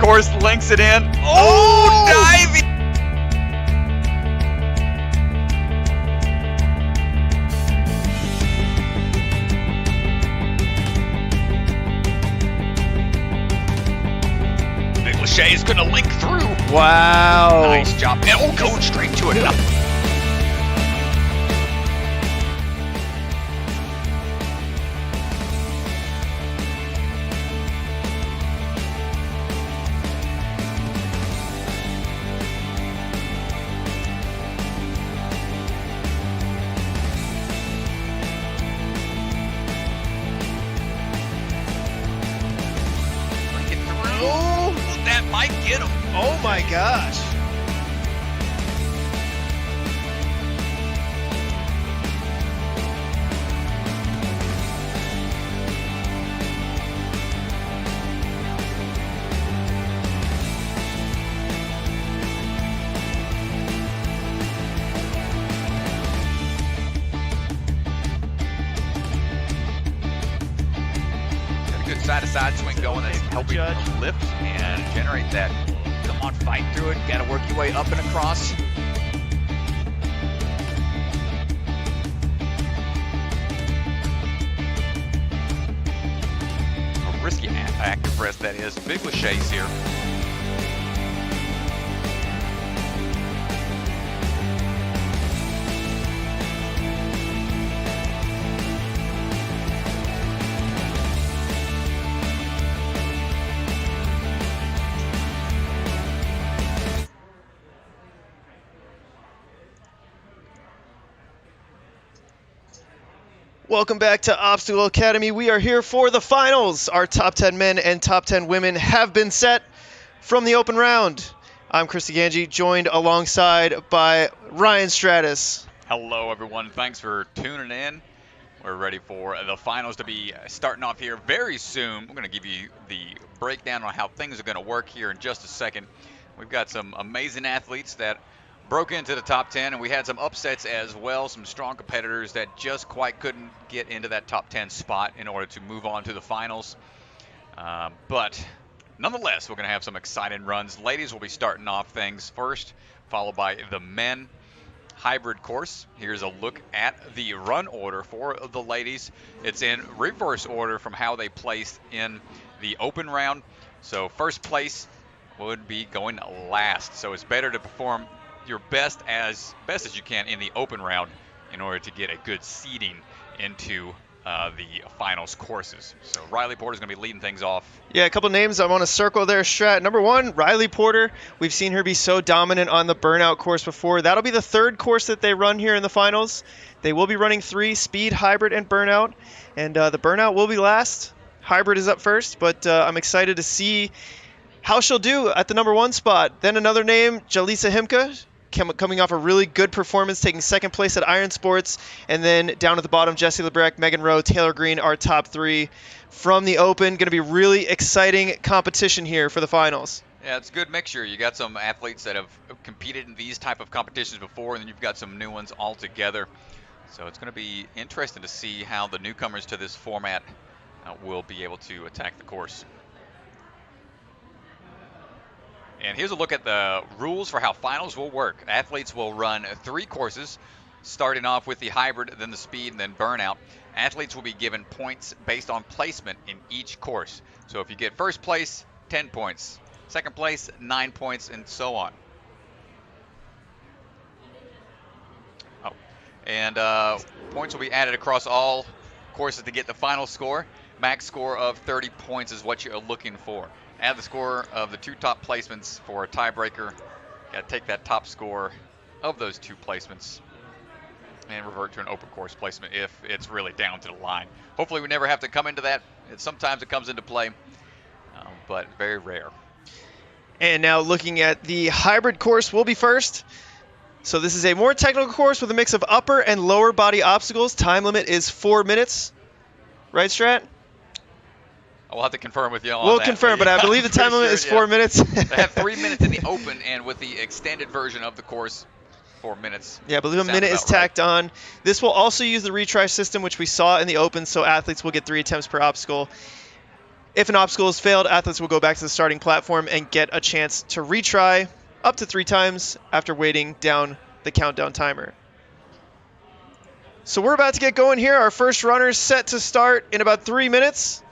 course, links it in. Oh, diving! Big Lachey is going to link through. Wow. Nice job. And oh, going straight to it. That might get him. Oh my gosh. Good side-to-side swing going. That's helping lift and generate that. Come on, fight through it. Got to work your way up and across. A risky active rest, that is. Big Lachey's here. Welcome back to Obstacle Academy. We are here for the finals. Our top 10 men and top 10 women have been set from the open round. I'm Chris Ganji, joined alongside by Ryan Stratus. Hello, everyone. Thanks for tuning in. We're ready for the finals to be starting off here very soon. We're going to give you the breakdown on how things are going to work here in just a second. We've got some amazing athletes that broke into the top 10, and we had some upsets as well, some strong competitors that just quite couldn't get into that top 10 spot in order to move on to the finals. But nonetheless, we're going to have some exciting runs. Ladies will be starting off things first, followed by the men hybrid course. Here's a look at the run order for the ladies. It's in reverse order from how they placed in the open round. So first place would be going last. So it's better to perform your best as you can in the open round in order to get a good seeding into the finals courses. So Riley Porter's going to be leading things off. Yeah, a couple names I want to circle there, Strat. Number one, Riley Porter. We've seen her be so dominant on the Burnout course before. That'll be the third course that they run here in the finals. They will be running 3, Speed, Hybrid, and Burnout. And the Burnout will be last. Hybrid is up first, but I'm excited to see how she'll do at the number 1 spot. Then another name, Jalisa Himka, coming off a really good performance, taking second place at Iron Sports. And then down at the bottom, Jessie Lebrecht, Megan Rowe, Taylor Green, our top 3 from the Open. Going to be really exciting competition here for the finals. Yeah, it's a good mixture. You got some athletes that have competed in these type of competitions before, and then you've got some new ones all together. So it's going to be interesting to see how the newcomers to this format will be able to attack the course. And here's a look at the rules for how finals will work. Athletes will run 3 courses, starting off with the hybrid, then the speed, and then burnout. Athletes will be given points based on placement in each course. So if you get first place, 10 points. Second place, 9 points, and so on. Oh, and points will be added across all courses to get the final score. Max score of 30 points is what you're looking for. Add the score of the 2 top placements for a tiebreaker. Got to take that top score of those 2 placements and revert to an open course placement if it's really down to the line. Hopefully we never have to come into that. Sometimes it comes into play, but very rare. And now looking at the hybrid course will be first. So this is a more technical course with a mix of upper and lower body obstacles. Time limit is 4 minutes. Right, Strat? We'll have to confirm with you on We'll that. confirm, but I believe the time limit is 4 minutes. They have 3 minutes in the open, and with the extended version of the course, 4 minutes. Yeah, I believe a minute is tacked on. This will also use the retry system, which we saw in the open, so athletes will get 3 attempts per obstacle. If an obstacle is failed, athletes will go back to the starting platform and get a chance to retry up to 3 times after waiting down the countdown timer. So we're about to get going here. Our first runner set to start in about 3 minutes.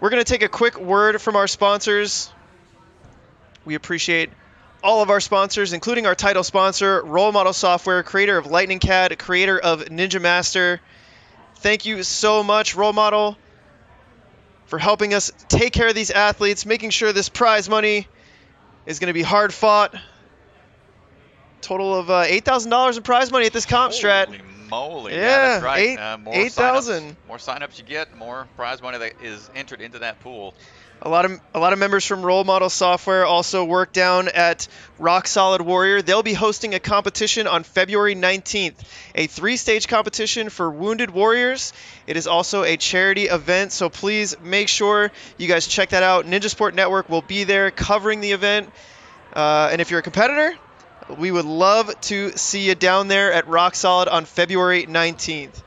We're going to take a quick word from our sponsors. We appreciate all of our sponsors, including our title sponsor, Role Model Software, creator of Lightning CAD, creator of Ninja Master. Thank you so much, Role Model, for helping us take care of these athletes, making sure this prize money is going to be hard fought. Total of $8,000 in prize money at this comp strat. Holy moly. Yeah, that's right. More 8,000. More signups you get, more prize money that is entered into that pool. A lot of members from Role Model Software also work down at Rock Solid Warrior. They'll be hosting a competition on February 19th, a 3-stage competition for wounded warriors. It is also a charity event, so please make sure you guys check that out. Ninja Sport Network will be there covering the event. And if you're a competitor, we would love to see you down there at Rock Solid on February 19th.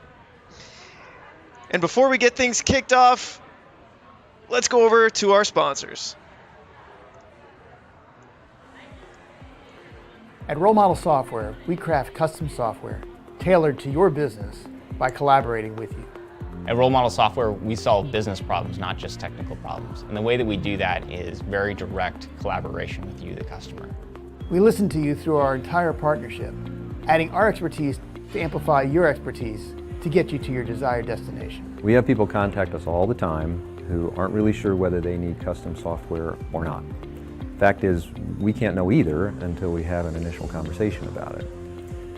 And before we get things kicked off, let's go over to our sponsors. At Role Model Software, we craft custom software tailored to your business by collaborating with you. At Role Model Software, we solve business problems, not just technical problems. And the way that we do that is very direct collaboration with you, the customer. We listen to you through our entire partnership, adding our expertise to amplify your expertise to get you to your desired destination. We have people contact us all the time who aren't really sure whether they need custom software or not. Fact is, we can't know either until we have an initial conversation about it,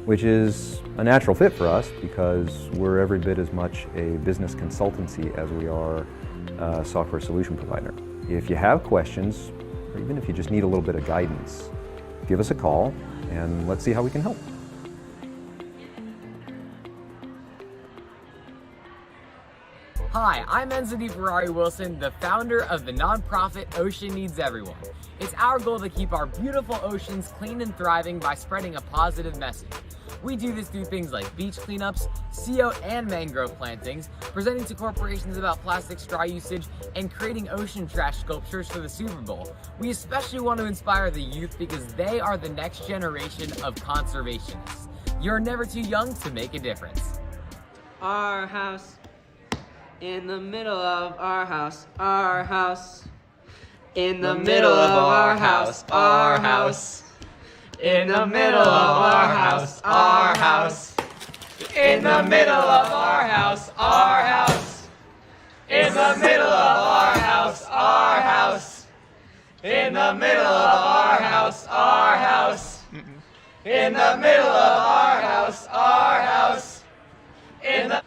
which is a natural fit for us because we're every bit as much a business consultancy as we are a software solution provider. If you have questions, or even if you just need a little bit of guidance, give us a call and let's see how we can help. Hi, I'm Enzo Ferrari Wilson, the founder of the nonprofit Ocean Needs Everyone. It's our goal to keep our beautiful oceans clean and thriving by spreading a positive message. We do this through things like beach cleanups, CO and mangrove plantings, presenting to corporations about plastic straw usage, and creating ocean trash sculptures for the Super Bowl. We especially want to inspire the youth because they are the next generation of conservationists. You're never too young to make a difference. Our house. In the middle of our house, our house. In the middle of our house, our house. In the middle of our house, our house. In the middle of our house, our house. In the middle of our house, our house. In the middle of our house, our house. In the middle of our house, our house. In the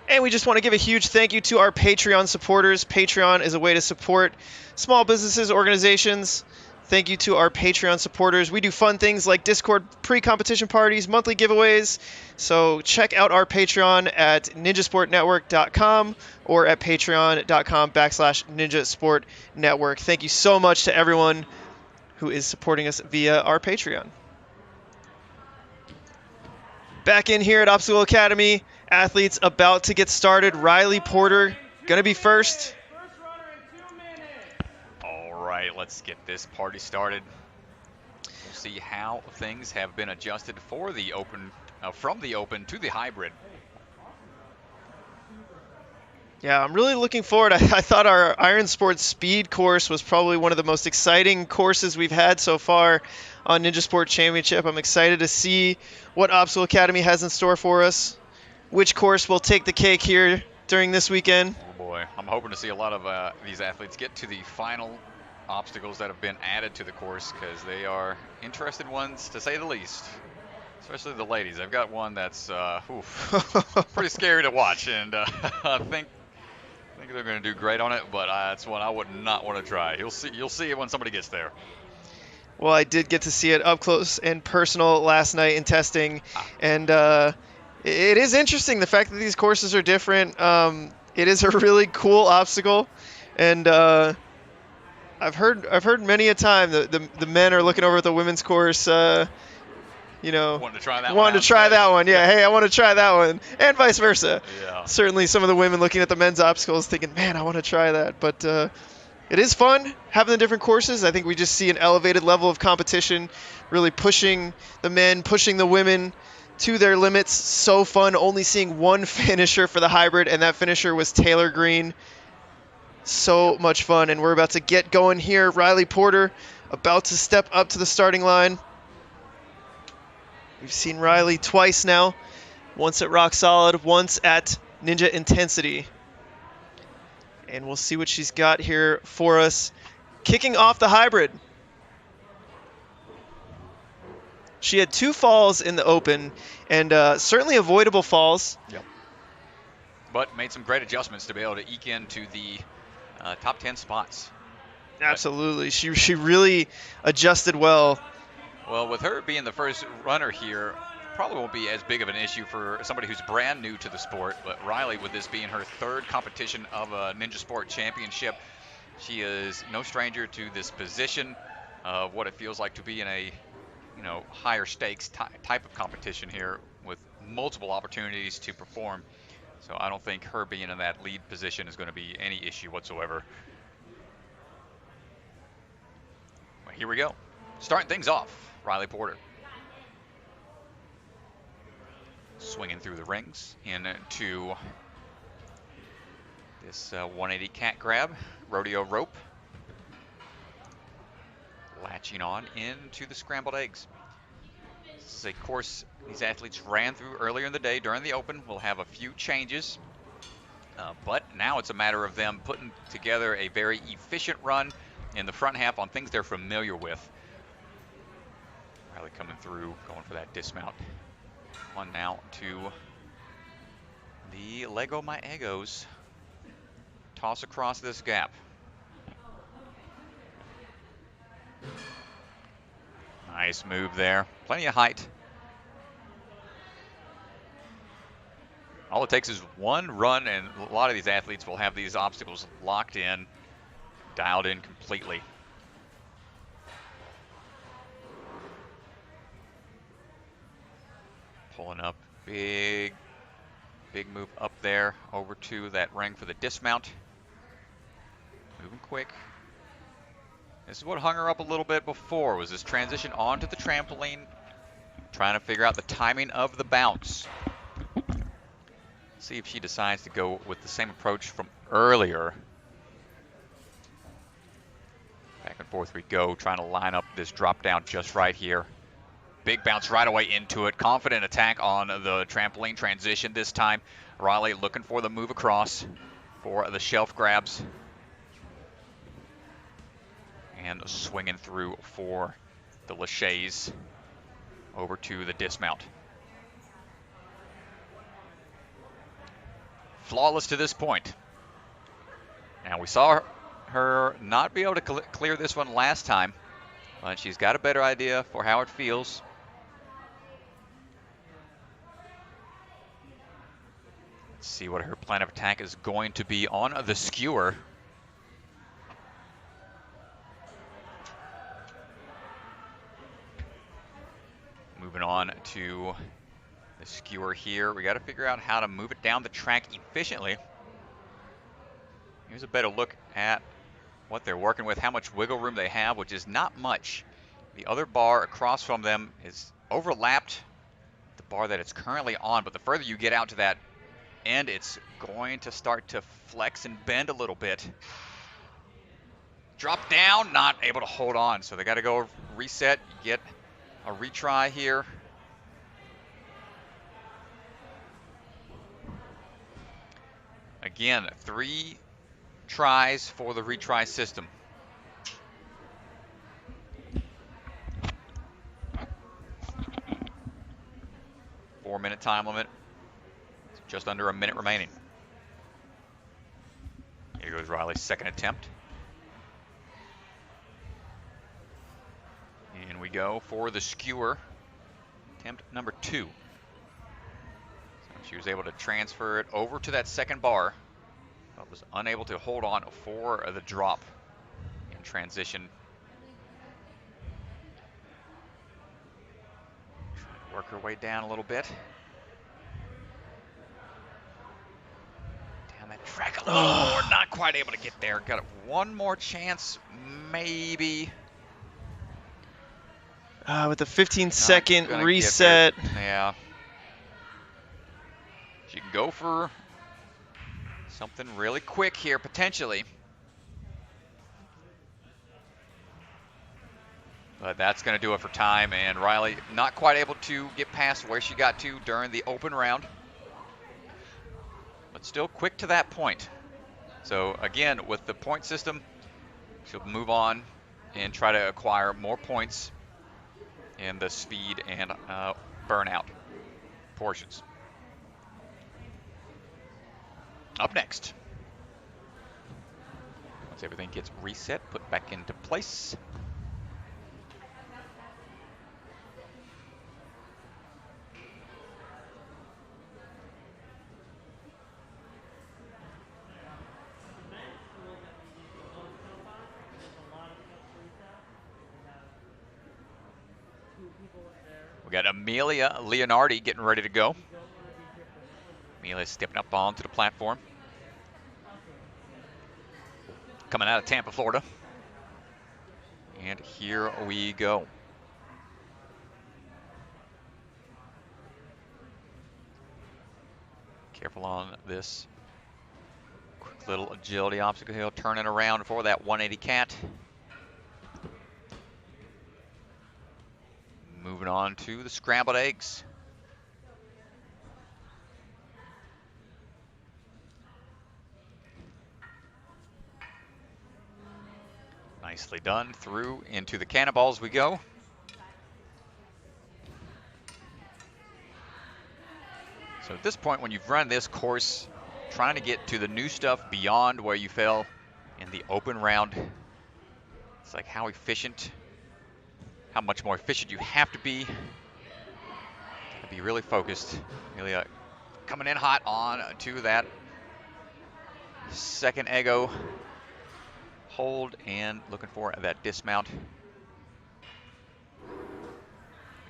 And we just want to give a huge thank you to our Patreon supporters. Patreon is a way to support small businesses, organizations. Thank you to our Patreon supporters. We do fun things like Discord pre-competition parties, monthly giveaways. So check out our Patreon at ninjasportnetwork.com or at patreon.com/ninjasportnetwork. Thank you so much to everyone who is supporting us via our Patreon. Back in here at Obstacle Academy, athletes about to get started. Riley Porter going to be first. All right, let's get this party started. We'll see how things have been adjusted for the open, from the open to the hybrid. Yeah, I'm really looking forward. I thought our Iron Sports Speed course was probably one of the most exciting courses we've had so far on Ninja Sport Championship. I'm excited to see what Obstacle Academy has in store for us. Which course will take the cake here during this weekend? Oh boy, I'm hoping to see a lot of these athletes get to the final obstacles that have been added to the course because they are interested ones to say the least. Especially the ladies. I've got one that's pretty scary to watch, and I think they're going to do great on it, but that's one I would not want to try. You'll see it when somebody gets there. Well, I did get to see it up close and personal last night in testing, and it is interesting the fact that these courses are different. It is a really cool obstacle, and I've heard many a time the men are looking over at the women's course wanted to try that one. Yeah, hey, I want to try that one, and vice versa. Yeah. Certainly, some of the women looking at the men's obstacles thinking, man, I want to try that. But it is fun having the different courses. I think we just see an elevated level of competition, really pushing the men, pushing the women to their limits. So fun only seeing one finisher for the hybrid, and that finisher was Taylor Green. So much fun, and we're about to get going here. Riley Porter about to step up to the starting line. We've seen Riley twice now, once at Rock Solid, once at Ninja Intensity. And we'll see what she's got here for us. Kicking off the hybrid. She had 2 falls in the open, and certainly avoidable falls. Yep. But made some great adjustments to be able to eke into the top 10 spots. Absolutely. She really adjusted well. Well, with her being the first runner here, probably won't be as big of an issue for somebody who's brand new to the sport. But Riley, with this being her 3rd competition of a Ninja Sport Championship, she is no stranger to this position of what it feels like to be in a higher stakes type of competition here with multiple opportunities to perform. So I don't think her being in that lead position is going to be any issue whatsoever. Well, here we go. Starting things off, Riley Porter. Swinging through the rings into this 180 cat grab, rodeo rope. Latching on into the scrambled eggs. This is a course these athletes ran through earlier in the day during the open. We'll have a few changes, but now it's a matter of them putting together a very efficient run in the front half on things they're familiar with. Riley coming through, going for that dismount. On now to the Lego My Egos. Toss across this gap. Nice move there. Plenty of height. All it takes is one run, and a lot of these athletes will have these obstacles locked in, dialed in completely. Pulling up, big move up there over to that ring for the dismount. Moving quick. This is what hung her up a little bit before, was this transition onto the trampoline, trying to figure out the timing of the bounce. See if she decides to go with the same approach from earlier. Back and forth we go, trying to line up this drop down just right here. Big bounce right away into it. Confident attack on the trampoline transition this time. Riley looking for the move across for the shelf grabs. And swinging through for the laches over to the dismount. Flawless to this point. Now we saw her not be able to clear this one last time, but she's got a better idea for how it feels. Let's see what her plan of attack is going to be on the skewer. Moving on to the skewer here. We got to figure out how to move it down the track efficiently. Here's a better look at what they're working with, how much wiggle room they have, which is not much. The other bar across from them is overlapped the bar that it's currently on, but the further you get out to that end, it's going to start to flex and bend a little bit. Drop down, not able to hold on, so they got to go reset, get a retry here. Again, 3 tries for the retry system. Four-minute time limit. Just under a minute remaining. Here goes Riley's second attempt. And we go for the skewer. Attempt number 2. So she was able to transfer it over to that second bar, but was unable to hold on for the drop in transition. Trying Work her way down a little bit. Down that track a little more. Not quite able to get there. Got one more chance, maybe. With the 15-second reset. Yeah. She can go for something really quick here, potentially. But that's going to do it for time, and Riley not quite able to get past where she got to during the open round. But still quick to that point. So again, with the point system, she'll move on and try to acquire more points in the speed and burnout portions. Up next, once everything gets reset, put back into place. We got Amelia Leonardi getting ready to go. Amelia stepping up onto the platform. Coming out of Tampa, Florida. And here we go. Careful on this quick little agility obstacle hill. Turning around for that 180 cat. Moving on to the scrambled eggs. Nicely done. Through into the cannonballs we go. So at this point, when you've run this course, trying to get to the new stuff beyond where you fell in the open round, it's like how much more efficient you have to be. Gotta be really focused. Really coming in hot on to that second ego hold and looking for that dismount.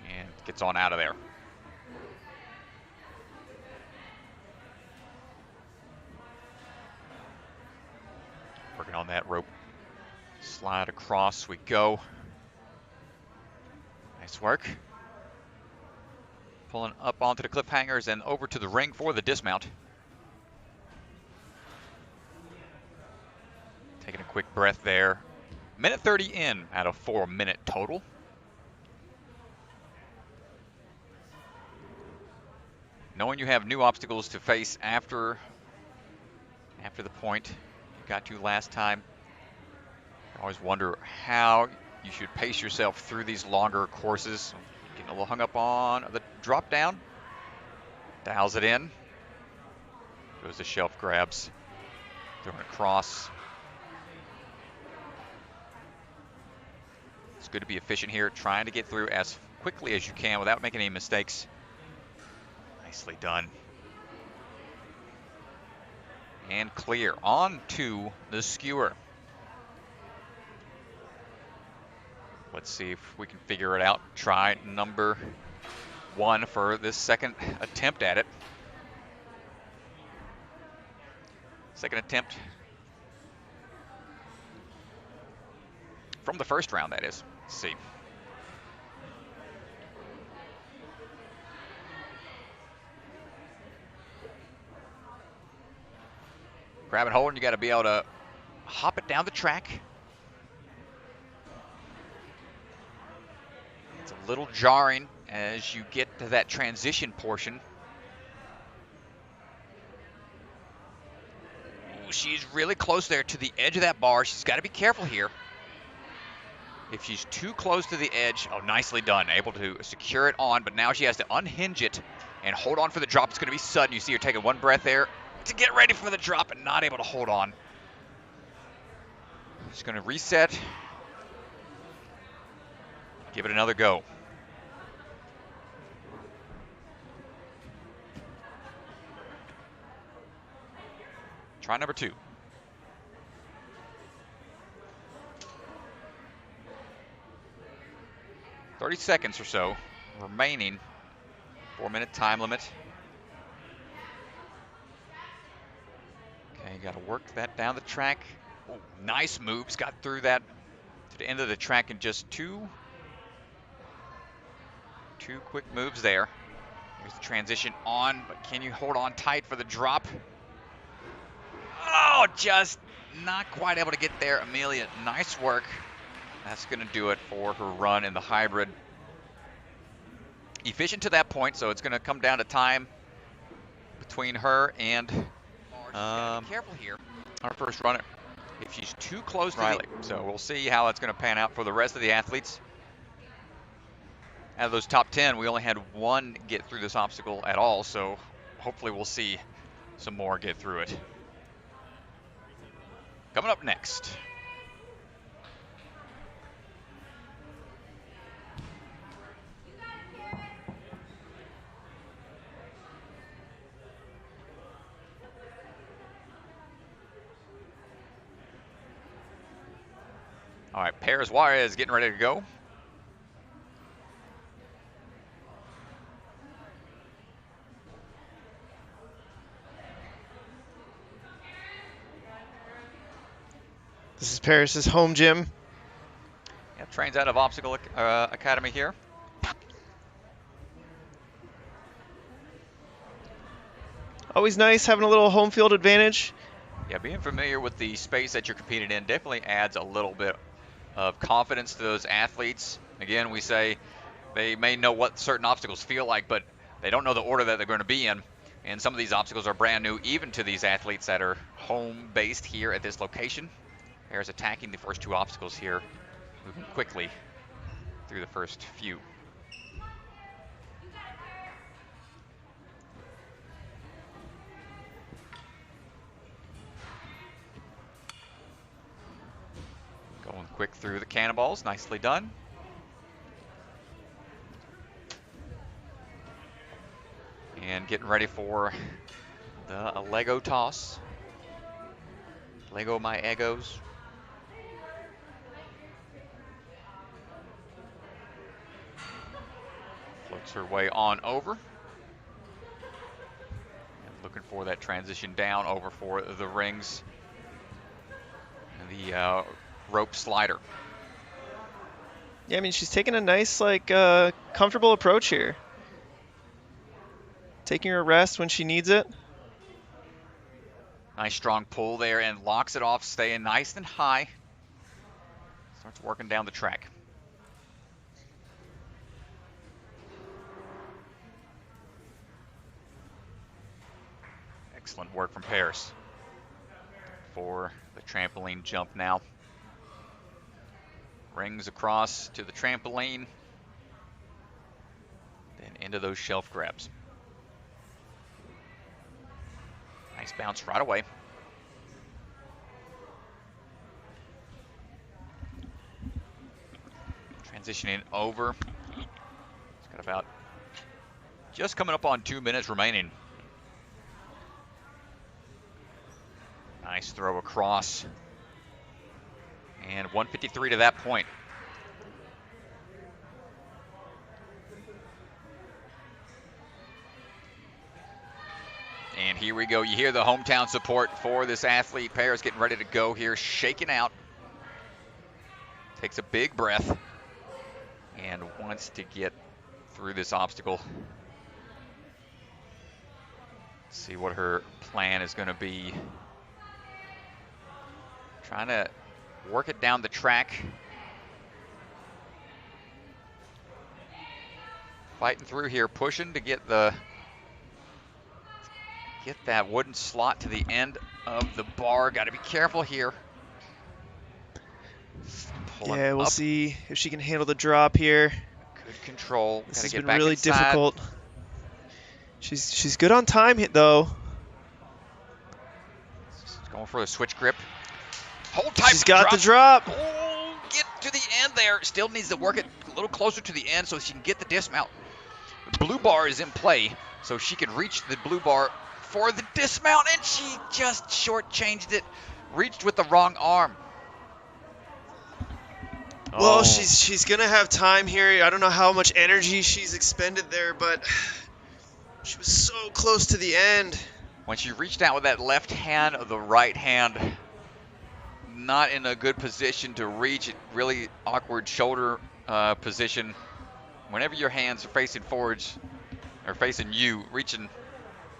And gets on out of there. Working on that rope. Slide across we go. Nice work. Pulling up onto the cliffhangers and over to the ring for the dismount. Taking a quick breath there. Minute 30 in out of 4 minute total. Knowing you have new obstacles to face after the point you got to last time. I always wonder how you should pace yourself through these longer courses. Getting a little hung up on the drop down. Dials it in. Goes to shelf grabs. Throwing it across. It's good to be efficient here, trying to get through as quickly as you can without making any mistakes. Nicely done. And clear. On to the skewer. Let's see if we can figure it out. Try number 1 for this second attempt at it. Second attempt. From the first round, that is. Let's see. Grab and hold, and you got to be able to hop it down the track. It's a little jarring as you get to that transition portion. Ooh, she's really close there to the edge of that bar. She's got to be careful here. If she's too close to the edge, oh, nicely done. Able to secure it on, but now she has to unhinge it and hold on for the drop. It's going to be sudden. You see her taking one breath there to get ready for the drop and not able to hold on. She's going to reset. Give it another go. Try number 2. 30 seconds or so remaining 4-minute time limit. Okay, got to work that down the track. Ooh, nice moves. Got through that to the end of the track in just two quick moves there. Here's the transition on, but can you hold on tight for the drop? Oh, just not quite able to get there. Amelia, nice work. That's going to do it for her run in the hybrid. Efficient to that point, so it's going to come down to time between her and careful here, our first runner. If she's too close to Riley, so we'll see how it's going to pan out for the rest of the athletes. Out of those top 10, we only had one get through this obstacle at all, so hopefully we'll see some more get through it. Coming up next. All right, Paris Juarez getting ready to go. This is Paris's home gym. Yeah, trains out of Obstacle Academy here. Always nice having a little home field advantage. Yeah, being familiar with the space that you're competing in definitely adds a little bit of confidence to those athletes. Again, we say they may know what certain obstacles feel like, but they don't know the order that they're going to be in. And some of these obstacles are brand new, even to these athletes that are home-based here at this location. There's attacking the first two obstacles here, moving quickly through the first few. Going quick through the cannonballs, nicely done. And getting ready for the Lego toss. Lego my egos. Floats her way on over. And looking for that transition down over for the rings. And the rope slider. Yeah, I mean, she's taking a nice, comfortable approach here. Taking her rest when she needs it. Nice strong pull there and locks it off, staying nice and high. Starts working down the track. Excellent work from Paris for the trampoline jump now. Rings across to the trampoline, then into those shelf grabs. Nice bounce right away. Transitioning over. It's got about just coming up on 2 minutes remaining. Nice throw across. And 153 to that point. And here we go. You hear the hometown support for this athlete. Paris getting ready to go here, shaking out. Takes a big breath and wants to get through this obstacle. See what her plan is going to be. Trying to work it down the track. Fighting through here, pushing to get that wooden slot to the end of the bar. Got to be careful here. Yeah, we'll see if she can handle the drop here. Good control. This has been really difficult. She's good on time though. Going for the switch grip. Hold tight. She's got the drop. Oh, get to the end there. Still needs to work it a little closer to the end so she can get the dismount. The blue bar is in play, so she can reach the blue bar for the dismount, and she just shortchanged it. Reached with the wrong arm. Well, Oh. she's gonna have time here. I don't know how much energy she's expended there, but She was so close to the end. When she reached out with that left hand, the right hand not in a good position to reach it. Really awkward shoulder position. Whenever your hands are facing forwards or facing you, reaching,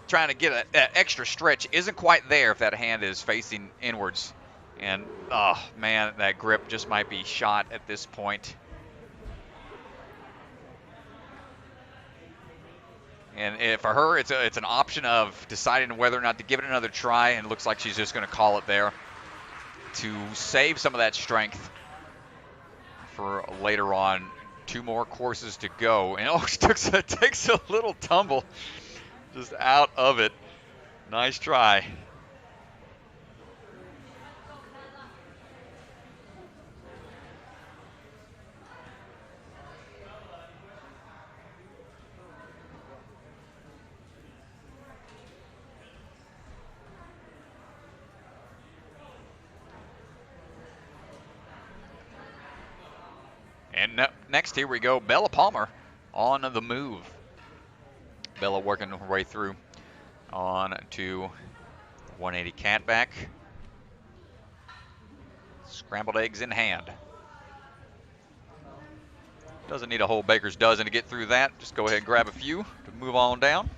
trying to get that extra stretch isn't quite there if that hand is facing inwards. And, oh, man, that grip just might be shot at this point. And for her, it's an option of deciding whether or not to give it another try, and it looks like she's just going to call it there to save some of that strength for later on. 2 more courses to go. And, oh, she takes a little tumble just out of it. Nice try. And next, here we go, Bella Palmer on the move. Bella working her way through on to 180 catback. Scrambled eggs in hand. Doesn't need a whole baker's dozen to get through that. Just go ahead and grab a few to move on down.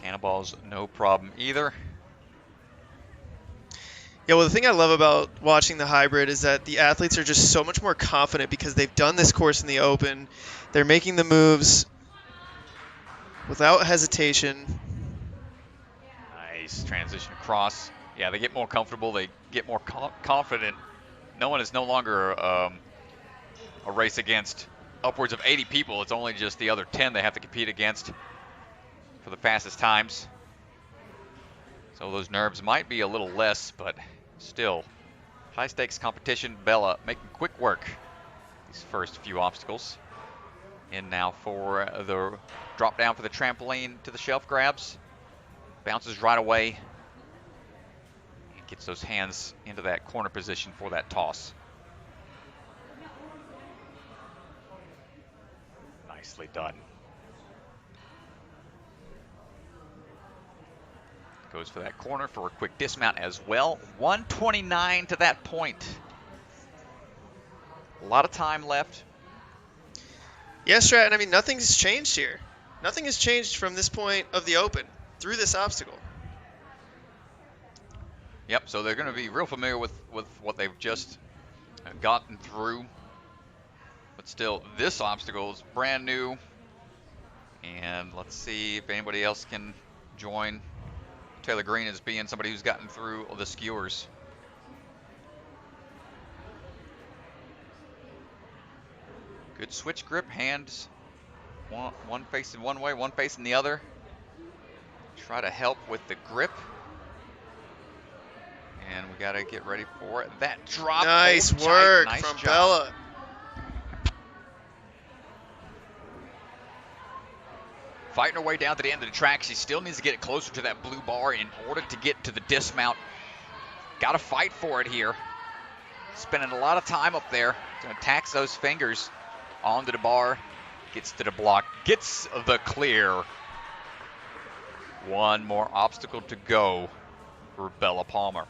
Cannonballs, no problem either. Yeah, well, the thing I love about watching the hybrid is that the athletes are just so much more confident because they've done this course in the open. They're making the moves without hesitation. Nice transition across. Yeah, they get more comfortable. They get more confident. No one is no longer a race against upwards of 80 people. It's only just the other 10 they have to compete against for the fastest times. So those nerves might be a little less, but still, high stakes competition. Bella making quick work these first few obstacles. And now for the drop down for the trampoline to the shelf grabs. Bounces right away. And gets those hands into that corner position for that toss. Nicely done. Goes for that corner for a quick dismount as well. 129 to that point. A lot of time left. Yes, Stratton, I mean, nothing's changed here. Nothing has changed from this point of the open through this obstacle. Yep, so they're going to be real familiar with what they've just gotten through. But still, this obstacle is brand new. And let's see if anybody else can join Taylor Green as being somebody who's gotten through the skewers. Good switch grip, hands one facing one way, one facing the other. Try to help with the grip. And we got to get ready for that drop. Nice work from Bella. Fighting her way down to the end of the track. She still needs to get it closer to that blue bar in order to get to the dismount. Got to fight for it here. Spending a lot of time up there. Going to tax those fingers onto the bar. Gets to the block. Gets the clear. One more obstacle to go for Bella Palmer.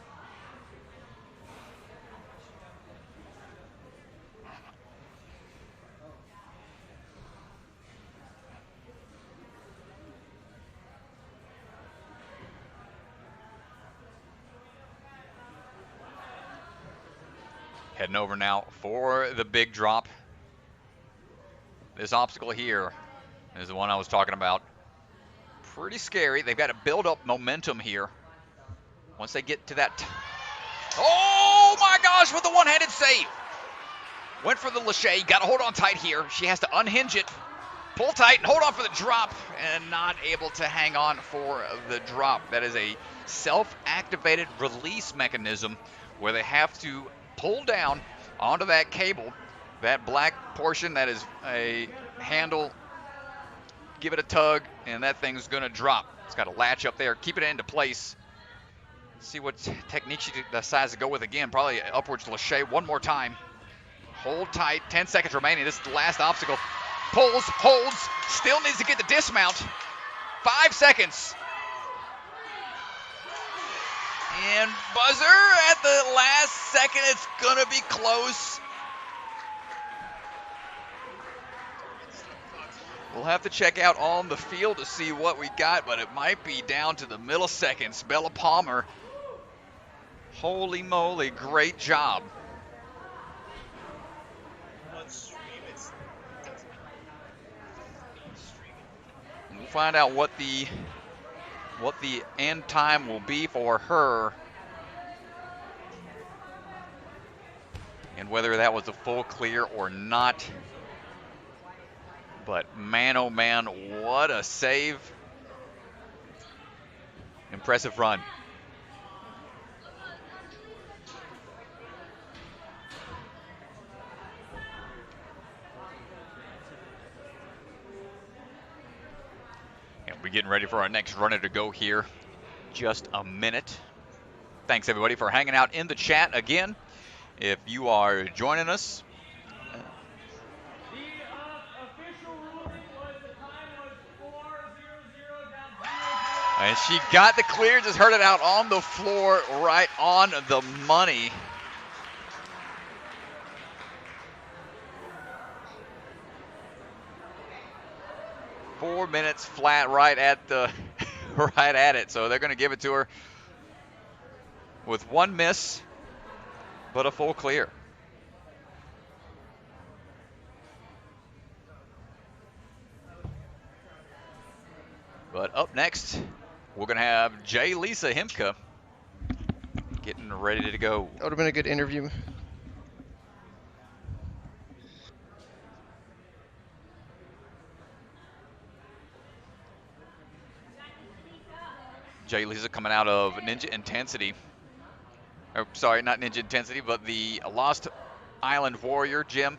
Heading over now for the big drop. This obstacle here is the one I was talking about. Pretty scary. They've got to build up momentum here. Once they get to that. Oh my gosh, with the one-handed save. Went for the Lachey. Got to hold on tight here. She has to unhinge it. Pull tight and hold on for the drop. And not able to hang on for the drop. That is a self-activated release mechanism where they have to pull down onto that cable, that black portion that is a handle, give it a tug, and that thing's going to drop. It's got a latch up there, keep it into place. See what technique she decides to go with again. Probably upwards Lachey one more time. Hold tight, 10 seconds remaining. This is the last obstacle. pulls, holds, still needs to get the dismount. 5 seconds. And buzzer at the last second. It's going to be close. We'll have to check out on the field to see what we got, but it might be down to the milliseconds. Bella Palmer, holy moly, great job. We'll find out what the end time will be for her, and whether that was a full clear or not. But man, oh man, what a save. Impressive run. And we're getting ready for our next runner to go here. Just a minute. Thanks everybody for hanging out in the chat again. If you are joining us, and she got the clear, just heard it out on the floor, right on the money. Four minutes flat, right at the, right at it. So they're going to give it to her with one miss, but a full clear. But up next, we're going to have J. Lisa Himka getting ready to go. That would have been a good interview. J. Lisa coming out of Ninja Intensity. Or, sorry, not Ninja Intensity, but the Lost Island Warrior gym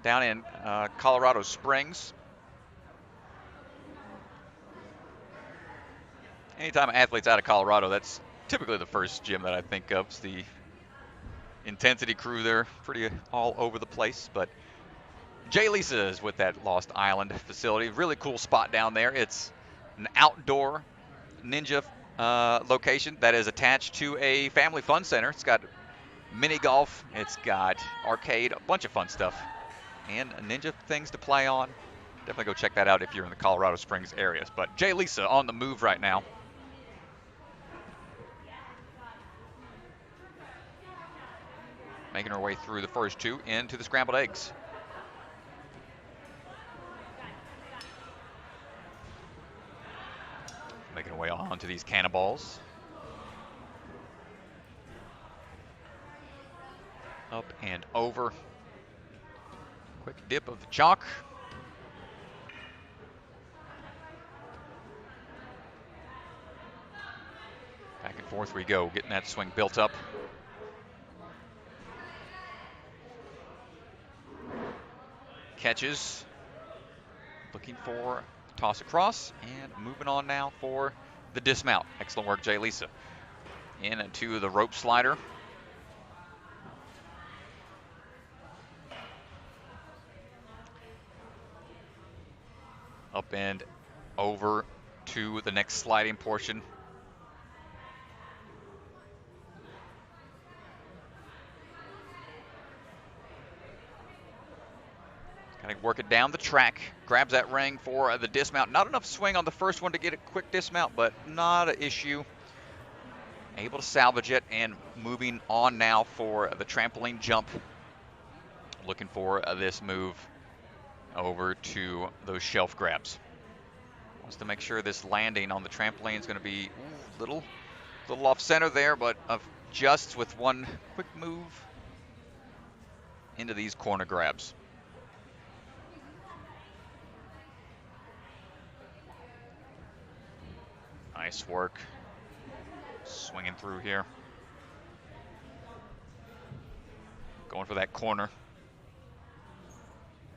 down in Colorado Springs. Anytime an athlete's out of Colorado, that's typically the first gym that I think of. It's the Intensity crew. They're pretty all over the place. But J. Lisa is with that Lost Island facility. Really cool spot down there. It's an outdoor ninja location that is attached to a family fun center. It's got mini golf. It's got arcade, a bunch of fun stuff, and ninja things to play on. Definitely go check that out if you're in the Colorado Springs areas. But J. Lisa on the move right now. Making her way through the first two into the scrambled eggs. Making her way onto these cannonballs. Up and over. Quick dip of the chalk. Back and forth we go, getting that swing built up. Catches, looking for toss across, and moving on now for the dismount. Excellent work, J. Lisa. Into the rope slider. Up and over to the next sliding portion. Kind of work it down the track, grabs that ring for the dismount. Not enough swing on the first one to get a quick dismount, but not an issue. Able to salvage it, and moving on now for the trampoline jump. Looking for this move over to those shelf grabs. Wants to make sure this landing on the trampoline is going to be a little off center there, but adjusts with one quick move into these corner grabs. Nice work. Swinging through here. Going for that corner.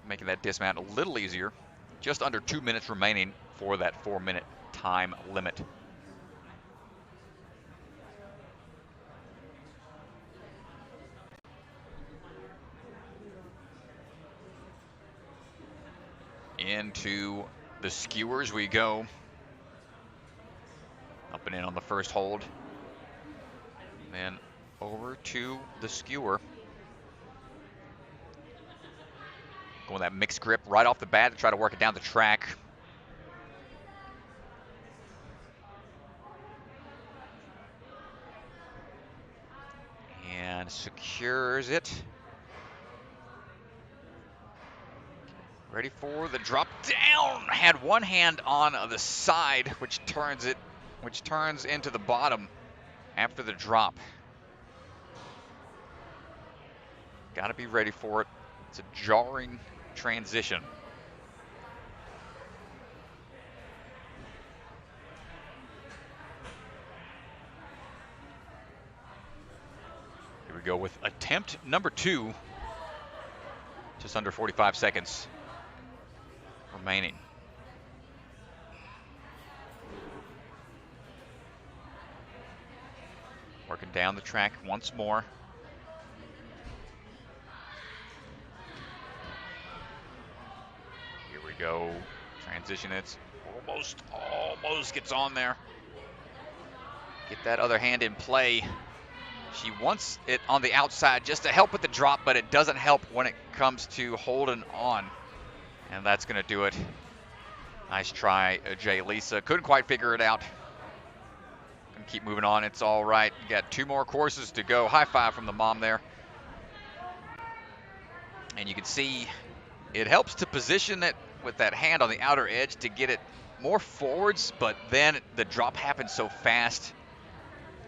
Making that dismount a little easier. Just under 2 minutes remaining for that 4-minute time limit. into the skewers we go. Up and in on the first hold. Then over to the skewer. Going that mixed grip right off the bat to try to work it down the track. And secures it. Ready for the drop down. Had one hand on the side, which turns into the bottom after the drop. Got to be ready for it. It's a jarring transition. Here we go with attempt number 2. Just under 45 seconds remaining. Working down the track once more. Here we go. Transition. It's almost gets on there. Get that other hand in play. She wants it on the outside just to help with the drop, but it doesn't help when it comes to holding on. And that's going to do it. Nice try, Jay Lisa. Couldn't quite figure it out. Gonna keep moving on. It's all right. You got 2 more courses to go. High five from the mom there. And you can see it helps to position it with that hand on the outer edge to get it more forwards, but then the drop happens so fast,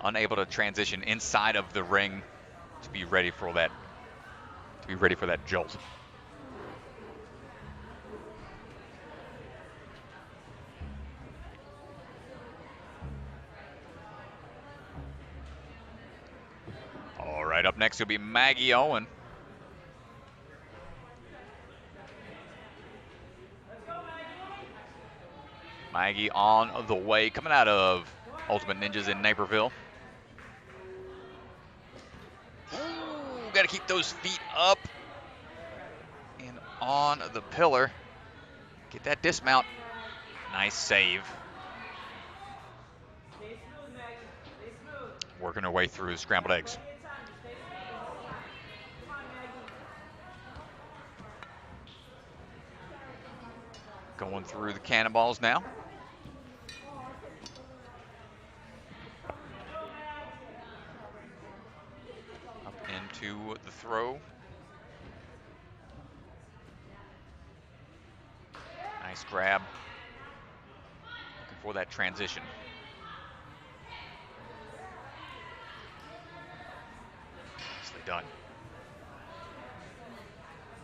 unable to transition inside of the ring to be ready for that jolt. All right, up next will be Maggie Owen. Maggie on the way, coming out of Ultimate Ninjas in Naperville. Ooh, got to keep those feet up and on the pillar. Get that dismount. Nice save. Working her way through the scrambled eggs. Going through the cannonballs now. Up into the throw. Nice grab. Looking for that transition. Nicely done.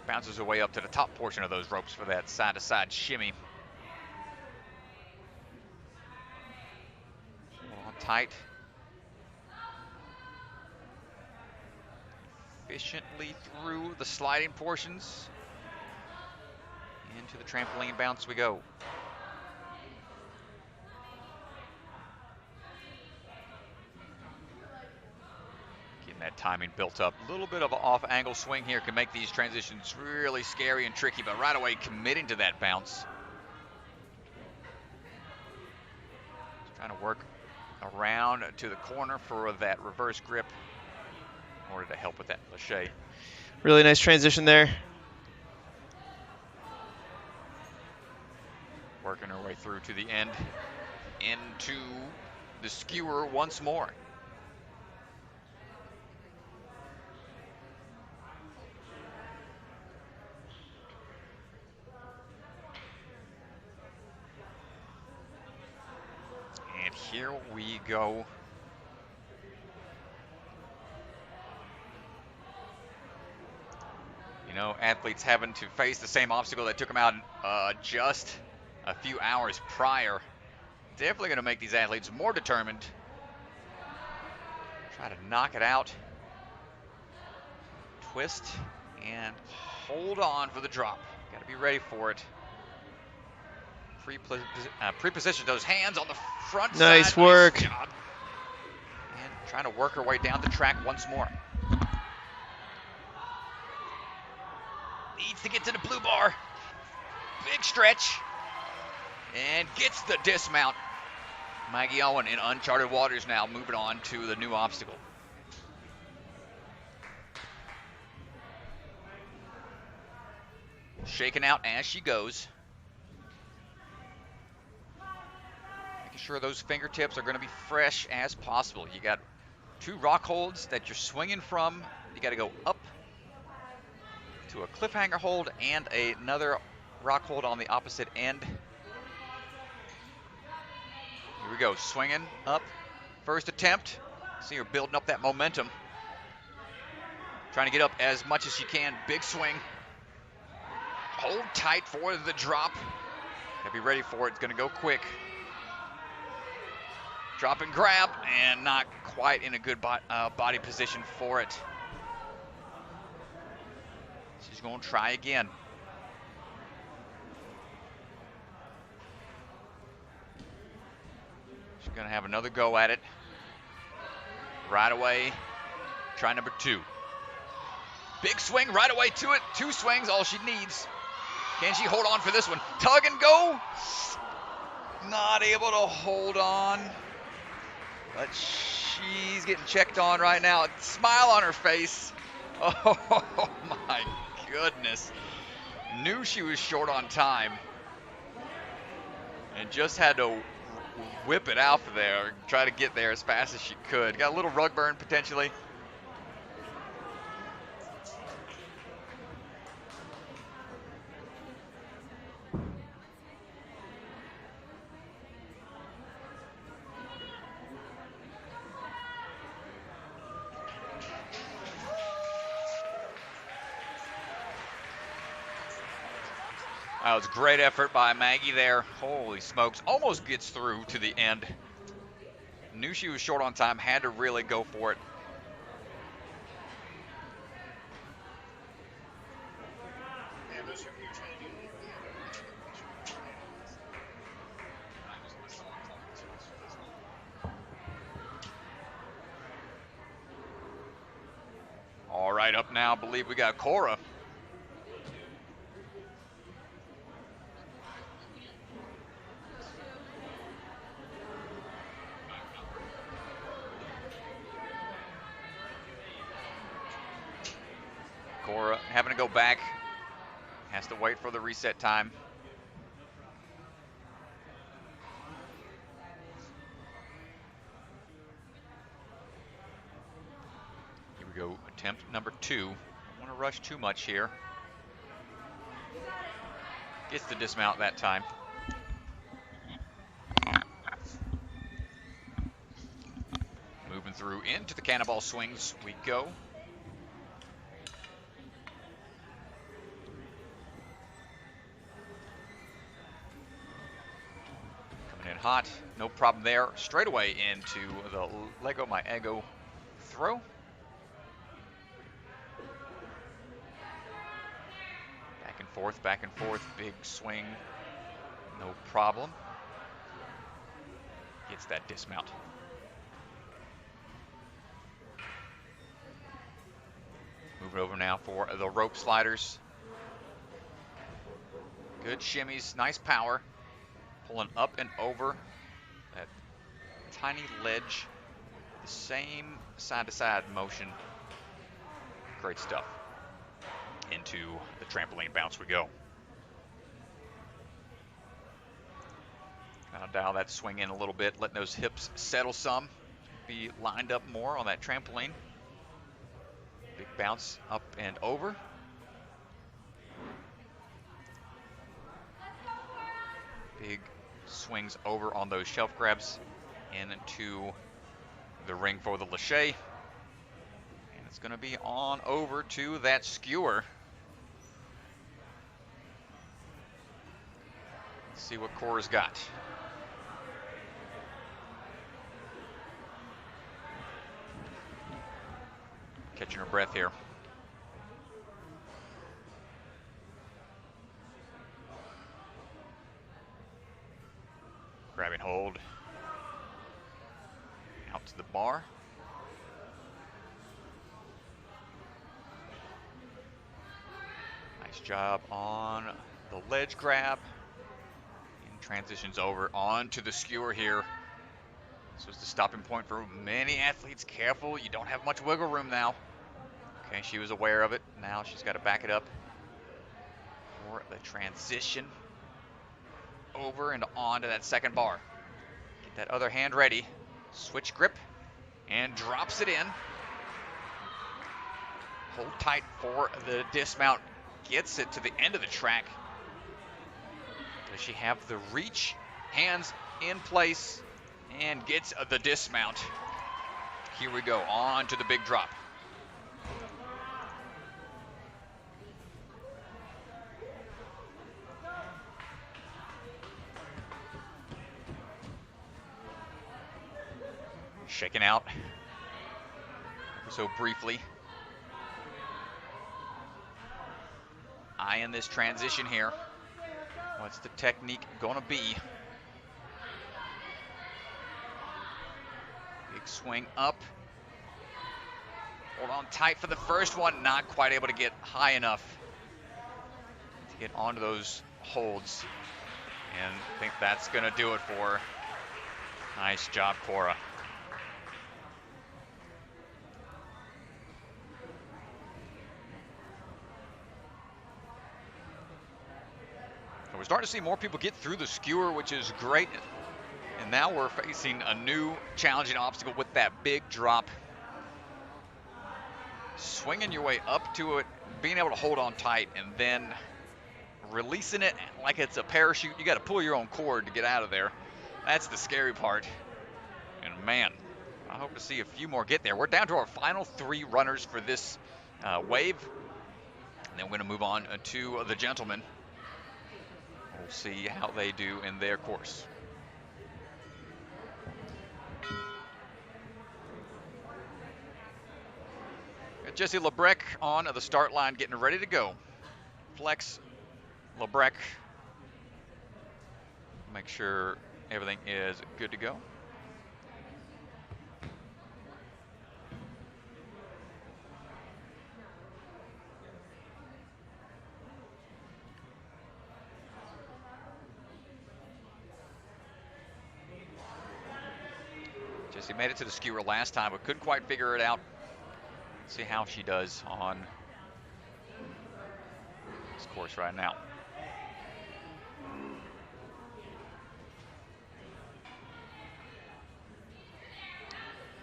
Bounces her way up to the top portion of those ropes for that side-to-side shimmy. Hold on tight. Efficiently through the sliding portions. Into the trampoline bounce we go. That timing built up. A little bit of an off-angle swing here can make these transitions really scary and tricky, but right away committing to that bounce. Just trying to work around to the corner for that reverse grip in order to help with that lâché. Really nice transition there. Working her way through to the end, into the skewer once more. Here we go. You know, athletes having to face the same obstacle that took them out just a few hours prior. Definitely going to make these athletes more determined. Try to knock it out. Twist and hold on for the drop. Got to be ready for it. Pre-position those hands on the front side. Nice work. Nice job. And trying to work her way down the track once more. Needs to get to the blue bar. Big stretch. And gets the dismount. Maggie Owen in uncharted waters now, moving on to the new obstacle. Shaking out as she goes. Making sure those fingertips are going to be fresh as possible. You got 2 rock holds that you're swinging from. You got to go up to a cliffhanger hold and another rock hold on the opposite end. Here we go, swinging up. First attempt. See her building up that momentum. Trying to get up as much as she can. Big swing. Hold tight for the drop. Gotta be ready for it. It's gonna go quick. Drop and grab, and not quite in a good body position for it. She's gonna try again. She's gonna have another go at it. Right away, try number 2. Big swing right away to it. 2 swings, all she needs. Can she hold on for this one? Tug and go. Not able to hold on. But she's getting checked on right now. Smile on her face. Oh my goodness. Knew she was short on time. And just had to whip it out there. Try to get there as fast as she could. Got a little rug burn potentially. That was a great effort by Maggie there. Holy smokes, almost gets through to the end. Knew she was short on time, had to really go for it. All right, up now, I believe we got Cora. Cora having to go back, has to wait for the reset time. Here we go, attempt number 2. Don't want to rush too much here. Gets the dismount that time. Moving through into the cannonball swings we go. Hot, no problem there. Straight away into the Lego My Ego throw. Back and forth, big swing, no problem. Gets that dismount. Moving over now for the rope sliders. Good shimmies, nice power. Pulling up and over that tiny ledge. The same side-to-side motion. Great stuff. Into the trampoline bounce we go. Now dial that swing in a little bit, letting those hips settle some. Be lined up more on that trampoline. Big bounce up and over. Big swings over on those shelf grabs into the ring for the lache. And it's going to be on over to that skewer. Let's see what Cora's got. Catching her breath here. Grabbing hold. Out to the bar. Nice job on the ledge grab. And transitions over onto the skewer here. This was the stopping point for many athletes. Careful, you don't have much wiggle room now. Okay, she was aware of it. Now she's got to back it up for the transition over and onto that second bar. Get that other hand ready. Switch grip and drops it in. Hold tight for the dismount. Gets it to the end of the track. Does she have the reach? Hands in place and gets the dismount. Here we go, on to the big drop. Shaken out so briefly. Eyeing this transition here. What's the technique gonna be? Big swing up. Hold on tight for the first one. Not quite able to get high enough to get onto those holds. And I think that's gonna do it for her. Nice job, Cora. We're starting to see more people get through the skewer, which is great. And now we're facing a new challenging obstacle with that big drop. Swinging your way up to it, being able to hold on tight, and then releasing it like it's a parachute. You got to pull your own cord to get out of there. That's the scary part. And man, I hope to see a few more get there. We're down to our final 3 runners for this wave. And then we're going to move on to the gentlemen. We'll see how they do in their course. Got Jesse Lebrecq on the start line, getting ready to go. Flex Lebrecq. Make sure everything is good to go. She made it to the skewer last time, but couldn't quite figure it out. See how she does on this course right now.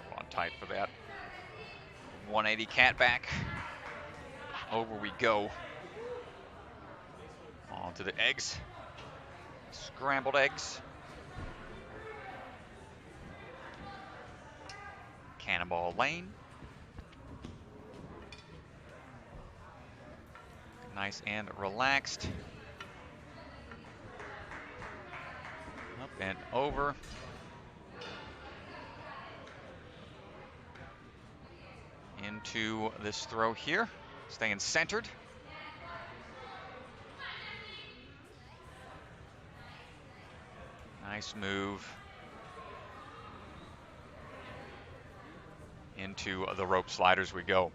Hold on tight for that. 180 cat back. Over we go. On to the eggs. Scrambled eggs. Cannonball lane. Nice and relaxed. Up and over. Into this throw here. Staying centered. Nice move. Into the rope sliders we go.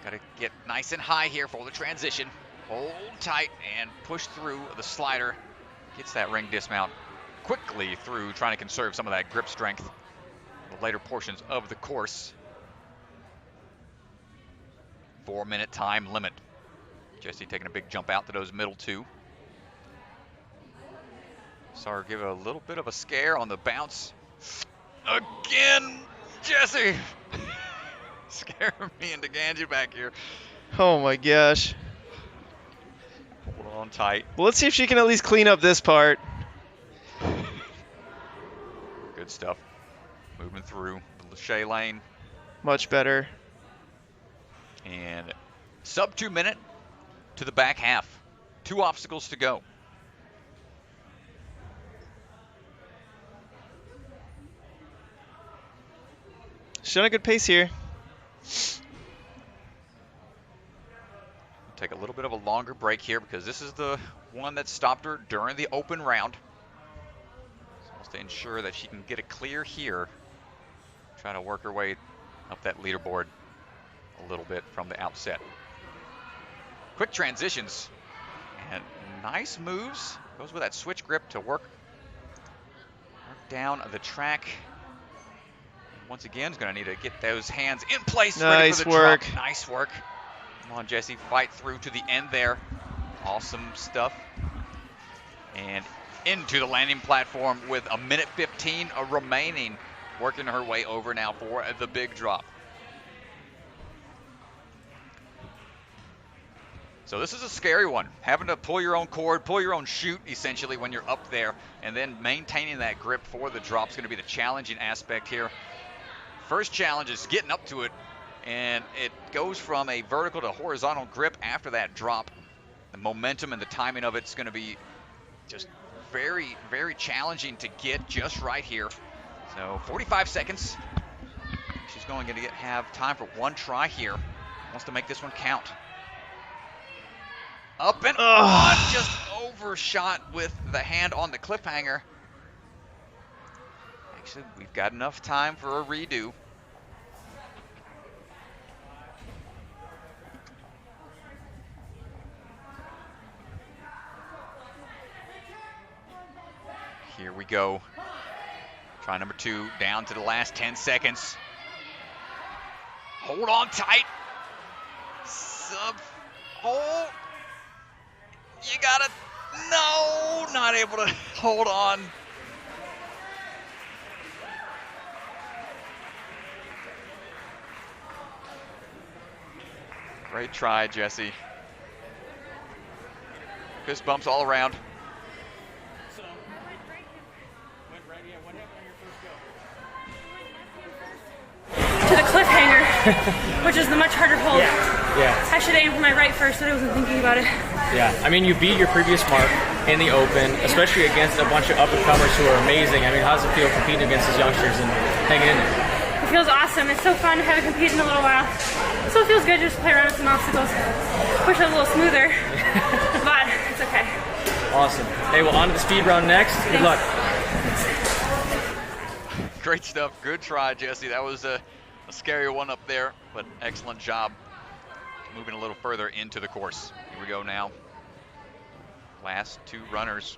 Got to get nice and high here for the transition. Hold tight and push through the slider. Gets that ring dismount quickly through, trying to conserve some of that grip strength in the later portions of the course. 4-minute time limit. Jesse taking a big jump out to those middle 2. Saw her give it a little bit of a scare on the bounce. Again, Jesse. Scaring me into Ganji back here. Oh my gosh. Hold on tight. Well, let's see if she can at least clean up this part. Good stuff. Moving through the Lachey lane. Much better. And sub 2 minute to the back half. 2 obstacles to go. She's on a good pace here. Take a little bit of a longer break here because this is the one that stopped her during the open round. So to ensure that she can get a clear here try to work her way up that leaderboard a little bit from the outset. Quick transitions and nice moves. Goes with that switch grip to work down the track. Once again, is going to need to get those hands in place. Ready for the work. drop. Nice work. Come on, Jesse, fight through to the end there. Awesome stuff. And into the landing platform with a minute 15 remaining. Working her way over now for the big drop. So this is a scary one. Having to pull your own cord, pull your own chute, essentially, when you're up there. And then maintaining that grip for the drop is going to be the challenging aspect here. First challenge is getting up to it. And it goes from a vertical to horizontal grip after that drop. The momentum and the timing of it's going to be just very, very challenging to get just right here. So 45 seconds. She's going to have time for one try here. Wants to make this one count. Up and on, just overshot with the hand on the cliffhanger. Actually, we've got enough time for a redo. Here we go. Try number 2, down to the last 10 seconds. Hold on tight. Hold. You gotta, no, not able to hold on. Great try, Jesse. Fist bumps all around. To the cliffhanger, which is the much harder hold. Yeah. I should aim for my right first, but I wasn't thinking about it. Yeah. I mean, you beat your previous mark in the Open, especially against a bunch of up-and-comers who are amazing. I mean, how does it feel competing against these youngsters and hanging in there? It feels awesome. It's so fun. I haven't competed in a little while. So it feels good just to play around with some obstacles. Wish it was a little smoother, but it's okay. Awesome. Hey, well, on to the speed round next. Good luck. Great stuff. Good try, Jesse. That was a scary one up there, but excellent job moving a little further into the course. Here we go now. Last 2 runners.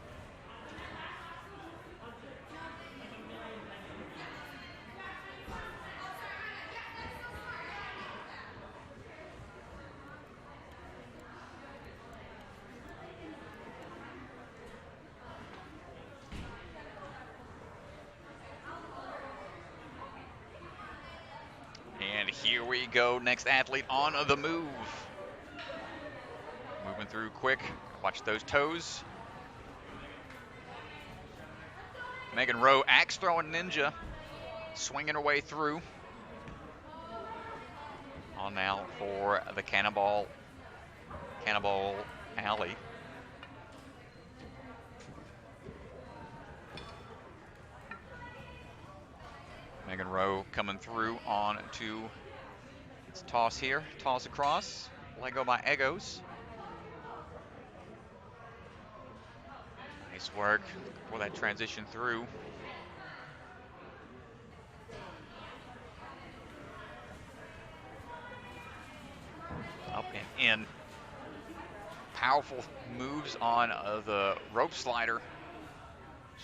And here we go, next athlete on the move. Moving through quick, watch those toes. Megan Rowe, axe throwing ninja, swinging her way through. On now for the Cannonball Alley. Megan Rowe coming through on to its toss here. Toss across. Let go by Egos. Nice work for that transition through. Up and in. Powerful moves on the rope slider.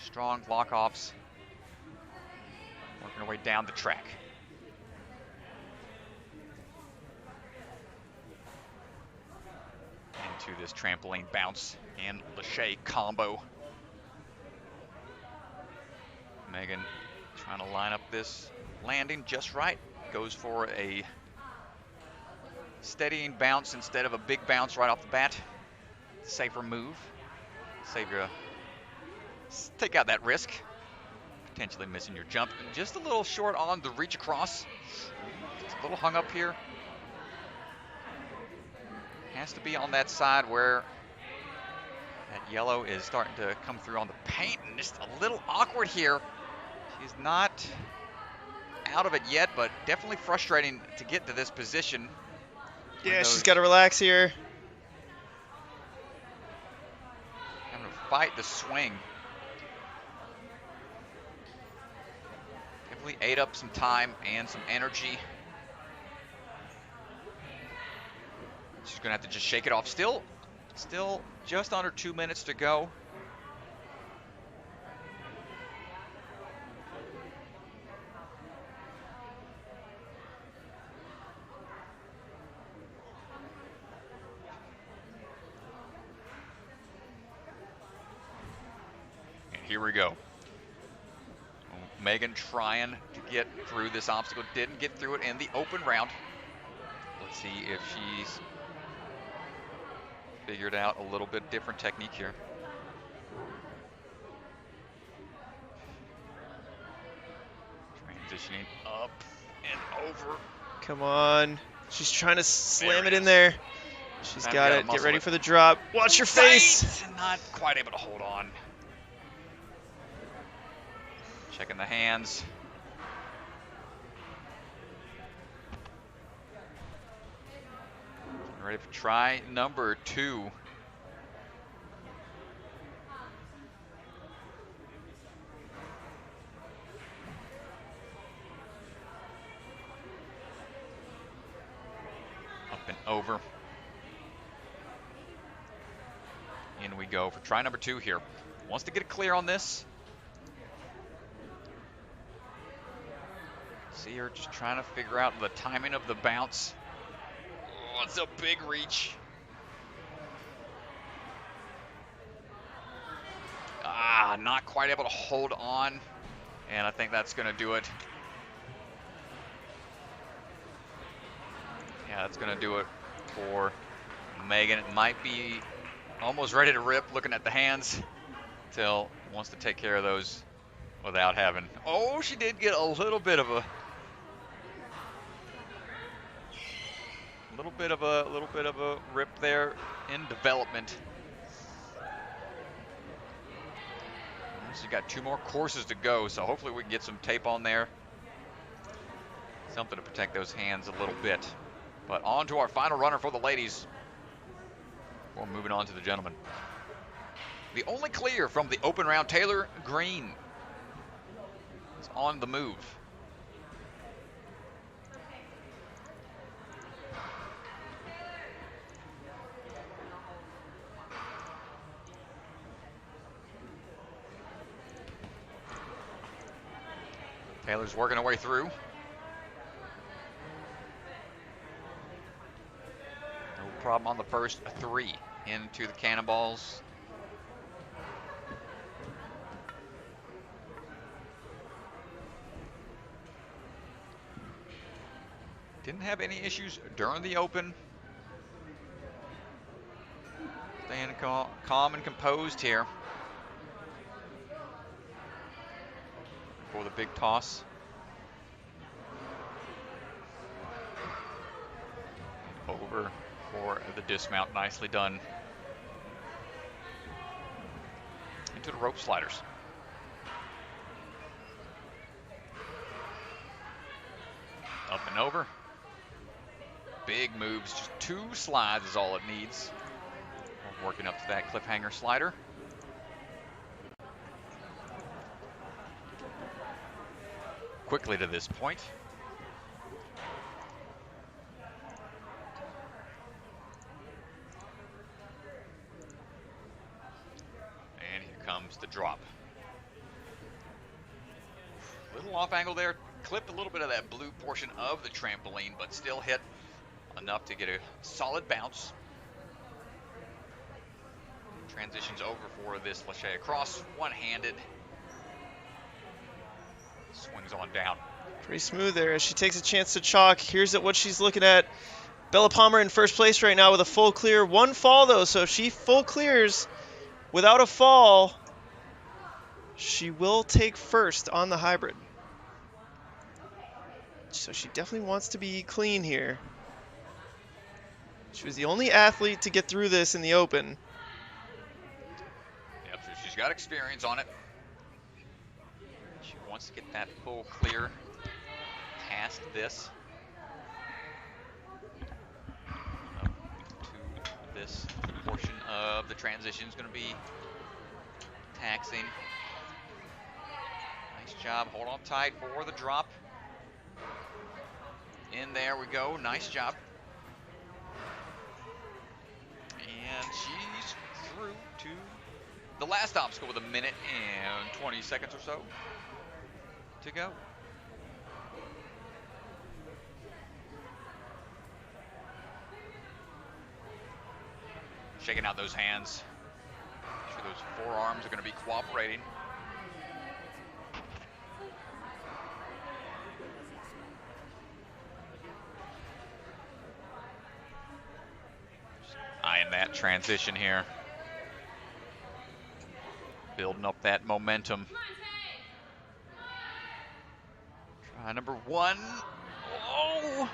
Strong block-offs. Working our way down the track. Into this trampoline bounce and Lachey combo. Megan trying to line up this landing just right. Goes for a steadying bounce instead of a big bounce right off the bat. Safer move. Take out that risk. Potentially missing your jump. Just a little short on the reach across. It's a little hung up here. Has to be on that side where that yellow is starting to come through on the paint. And just a little awkward here. She's not out of it yet, but definitely frustrating to get to this position. Yeah, she's got to relax here. Having to fight the swing. Quickly ate up some time and some energy. She's gonna have to just shake it off. Still just under 2 minutes to go. And here we go. Megan trying to get through this obstacle. Didn't get through it in the open round. Let's see if she's figured out a little bit different technique here. Transitioning up and over. Come on. She's trying to slam it in there. She's got it. Get ready for the drop. Watch your face. Not quite able to hold on. Checking the hands. Ready for try number 2. Up and over. In we go for try number 2 here. Wants to get it clear on this. See her just trying to figure out the timing of the bounce. Oh, it's a big reach. Not quite able to hold on. And I think that's going to do it. Yeah, that's going to do it for Megan. It might be almost ready to rip looking at the hands. Till wants to take care of those without having. Oh, she did get a little bit of a little bit of a rip there in development. She's got 2 more courses to go, so hopefully we can get some tape on there. Something to protect those hands a little bit. But on to our final runner for the ladies. We're moving on to the gentlemen. The only clear from the open round, Taylor Green is on the move. Taylor's working her way through. No problem on the first 3 into the cannonballs. Didn't have any issues during the open. Staying calm and composed here. For the big toss. Over for the dismount. Nicely done. Into the rope sliders. Up and over. Big moves. Just 2 slides is all it needs. We're working up to that cliffhanger slider. Quickly to this point. And here comes the drop. Little off angle there. Clipped a little bit of that blue portion of the trampoline, but still hit enough to get a solid bounce. Transitions over for this Lachey across, one-handed. Swings on down. Pretty smooth there as she takes a chance to chalk. Here's what she's looking at. Bella Palmer in first place right now with a full clear. 1 fall though, so if she full clears without a fall, she will take first on the hybrid. So she definitely wants to be clean here. She was the only athlete to get through this in the open. Yep, so she's got experience on it. She wants to get that full clear past this. Up to this portion of the transition is going to be taxing. Nice job. Hold on tight for the drop. In there we go. Nice job. And she's through to the last obstacle with 1 minute and 20 seconds or so to go. Shaking out those hands. Make sure those forearms are going to be cooperating. Just eyeing that transition here. Building up that momentum. Try number 1. Oh!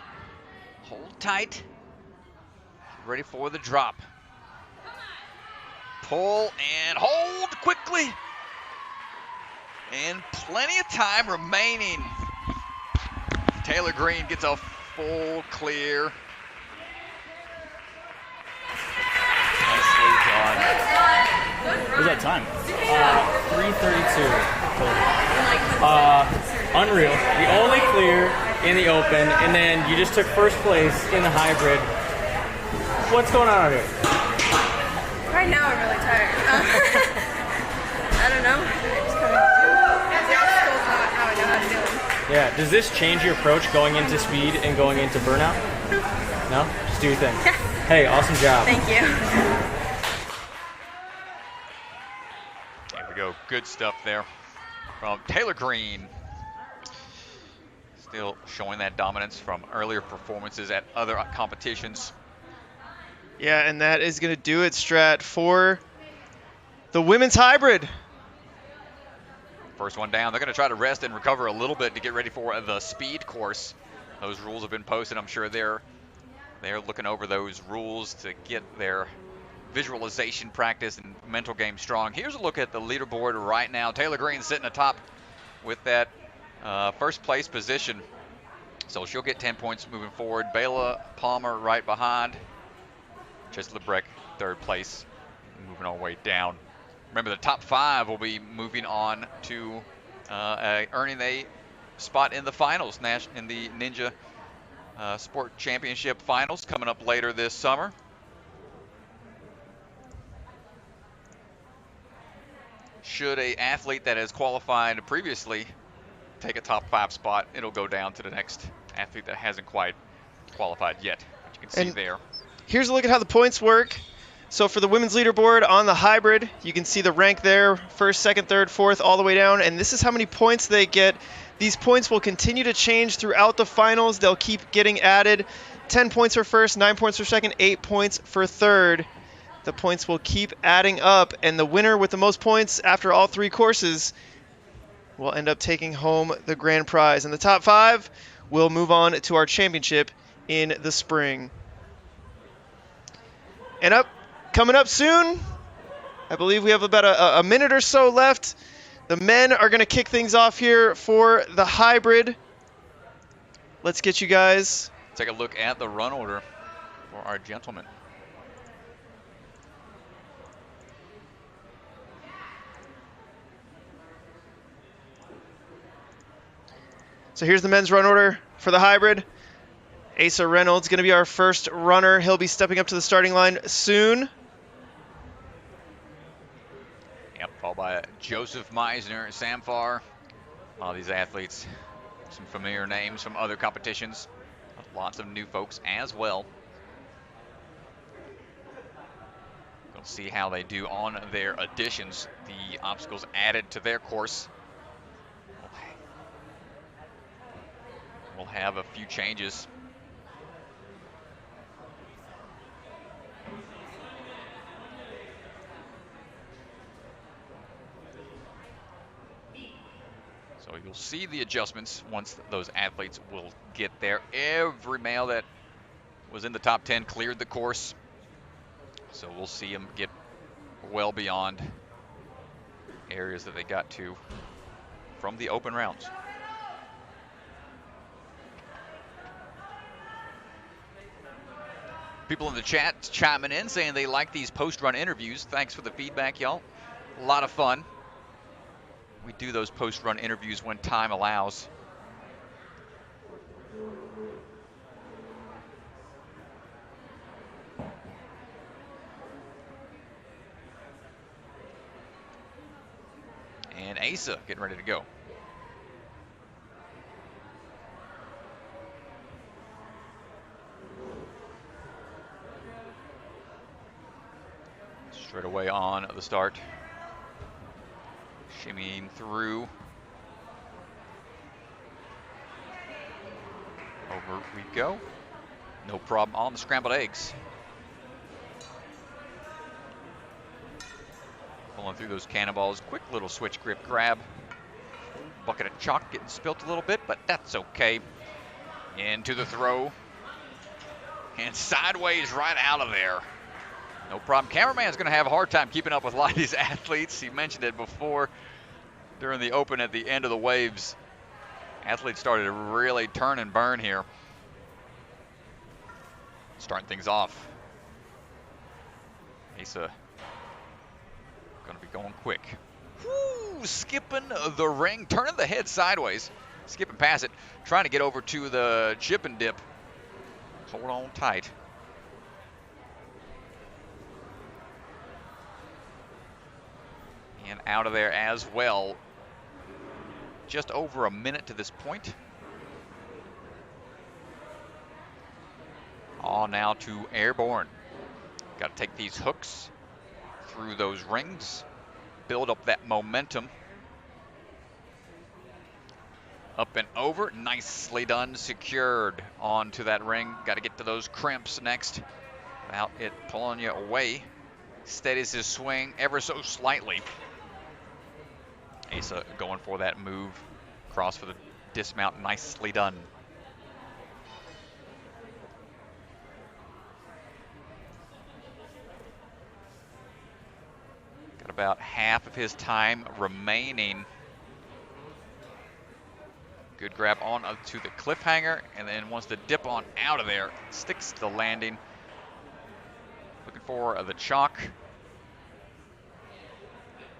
Hold tight. Ready for the drop. Pull and hold quickly. And plenty of time remaining. Taylor Green gets a full clear. Nicely done. What was that time? 3:32 total. Unreal. The only clear in the open, and then you just took first place in the hybrid. What's going on out here? Right now I'm really tired. I don't know. I just kind of the obstacle's not how I know how to do them. Yeah. Does this change your approach going into speed and going into burnout? No? Just do your thing. Yeah. Hey, awesome job. Thank you. There we go. Good stuff there from Taylor Green. Still showing that dominance from earlier performances at other competitions. Yeah, and that is going to do it, Strat, for the women's hybrid. First one down. They're going to try to rest and recover a little bit to get ready for the speed course. Those rules have been posted. I'm sure they're looking over those rules to get their visualization practice and mental game strong. Here's a look at the leaderboard right now. Taylor Green sitting atop with that first place position. So she'll get 10 points moving forward. Bayla Palmer right behind. Just Lebrecht, third place, moving all the way down. Remember, the top 5 will be moving on to earning a spot in the finals, in the Ninja Sport Championship finals coming up later this summer. Should an athlete that has qualified previously take a top 5 spot, it'll go down to the next athlete that hasn't quite qualified yet. But you can see there. Here's a look at how the points work. So for the women's leaderboard on the hybrid, you can see the rank there, first, second, third, fourth, all the way down. And this is how many points they get. These points will continue to change throughout the finals. They'll keep getting added. 10 points for first, 9 points for second, 8 points for third. The points will keep adding up. And the winner with the most points after all 3 courses will end up taking home the grand prize. And the top 5 will move on to our championship in the spring. And coming up soon, I believe we have about a minute or so left. The men are going to kick things off here for the hybrid. Let's get you guys. Take a look at the run order for our gentlemen. So here's the men's run order for the hybrid. Asa Reynolds going to be our first runner. He'll be stepping up to the starting line soon. Yep, followed by Joseph Meisner, Samfar. All these athletes, some familiar names from other competitions. Lots of new folks as well. We'll see how they do on their additions, the obstacles added to their course. We'll have a few changes. So you'll see the adjustments once those athletes will get there. Every male that was in the top 10 cleared the course. So we'll see them get well beyond areas that they got to from the open rounds. People in the chat chiming in saying they like these post-run interviews. Thanks for the feedback, y'all. A lot of fun. We do those post-run interviews when time allows. And Asa getting ready to go. Straight away on the start. Shimmying through. Over we go. No problem on the scrambled eggs. Pulling through those cannonballs. Quick little switch grip grab. Bucket of chalk getting spilt a little bit, but that's okay. Into the throw. And sideways right out of there. No problem. Cameraman's going to have a hard time keeping up with a lot of these athletes. He mentioned it before during the open at the end of the waves. Athletes started to really turn and burn here. Starting things off. Asa going to be going quick. Woo, skipping the ring, turning the head sideways. Skipping past it, trying to get over to the chip and dip. Hold on tight. And out of there as well. Just over a minute to this point. All now to airborne. Got to take these hooks through those rings. Build up that momentum. Up and over. Nicely done. Secured onto that ring. Got to get to those crimps next without it pulling you away. Steadies his swing ever so slightly. Asa going for that move. Cross for the dismount. Nicely done. Got about half of his time remaining. Good grab on up to the cliffhanger, and then wants to dip on out of there. Sticks to the landing. Looking for the chalk.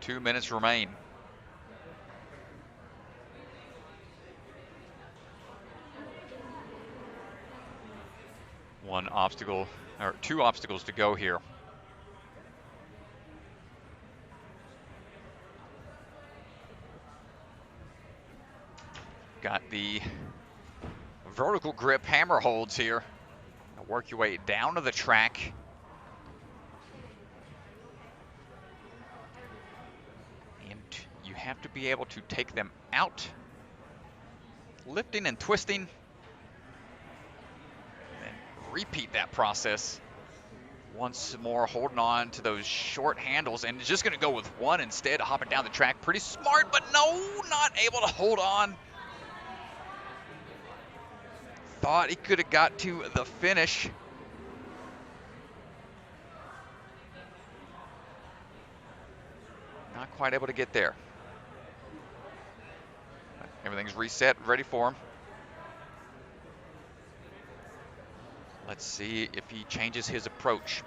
2 minutes remain. One obstacle, or two obstacles to go here. Got the vertical grip hammer holds here. Now work your way down to the track. And you have to be able to take them out. Lifting and twisting. And then repeat that process. Once more, holding on to those short handles, and just going to go with one instead, hopping down the track. Pretty smart, but no, not able to hold on. Thought he could have got to the finish. Not quite able to get there. Everything's reset, ready for him. Let's see if he changes his approach.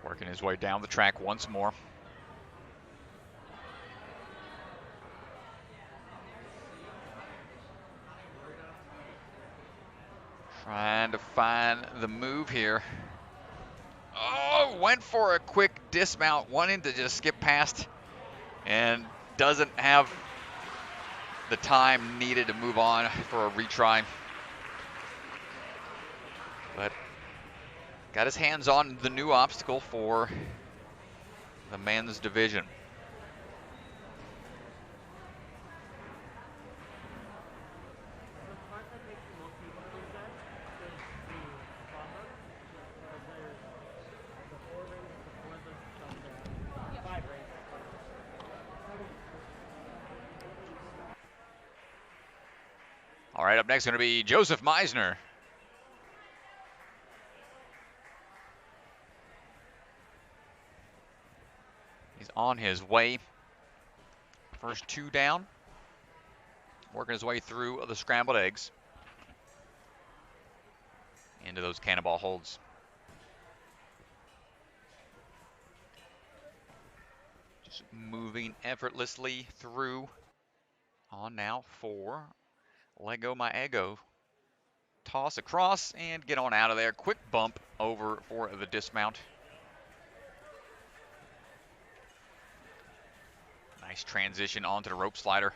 Working his way down the track once more. Trying to find the move here. Oh, went for a quick dismount, wanting to just skip past, and doesn't have the time needed to move on for a retry. But got his hands on the new obstacle for the men's division. All right, up next is going to be Joseph Meisner. He's on his way. First two down. Working his way through the scrambled eggs. into those cannonball holds. Just moving effortlessly through. On now for let go my ego. Toss across and get on out of there. Quick bump over for the dismount. Nice transition onto the rope slider.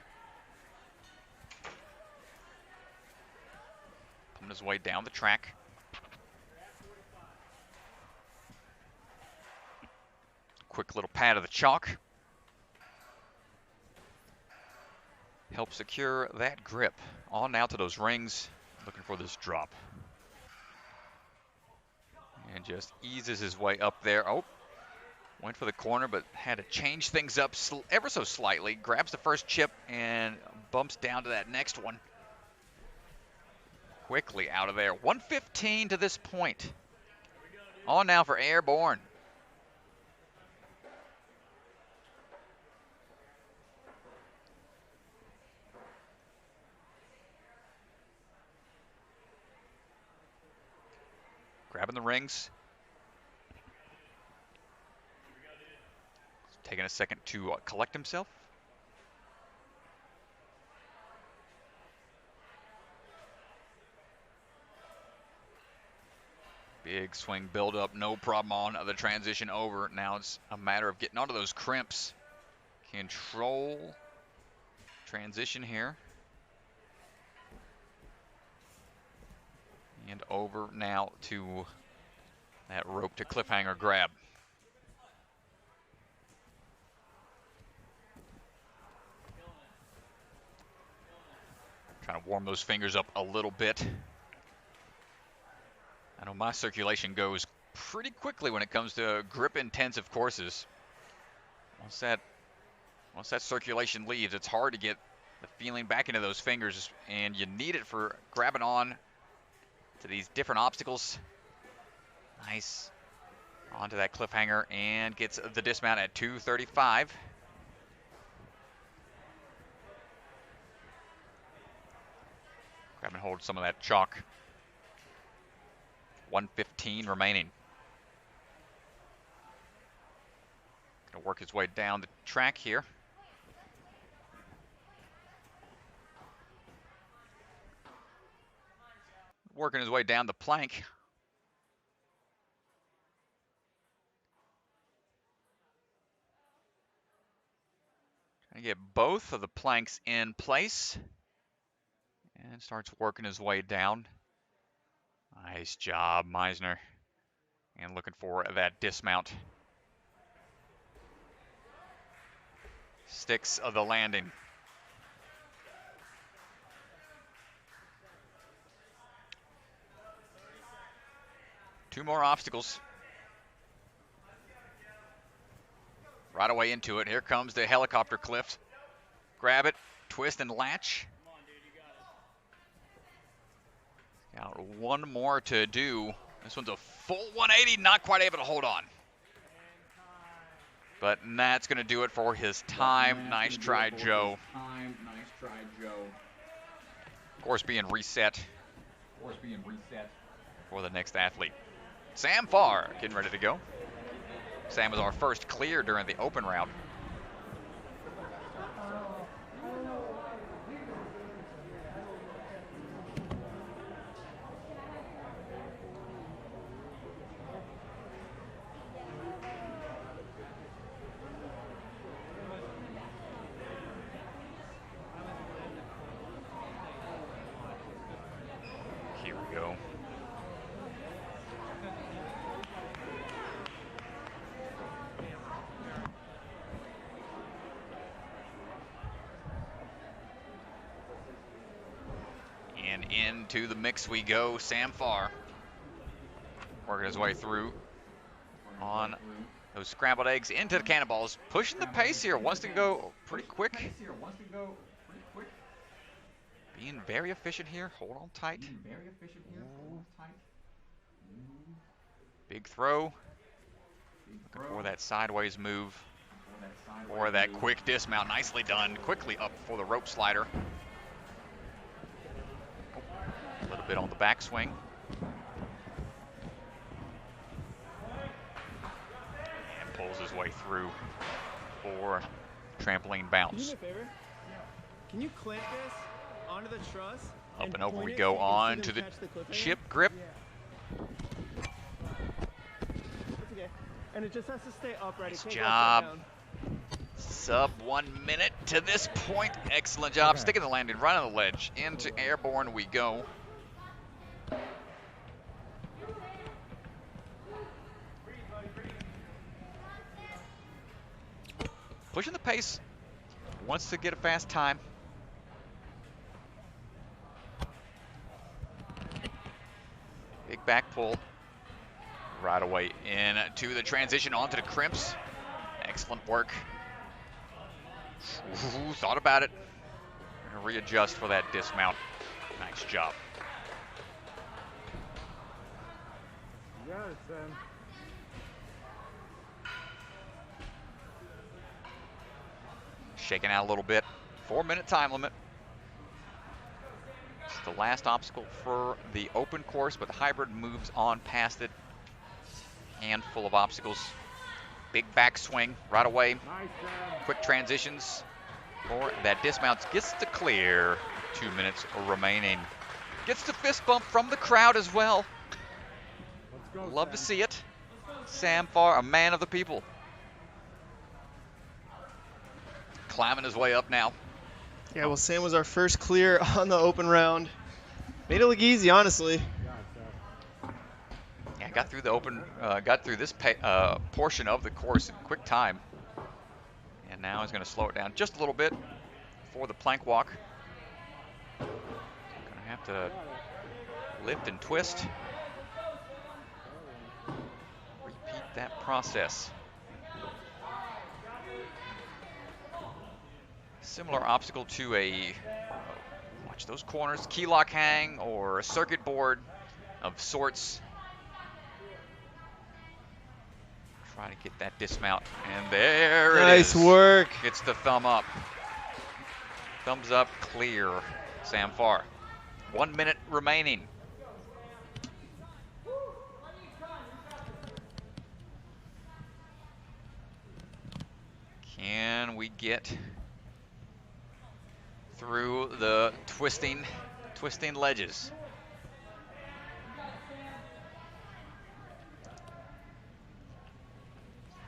Pumping his way down the track. Quick little pat of the chalk. Help secure that grip. On now to those rings. Looking for this drop. And just eases his way up there. Oh, went for the corner, but had to change things up ever so slightly. Grabs the first chip and bumps down to that next one. Quickly out of there. 115 to this point. On now for airborne. Grabbing the rings. Taking a second to collect himself. Big swing build up, no problem on the transition over. Now it's a matter of getting onto those crimps. Control transition here. And over now to that rope to cliffhanger grab. Trying to warm those fingers up a little bit. I know my circulation goes pretty quickly when it comes to grip intensive courses. Once that circulation leaves, it's hard to get the feeling back into those fingers, and you need it for grabbing on to these different obstacles. Nice. Onto that cliffhanger and gets the dismount at 235. Grab and hold some of that chalk. 115 remaining. Gonna work his way down the track here. Working his way down the plank. Trying to get both of the planks in place. And starts working his way down. Nice job, Meisner. And looking for that dismount. Sticks of the landing. Two more obstacles. Right away into it. Here comes the helicopter cliff. Grab it, twist and latch. Got one more to do. This one's a full 180, not quite able to hold on. But that's going to do it for his time. Nice try, Joe. Course being reset. For the next athlete. Sam Farr getting ready to go. Sam was our first clear during the open round. Here we go. And into the mix we go. Sam Farr working his way through on those scrambled eggs into the cannonballs. Pushing the pace here. Wants to go pretty quick. Being very efficient here. Hold on tight. Big throw. Looking for that sideways move. Or that quick dismount. Nicely done. Quickly up for the rope slider. A little bit on the backswing. pulls his way through for trampoline bounce. Can you do me a favor? Can you clamp this onto the truss? Up and over point we it go so you can on see to them the catch the clip chip again? grip. That's okay. And it just has to stay upright. Nice It can't go job. upside down. Sub 1 minute to this point. Excellent job. Sticking the landing right on the ledge. Into airborne we go. Pushing the pace. Wants to get a fast time. Big back pull. Right away into the transition onto the crimps. Excellent work. Ooh, thought about it. Gonna readjust for that dismount. Nice job. You got it, Sam. Shaking out a little bit. 4-minute time limit. It's the last obstacle for the open course, but the hybrid moves on past it. Handful of obstacles. Big back swing right away. Quick transitions for that dismount. Gets to clear. 2 minutes remaining. Gets the fist bump from the crowd as well. Love to see it. Sam Farr, a man of the people. Climbing his way up now. Yeah, well, Sam was our first clear on the open round. Made it look easy, honestly. Yeah, got through the open, got through this portion of the course in quick time. And now he's going to slow it down just a little bit for the plank walk. Going to have to lift and twist. Repeat that process. Similar obstacle to a, watch those corners, key lock hang or a circuit board of sorts. Try to get that dismount, and there it is. Nice work. Gets the thumb up. Thumbs up, clear. Sam Farr. 1 minute remaining. Can we get through the twisting ledges?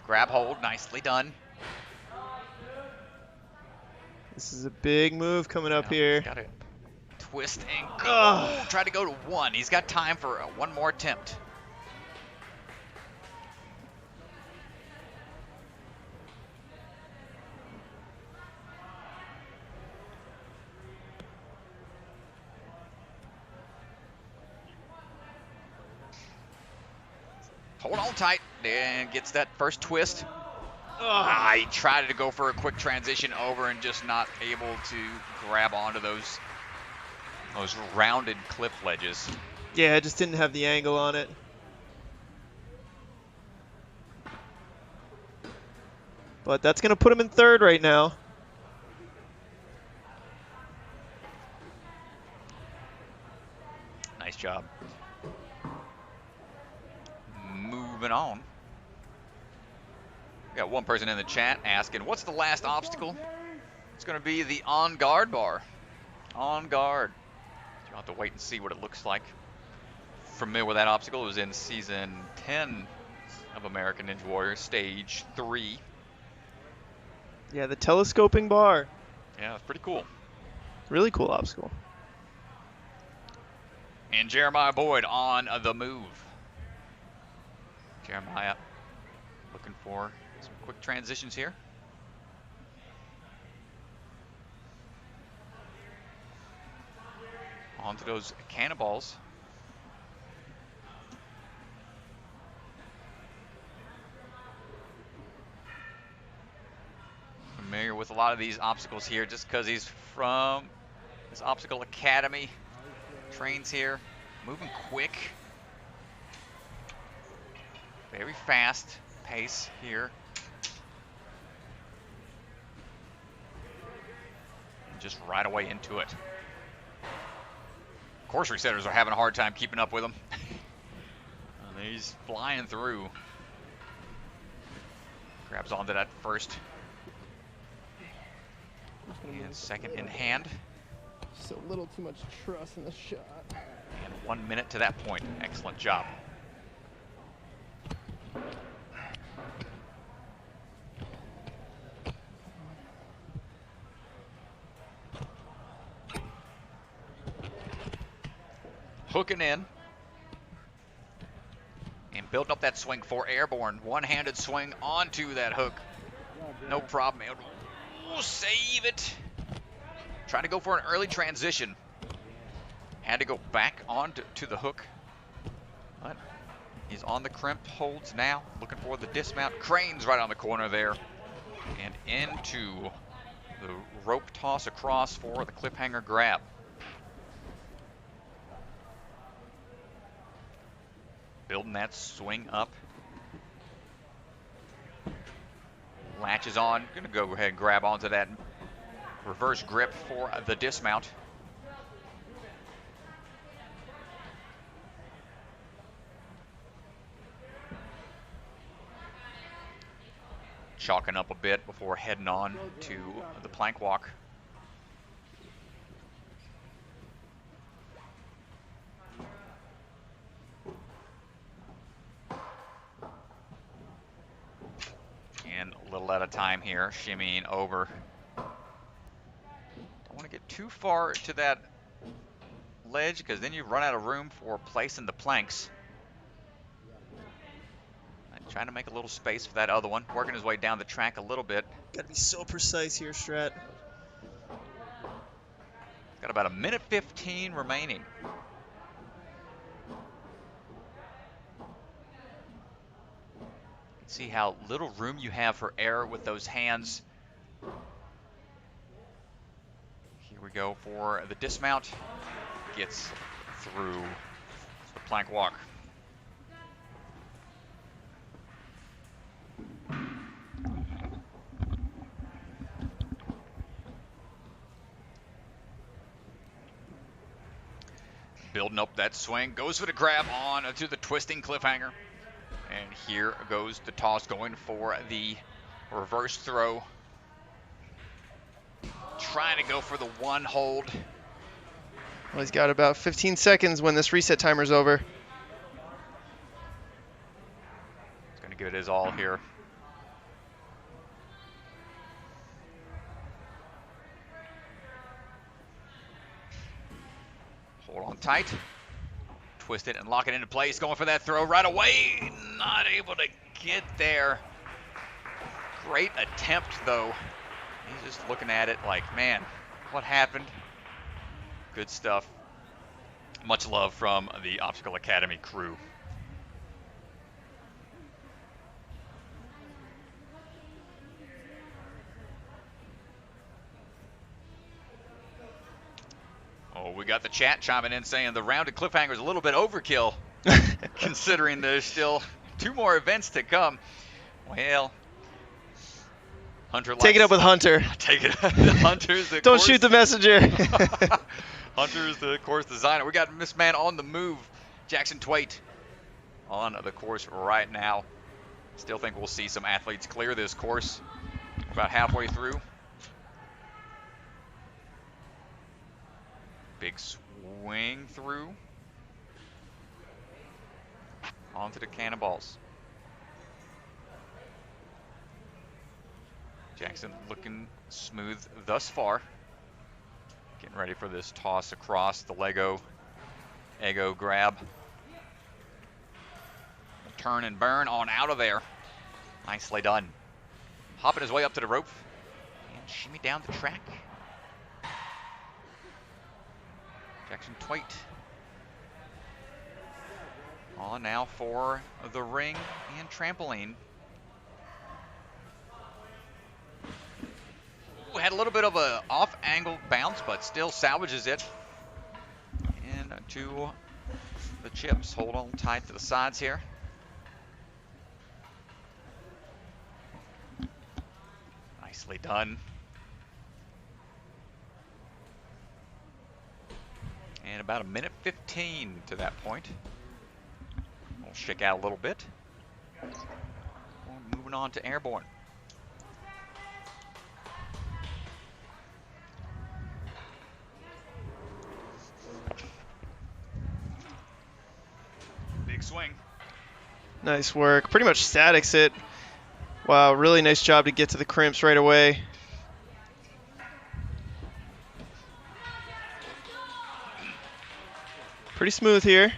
Grab hold, nicely done. This is a big move coming up here. Got to twist and go. Try to go to 1. He's got time for one more attempt. Hold on tight, and gets that first twist. He tried to go for a quick transition over and just not able to grab onto those rounded cliff ledges. Yeah, it just didn't have the angle on it. But that's going to put him in third right now. Nice job. Moving on. We got one person in the chat asking, what's the last obstacle? It's going to be the on guard bar. On guard. You'll have to wait and see what it looks like. Familiar with that obstacle? It was in season 10 of American Ninja Warrior, stage 3. Yeah, the telescoping bar. Yeah, it's pretty cool. Really cool obstacle. And Jeremiah Boyd on the move. Jeremiah looking for some quick transitions here. Onto those cannonballs. Familiar with a lot of these obstacles here just because he's from this obstacle academy. Trains here, moving quick. Very fast pace here. And just right away into it. Course resetters are having a hard time keeping up with him. He's flying through. Grabs onto that first and second in hand. Just a little too much trust in the shot. And 1 minute to that point. Excellent job. Hooking in. And building up that swing for airborne. One-handed swing onto that hook. No problem. Ooh, save it. Trying to go for an early transition. Had to go back on to the hook. But he's on the crimp holds now. Looking for the dismount. Cranes right on the corner there. And into the rope toss across for the cliffhanger grab. Building that swing up. Latches on. Gonna go ahead and grab onto that reverse grip for the dismount. Chalking up a bit before heading on to the plank walk. And a little at a time here, shimmying over. Don't want to get too far to that ledge because then you run out of room for placing the planks. Trying to make a little space for that other one. Working his way down the track a little bit. Gotta be so precise here, Strat. Got about 1:15 remaining. See how little room you have for error with those hands. Here we go for the dismount. Gets through the plank walk. Building up that swing, goes for the grab on to the twisting cliffhanger. And here goes the toss going for the reverse throw. Trying to go for the one hold. Well, he's got about 15 seconds when this reset timer's over. He's going to give it his all here. Hold on tight. Twist it and lock it into place. Going for that throw right away. Not able to get there. Great attempt, though. He's just looking at it like, man, what happened? Good stuff. Much love from the Obstacle Academy crew. Oh, we got the chat chiming in saying the rounded cliffhanger is a little bit overkill, considering there's still 2 more events to come. Well, Hunter likes... Take it up with Hunter. Take it up with Hunter's the Don't shoot the messenger. Hunter's the course designer. We got Miss Man on the move. Jackson Twait on the course right now. Still think we'll see some athletes clear this course. We're about halfway through. Big swing through. Onto the cannonballs. Jackson looking smooth thus far. Getting ready for this toss across the Lego Ego grab. Turn and burn on out of there. Nicely done. Hopping his way up to the rope and shimmy down the track. Jackson Twait on now for the ring and trampoline. Ooh, had a little bit of a off-angle bounce, but still salvages it. And to the chips. Hold on tight to the sides here. Nicely done. And about 1:15 to that point. We'll shake out a little bit. Moving on to airborne. swing. Nice work. Pretty much statics it. Wow, really nice job to get to the crimps right away. Pretty smooth here.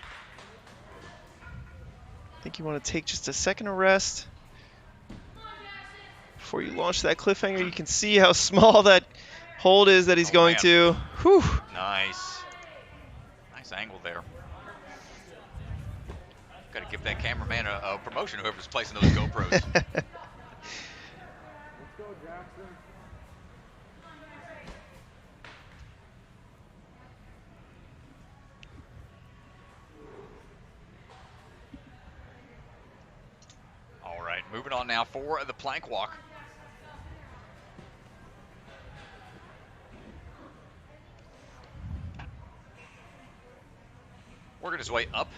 I think you want to take just a second of rest before you launch that cliffhanger. You can see how small that hold is that he's going man. to. Whew. Nice. Nice angle there. Got to give that cameraman a promotion, whoever's placing those GoPros. All right, moving on now for the plank walk. Working his way up.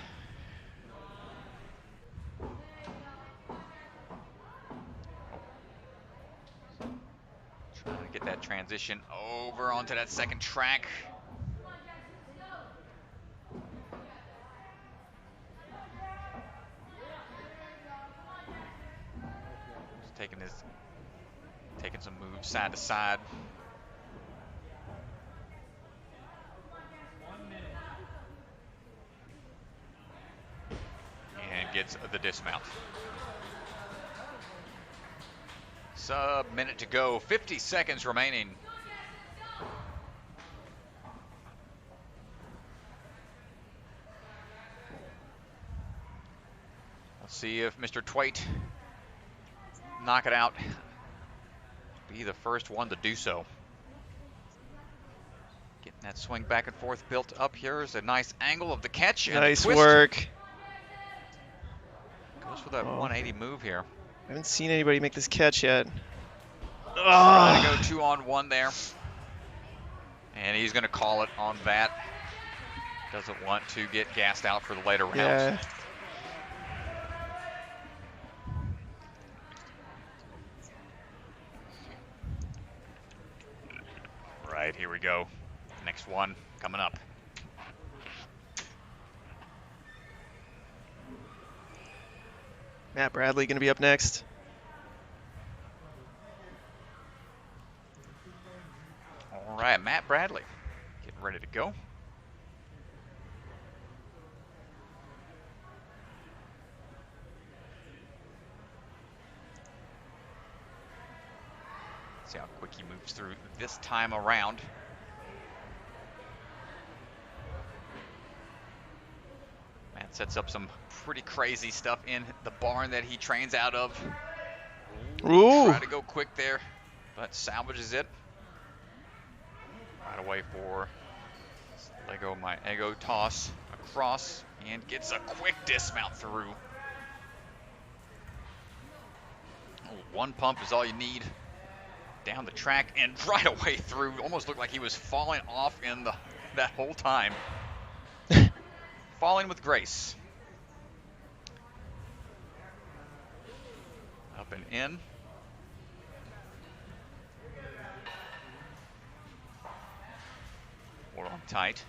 Trying to get that transition over onto that second track. Just taking some moves side to side. And gets the dismount. Sub-minute to go, 50 seconds remaining. Let's see if Mr. Twait knock it out. Be the first one to do so. Getting that swing back and forth built up here is a nice angle of the catch. And Nice the twist. work. Goes for that 180 move here. I haven't seen anybody make this catch yet. Trying to go 2-on-1 there. And he's going to call it on that. Doesn't want to get gassed out for the later rounds. Yeah. Right, here we go. Next one coming up. Matt Bradley going to be up next. All right, Matt Bradley getting ready to go. See how quick he moves through this time around. Matt sets up some pretty crazy stuff in the barn that he trains out of. Ooh. Try to go quick there, but salvages it. Right away for Lego my ego toss across and gets a quick dismount through. One pump is all you need. Down the track and right away through. Almost looked like he was falling off in that whole time. Falling with grace. Up and in. Hold on tight.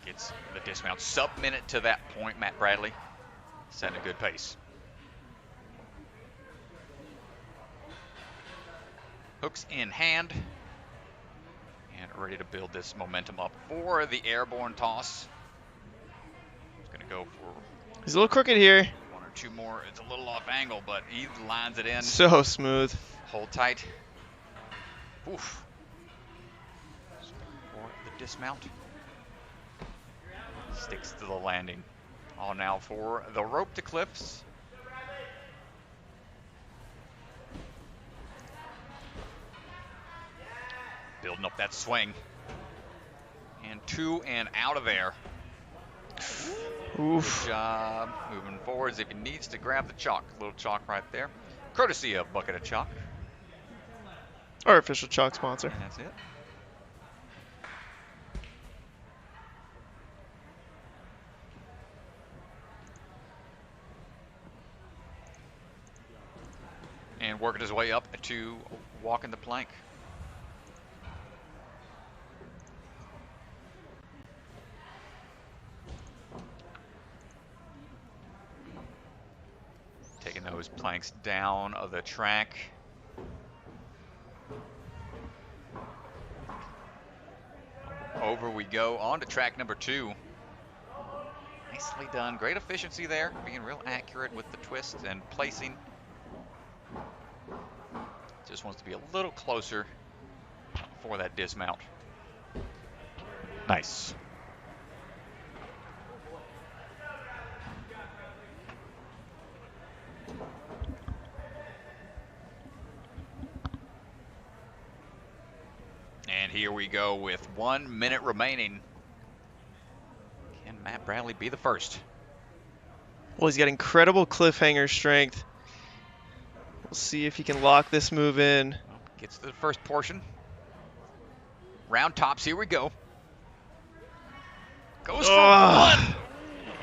Gets the dismount. Sub-minute to that point, Matt Bradley. Setting a good pace. Hooks in hand. And ready to build this momentum up for the airborne toss. He's going to go for... He's a little crooked here. One or two more. It's a little off angle, but he lines it in. So smooth. Hold tight. Oof. For the dismount. Sticks to the landing. All now for the rope to cliffs. Building up that swing. And two and out of there. Oof. Good job moving forwards. If he needs to grab the chalk, a little chalk right there. Courtesy of Bucket of Chalk. Our official chalk sponsor. And that's it. And working his way up to walking the plank. those planks down of the track. Over we go on to track number 2. Nicely done. Great efficiency there, being real accurate with the twist and placing. Just wants to be a little closer for that dismount. Nice. And here we go with 1 minute remaining. Can Matt Bradley be the first? Well, he's got incredible cliffhanger strength. We'll see if he can lock this move in. Gets to the first portion. Round tops, here we go. Goes for one.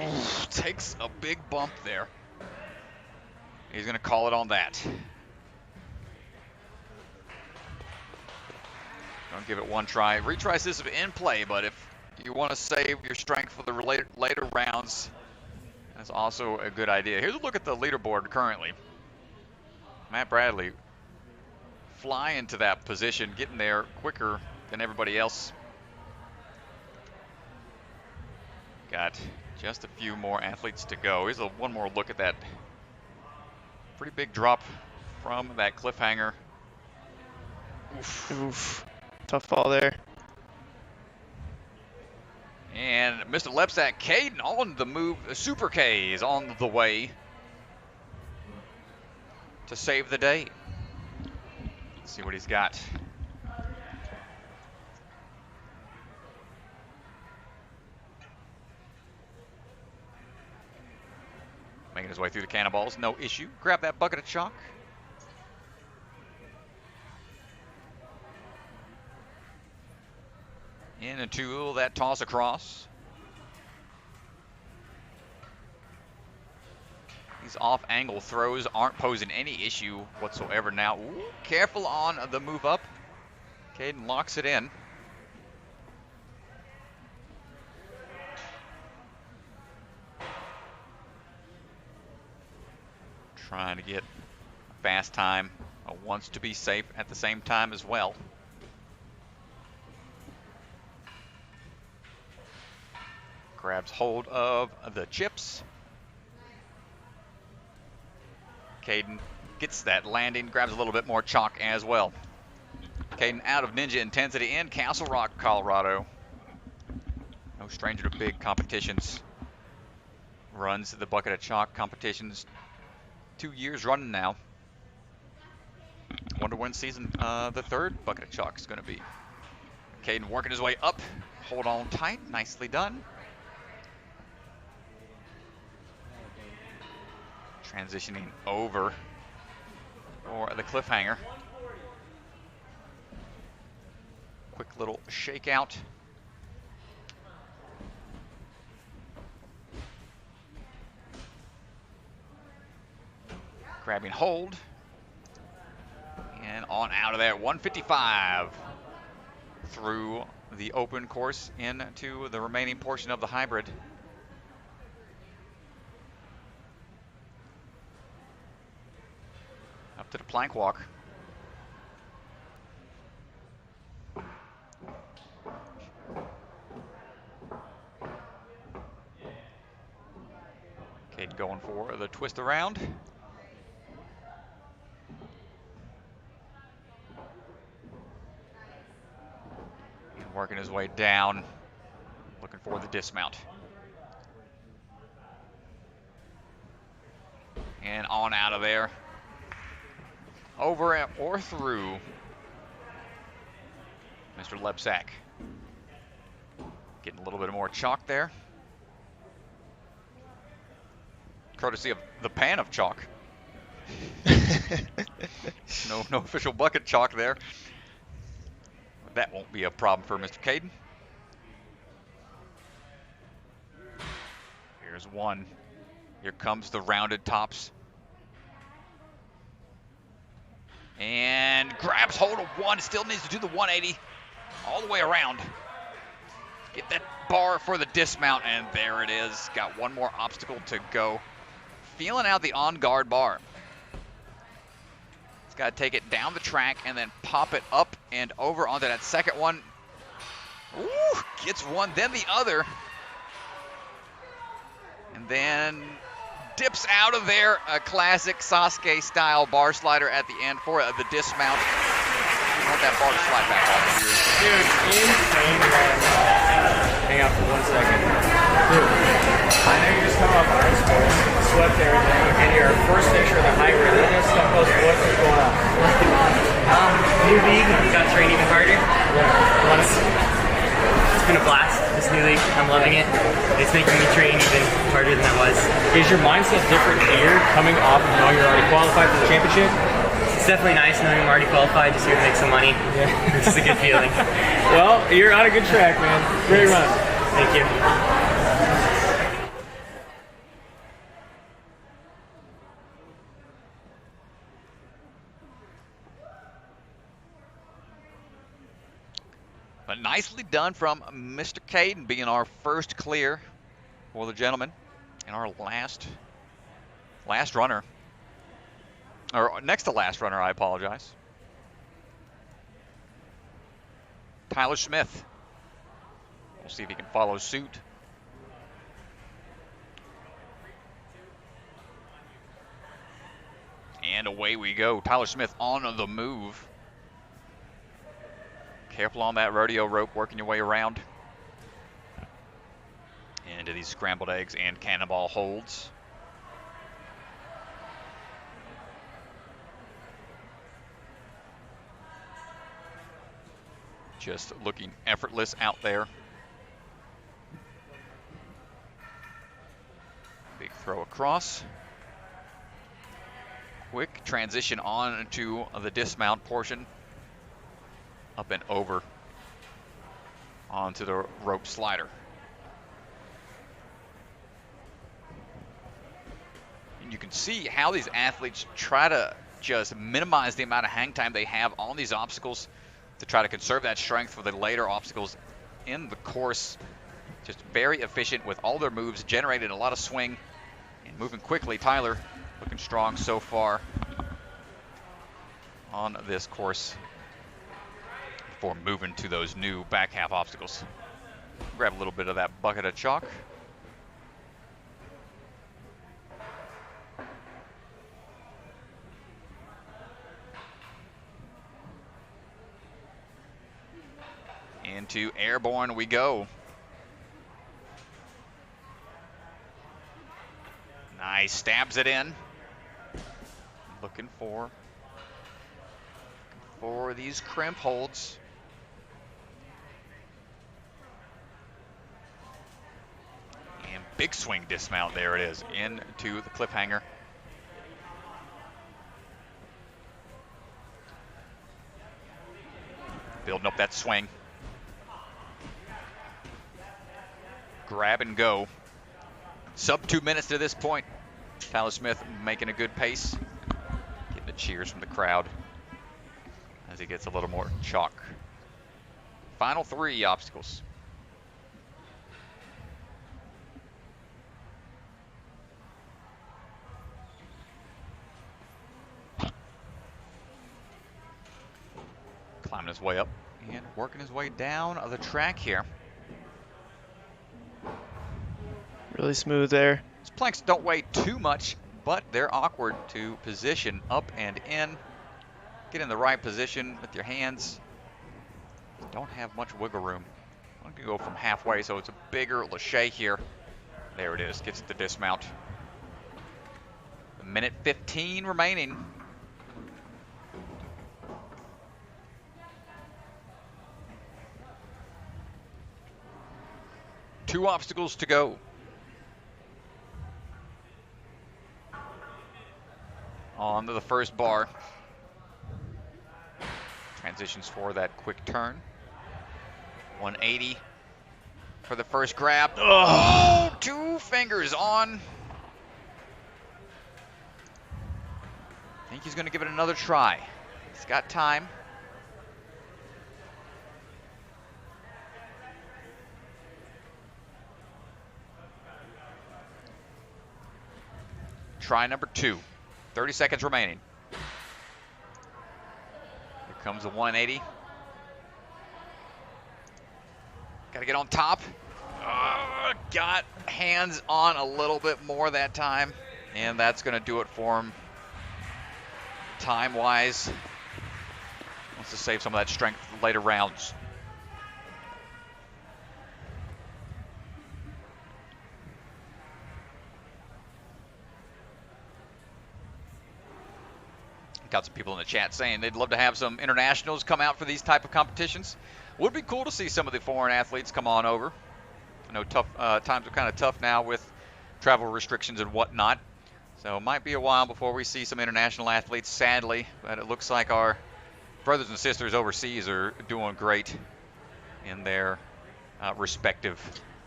Ooh, takes a big bump there. He's going to call it on that. Don't give it one try. Retry system in play, but if you want to save your strength for the later rounds, that's also a good idea. Here's a look at the leaderboard currently. Matt Bradley flying to that position, getting there quicker than everybody else. Got just a few more athletes to go. Here's one more look at that pretty big drop from that cliffhanger. Oof. Oof. Tough fall there. And Mr. Lepsack, Caden on the move. Super K is on the way to save the day. Let's see what he's got. Making his way through the cannonballs, no issue. Grab that bucket of chalk. Into that toss across. These off-angle throws aren't posing any issue whatsoever now. Ooh, careful on the move up. Caden locks it in. Trying to get a fast time. Wants to be safe at the same time as well. Grabs hold of the chips. Caden gets that landing, grabs a little bit more chalk as well. Caden out of Ninja Intensity in Castle Rock, Colorado. No stranger to big competitions. Runs the bucket of chalk competitions 2 years running now. Wonder when season the third bucket of chalk is going to be. Caden working his way up. Hold on tight. Nicely done. Transitioning over for the cliffhanger. Quick little shakeout. Grabbing hold. And on out of there. 155 through the open course into the remaining portion of the hybrid. Up to the plank walk. Caden going for the twist around. And working his way down, looking for the dismount. And on out of there. Over or through Mr. Lepsack. Getting a little bit more chalk there. Courtesy of the pan of chalk. No official bucket chalk there. That won't be a problem for Mr. Caden. Here's one. Here comes the rounded tops. And grabs hold of one. Still needs to do the 180 all the way around. Get that bar for the dismount, and there it is. Got one more obstacle to go. Feeling out the on-guard bar. He's got to take it down the track and then pop it up and over onto that second one. Ooh, gets one, then the other. And then dips out of there. A classic Sasuke-style bar slider at the end for the dismount. You want that bar to slide back off of yours. Dude, insane. Hang out for 1 second. Dude, I know you're just coming off ice sports, swept everything, and your first picture of the hybrid, and then stuff goes, what's going on? New league, got to train even harder. Yeah. It's been a blast, this new league. I'm loving it. It's making me train even harder than I was. Is your mindset different here, coming off of knowing you're already qualified for the championship? It's definitely nice knowing I'm already qualified, just here to make some money. Yeah. This is a good feeling. Well, you're on a good track, man. Great run. Thank you. But nicely done from Mr. Caden, being our first clear for the gentleman and our last runner. Or next to last runner, I apologize. Tyler Smith. We'll see if he can follow suit. And away we go. Tyler Smith on the move. Careful on that rodeo rope, working your way around into these scrambled eggs and cannonball holds. Just looking effortless out there. Big throw across. Quick transition on to the dismount portion. Up and over onto the rope slider. And you can see how these athletes try to just minimize the amount of hang time they have on these obstacles to try to conserve that strength for the later obstacles in the course. Just very efficient with all their moves, generated a lot of swing and moving quickly. Tyler looking strong so far on this course before moving to those new back half obstacles. Grab a little bit of that bucket of chalk. Into airborne we go. Nice, stabs it in. Looking for these crimp holds. And big swing dismount, there it is, into the cliffhanger. Building up that swing. Grab and go. Sub 2 minutes to this point. Tyler Smith making a good pace. Getting the cheers from the crowd as he gets a little more chalk. Final 3 obstacles. Climbing his way up and working his way down the track here. Really smooth there. These planks don't weigh too much, but they're awkward to position up and in. Get in the right position with your hands. Don't have much wiggle room. I'm gonna go from halfway, so it's a bigger lâché here. There it is, gets the dismount. A minute 15 remaining. Two obstacles to go. On to the first bar. Transitions for that quick turn. 180 for the first grab. Oh, 2 fingers on. I think he's going to give it another try. He's got time. Try number 2. 30 seconds remaining. comes the 180. Got to get on top. Got hands on a little bit more that time, and that's going to do it for him time-wise. Wants to save some of that strength for later rounds. Got some people in the chat saying they'd love to have some internationals come out for these type of competitions. Would be cool to see some of the foreign athletes come on over. I know tough times are kind of tough now with travel restrictions and whatnot. So it might be a while before we see some international athletes, sadly. But it looks like our brothers and sisters overseas are doing great in their respective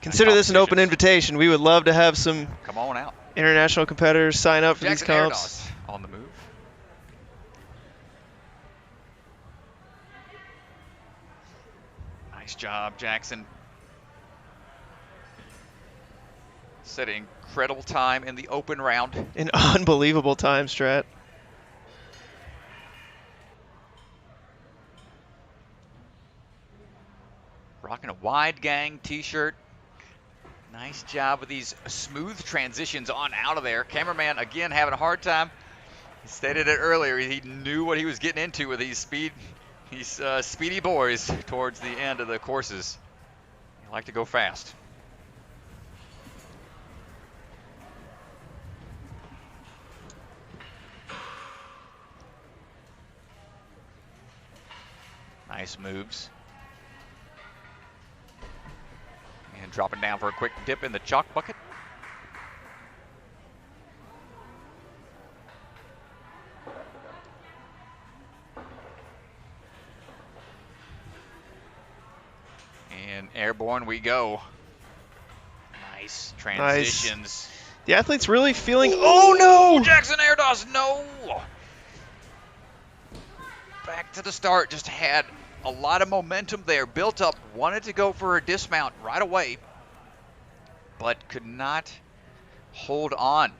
Consider this an open invitation. We would love to have some come on out international competitors sign up for these comps. On the move. Nice job, Jackson. Set an incredible time in the open round. An unbelievable time, Strat. Rocking a wide gang t-shirt. Nice job with these smooth transitions on out of there. Cameraman, again, having a hard time. He stated it earlier. He knew what he was getting into with these speedy boys towards the end of the courses. They like to go fast. Nice moves. And dropping down for a quick dip in the chalk bucket. And airborne we go. Nice transitions. Nice. The athlete's really feeling. Oh no! Jackson Airdos, no! Back to the start, just had a lot of momentum there, built up, wanted to go for a dismount right away, but could not hold on.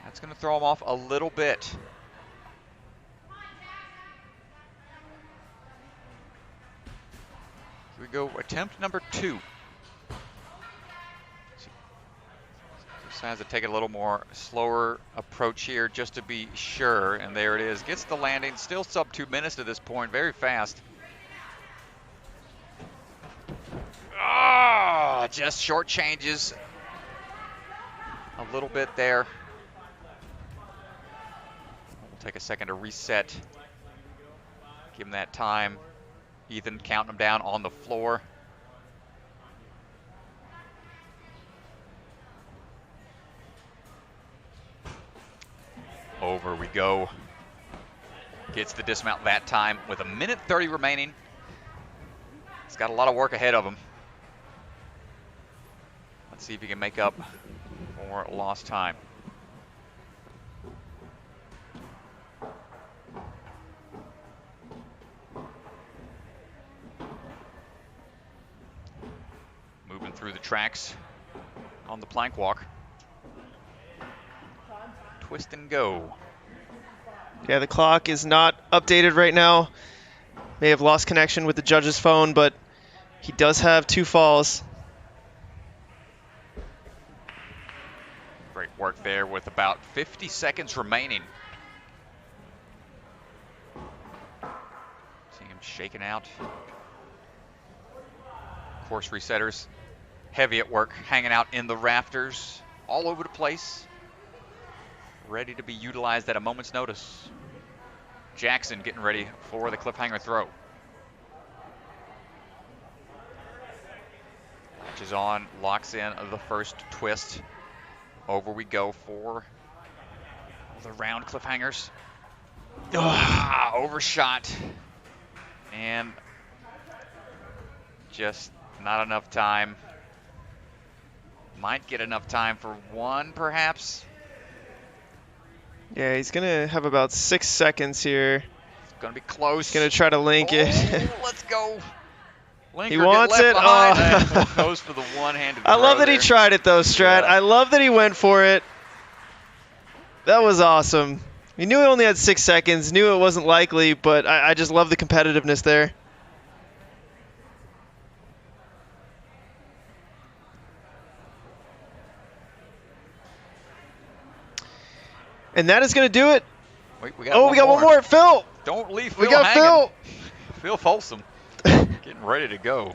That's going to throw him off a little bit. Here we go, attempt number 2. Decides to take a little more slower approach here just to be sure, and there it is. Gets the landing, still sub 2 minutes to this point, very fast. Just short changes a little bit there. We'll take a second to reset. Give him that time. Ethan counting him down on the floor. Over we go. Gets the dismount that time with 1:30 remaining. He's got a lot of work ahead of him. Let's see if he can make up for lost time. Moving through the tracks on the plank walk. Twist and go. Yeah, the clock is not updated right now. May have lost connection with the judge's phone, but he does have 2 falls. Great work there with about 50 seconds remaining. See him shaking out. Course resetters heavy at work, hanging out in the rafters all over the place. Ready to be utilized at a moment's notice. Jackson getting ready for the cliffhanger throw. Latches on, locks in the first twist. Over we go for the round cliffhangers. Overshot. And just not enough time. Might get enough time for one, perhaps. Yeah, he's going to have about 6 seconds here. It's going to be close. He's going to try to link it. Let's go. Linker, he wants it. Goes for the one-handed I love that there. he tried it, though, Strat. Yeah. I love that he went for it. That was awesome. We knew he only had 6 seconds, knew it wasn't likely, but I just love the competitiveness there. And that is going to do it. Wait, we got one more. Phil. Don't leave Phil We got hanging. Phil. Phil Folsom getting ready to go.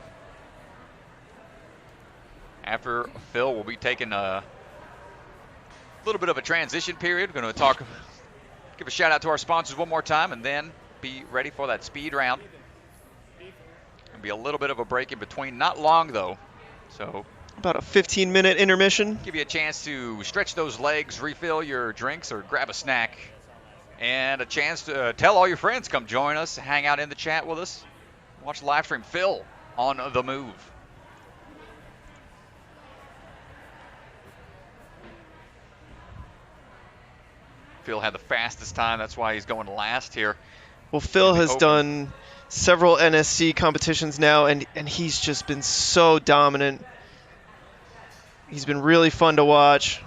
After Phil, we'll be taking a little bit of a transition period. We're going to give a shout out to our sponsors one more time, and then be ready for that speed round. It'll be a little bit of a break in between. Not long, though. So about a 15-minute intermission. Give you a chance to stretch those legs, refill your drinks, or grab a snack. And a chance to tell all your friends, come join us, hang out in the chat with us, watch the live stream. Phil on the move. Phil had the fastest time, that's why he's going last here. Well, Phil has done several NSC competitions now, and he's just been so dominant. He's been really fun to watch.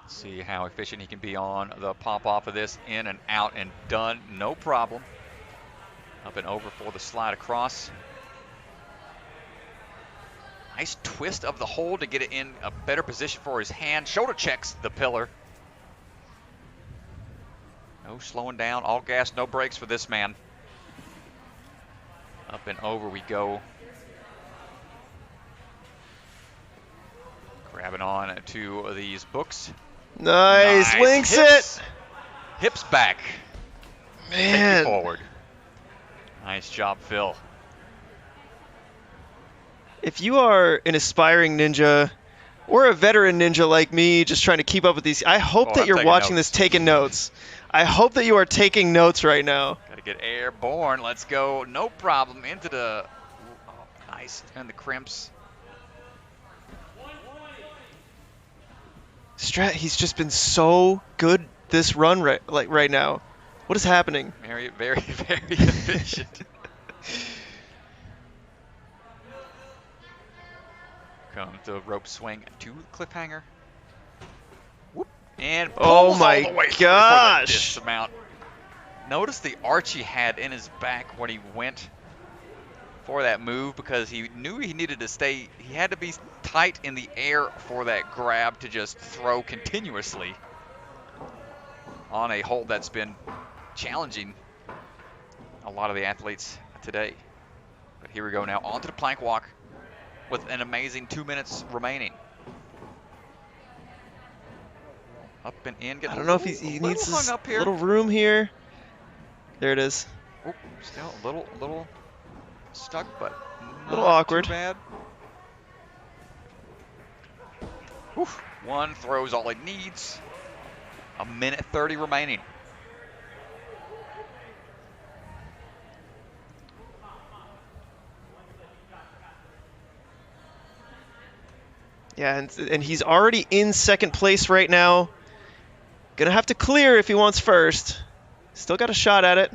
See how efficient he can be on the pop-off of this. In and out and done, no problem. Up and over for the slide across. Nice twist of the hold to get it in a better position for his hand. Shoulder checks the pillar. No slowing down, all gas, no brakes for this man. Up and over we go. Grabbing on to these books. Nice. Links hips. it. Hips back. Man. Take it forward. Nice job, Phil. If you are an aspiring ninja or a veteran ninja like me, just trying to keep up with these, I hope that you're watching this taking notes. I hope that you are taking notes right now. Got to get airborne. Let's go. No problem. Into the nice and the crimps. He's just been so good this run right now. What is happening? Very, very, very efficient. Come to rope swing to cliffhanger. Whoop. And oh my all the way gosh! Dismount. Notice the arch he had in his back when he went for that move, because he knew he needed to stay. He had to be tight in the air for that grab to just throw continuously on a hold that's been challenging a lot of the athletes today. But here we go now, onto the plank walk with an amazing 2 minutes remaining. Up and in. I don't know if he needs a little room here. There it is. Oop, still a little stuck, but a little awkward. Too bad. Oof. One throws all it needs. A minute 30 remaining. Yeah, and he's already in second place right now. Gonna have to clear if he wants first. Still got a shot at it.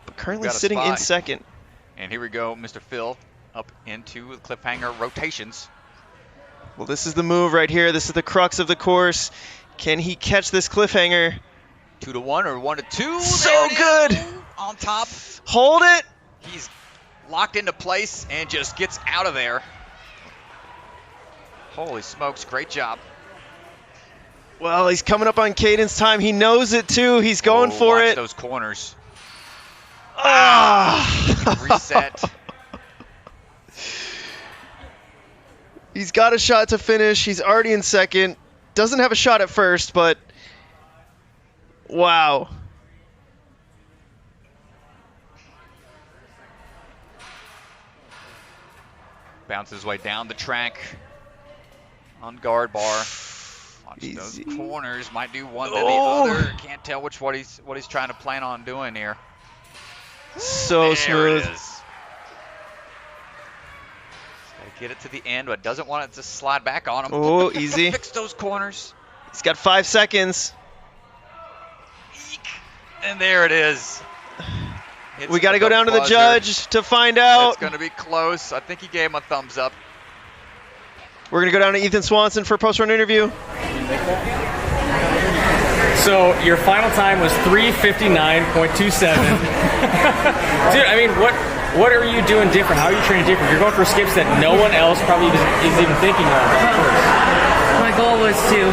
But currently sitting in second. And here we go, Mr. Phil up into the cliffhanger rotations. Well, this is the move right here. This is the crux of the course. Can he catch this cliffhanger? 2-1 or 1-2. So good. On top. Hold it. He's locked into place and just gets out of there. Holy smokes, great job. Well, he's coming up on cadence time. He knows it too. He's going for watch it. Those corners. Ah! Reset. He's got a shot to finish. He's already in second. Doesn't have a shot at first, but wow. Bounces his way down the track on guard bar. Watch those corners. Might do one to the other. Can't tell what he's trying to plan on doing here. So smooth. There it is. Gotta get it to the end, but doesn't want it to slide back on him. Oh, easy. Fix those corners. He's got 5 seconds. Eek. And there it is. We got to go down to the judge to find out. It's going to be close. I think he gave him a thumbs up. We're going to go down to Ethan Swanson for a post-run interview. So your final time was 3:59.27. Dude, I mean, what are you doing different? How are you training different? You're going for skips that no one else probably is even thinking of. My goal was to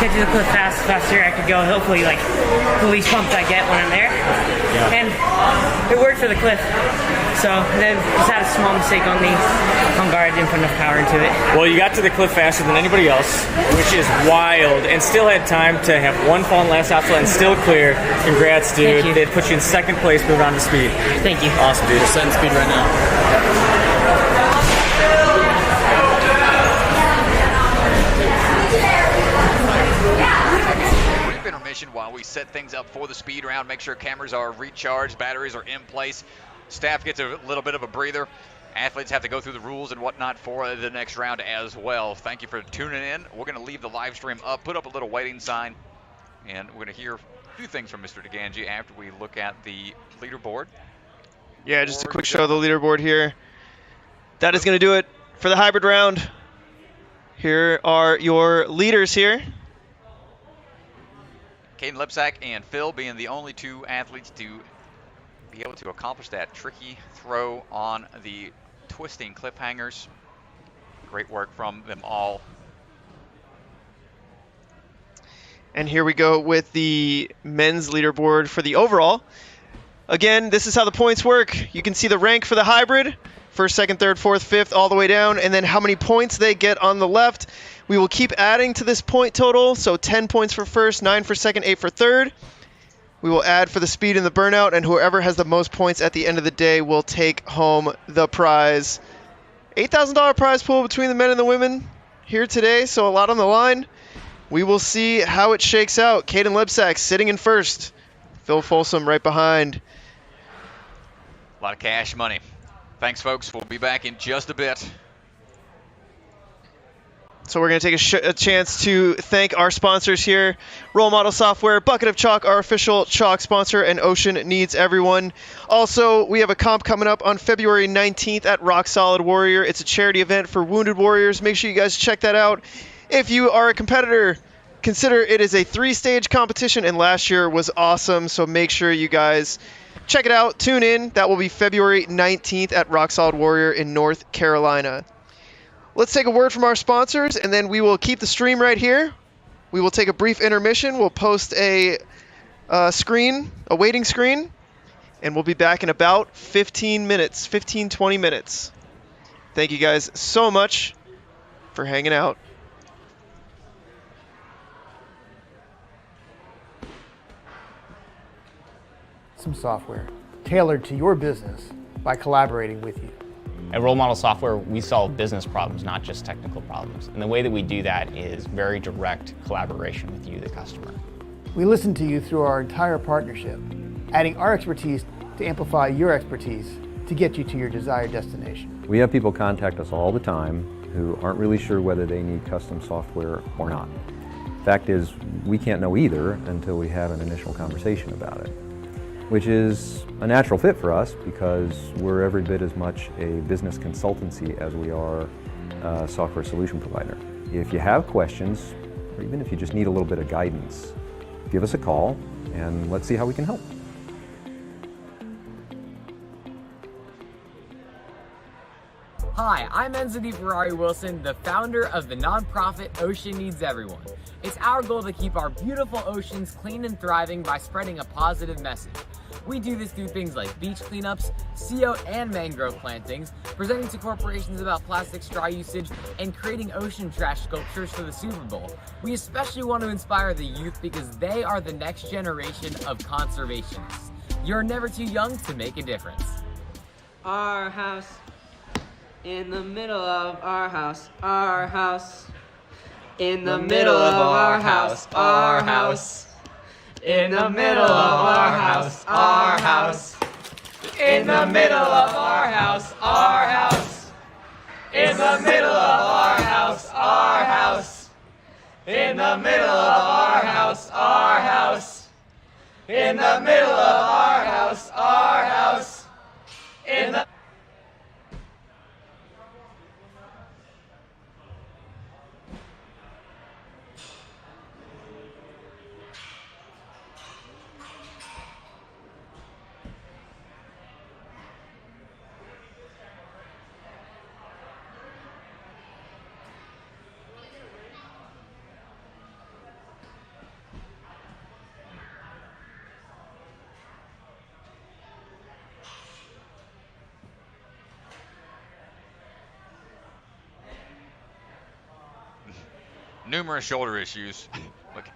get to the cliff faster I could go, and hopefully like the least bumps I get when I'm there. Yeah. And it worked for the cliff. So then just had a small mistake on the on guard, didn't put enough power into it. Well, you got to the cliff faster than anybody else, which is wild, and still had time to have one fall and last outflow and still clear. Congrats, dude. It put you in second place, moving on to speed. Thank you. Awesome, dude. Just setting speed right now. Intermission while we set things up for the speed round, make sure cameras are recharged, batteries are in place, staff gets a little bit of a breather, athletes have to go through the rules and whatnot for the next round as well. Thank you for tuning in. We're going to leave the live stream up, put up a little waiting sign, and we're going to hear a few things from Mr. DeGangi after we look at the leaderboard. Yeah, just a quick show of the leaderboard here. That is going to do it for the hybrid round. Here are your leaders here. Caden Lipsack and Phil being the only two athletes to be able to accomplish that tricky throw on the twisting cliffhangers. Great work from them all. And here we go with the men's leaderboard for the overall. Again, this is how the points work. You can see the rank for the hybrid, first, second, third, fourth, fifth, all the way down, and then how many points they get on the left. We will keep adding to this point total, so 10 points for first, 9 for second, 8 for third. We will add for the speed and the burnout, and whoever has the most points at the end of the day will take home the prize. $8,000 prize pool between the men and the women here today, so a lot on the line. We will see how it shakes out. Caden Lipsack sitting in first. Phil Folsom right behind. A lot of cash money. Thanks, folks. We'll be back in just a bit. So we're going to take a chance to thank our sponsors here. Role Model Software, Bucket of Chalk, our official chalk sponsor, and Ocean Needs Everyone. Also, we have a comp coming up on February 19th at Rock Solid Warrior. It's a charity event for wounded warriors. Make sure you guys check that out. If you are a competitor, consider it is a 3-stage competition, and last year was awesome, so make sure you guys check it out. Tune in. That will be February 19th at Rock Solid Warrior in North Carolina. Let's take a word from our sponsors, and then we will keep the stream right here. We will take a brief intermission. We'll post a waiting screen, and we'll be back in about 15 minutes, 20 minutes. Thank you guys so much for hanging out. Some software tailored to your business by collaborating with you. At Role Model Software, we solve business problems, not just technical problems. And the way that we do that is very direct collaboration with you, the customer. We listen to you through our entire partnership, adding our expertise to amplify your expertise to get you to your desired destination. We have people contact us all the time who aren't really sure whether they need custom software or not. Fact is, we can't know either until we have an initial conversation about it, which is a natural fit for us because we're every bit as much a business consultancy as we are a software solution provider. If you have questions, or even if you just need a little bit of guidance, give us a call and let's see how we can help. Hi, I'm NSC Ferrari Wilson, the founder of the nonprofit Ocean Needs Everyone. It's our goal to keep our beautiful oceans clean and thriving by spreading a positive message. We do this through things like beach cleanups, CO and mangrove plantings, presenting to corporations about plastic straw usage, and creating ocean trash sculptures for the Super Bowl. We especially want to inspire the youth because they are the next generation of conservationists. You're never too young to make a difference. Our house, in the middle of our house, our house. In the middle of our house, our house. In the middle of our house, our house. In the middle of our house, our house. In the middle of our house, our house. In the middle of our house, our house. In the middle of our house, our house. In the numerous shoulder issues. Look,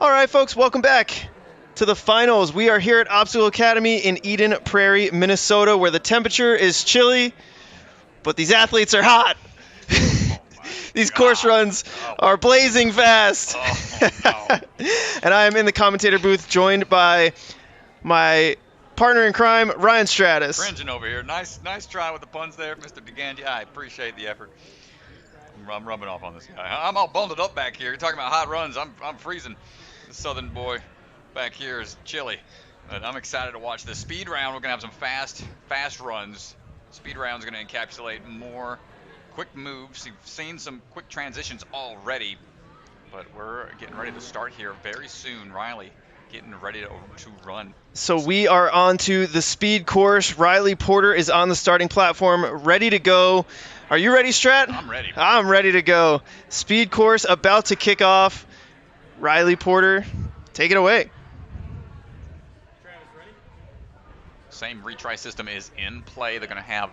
All right, folks, welcome back to the finals. We are here at Obstacle Academy in Eden Prairie, Minnesota, where the temperature is chilly, but these athletes are hot. These course runs are blazing fast. And I am in the commentator booth joined by my partner in crime, Ryan Stratus. Cringing over here. Nice try with the puns there, Mr. DeGangi. I appreciate the effort. I'm rubbing off on this guy. I'm all bundled up back here. You're talking about hot runs. I'm freezing. The southern boy back here is chilly. But I'm excited to watch the speed round. We're going to have some fast runs. Speed round is going to encapsulate more quick moves. You've seen some quick transitions already, but we're getting ready to start here very soon. Riley getting ready to run. So we are on to the speed course. Riley Porter is on the starting platform, ready to go. Are you ready, Strat? I'm ready. I'm ready to go. Speed course about to kick off. Riley Porter, take it away. Same retry system is in play. They're going to have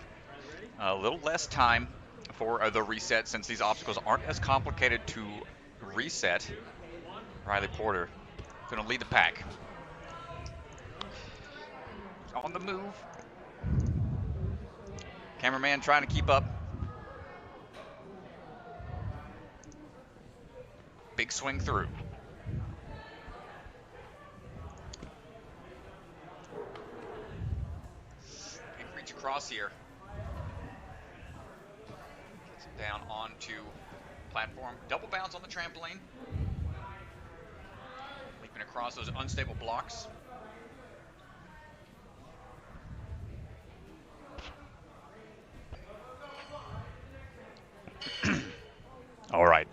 a little less time for the reset since these obstacles aren't as complicated to reset. Riley Porter going to lead the pack. On the move. Cameraman trying to keep up. Big swing through. Big reach across here. Gets it down onto platform. Double bounce on the trampoline. Leaping across those unstable blocks. All right.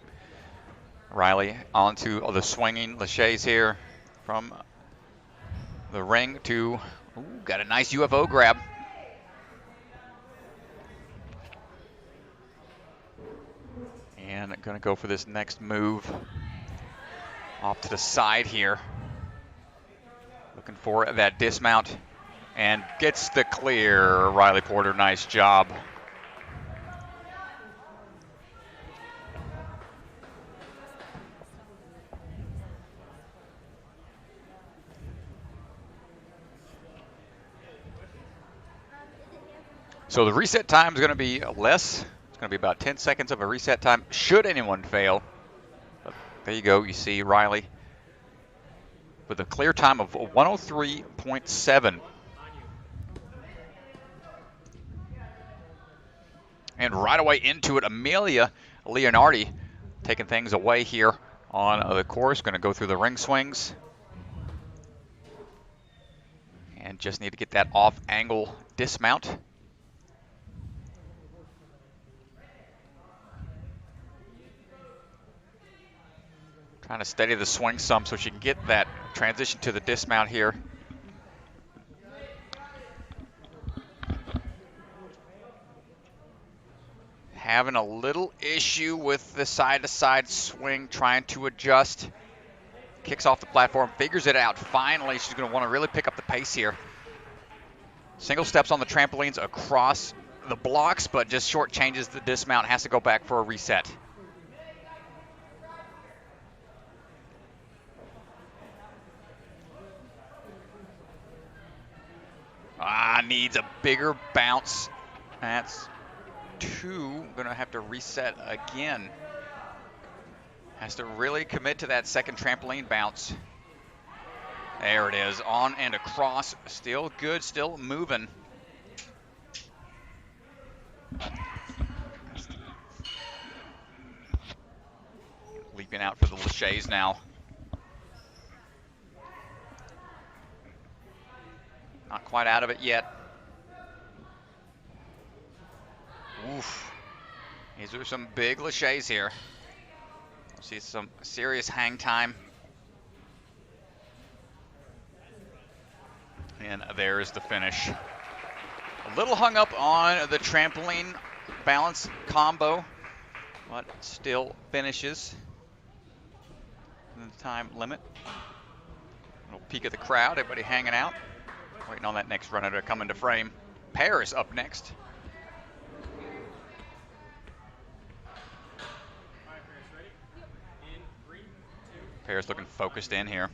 Riley onto the swinging laches here from the ring to, got a nice UFO grab. And gonna go for this next move off to the side here. Looking for that dismount and gets the clear. Riley Porter, nice job. So the reset time is going to be less. It's going to be about 10 seconds of a reset time, should anyone fail. But there you go. You see Riley with a clear time of 103.7. And right away into it, Amelia Leonardi taking things away here on the course. Going to go through the ring swings. And just need to get that off angle dismount. Trying to steady the swing some so she can get that transition to the dismount here. Having a little issue with the side-to-side swing, trying to adjust. Kicks off the platform, figures it out. Finally, she's going to want to really pick up the pace here. Single steps on the trampolines across the blocks, but just short changes the dismount. Has to go back for a reset. Needs a bigger bounce. That's 2. Gonna have to reset again. Has to really commit to that second trampoline bounce. There it is, on and across. Still good, still moving. Leaping out for the laches now. Not quite out of it yet. Oof. These are some big laches here. We'll see some serious hang time. And there's the finish. A little hung up on the trampoline balance combo, but still finishes in the time limit. A little peek at the crowd, everybody hanging out. Waiting on that next runner to come into frame. Paris up next. Paris looking focused in here.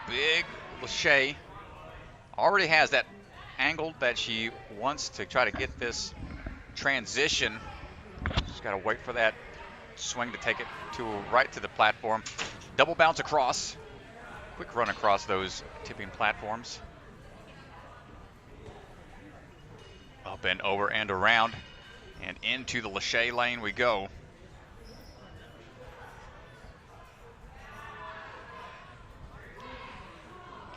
Big Lachey already has that angle that she wants to try to get this transition. She's got to wait for that swing to take it to right to the platform. Double bounce across. Quick run across those tipping platforms. Up and over and around. And into the Lachey lane we go.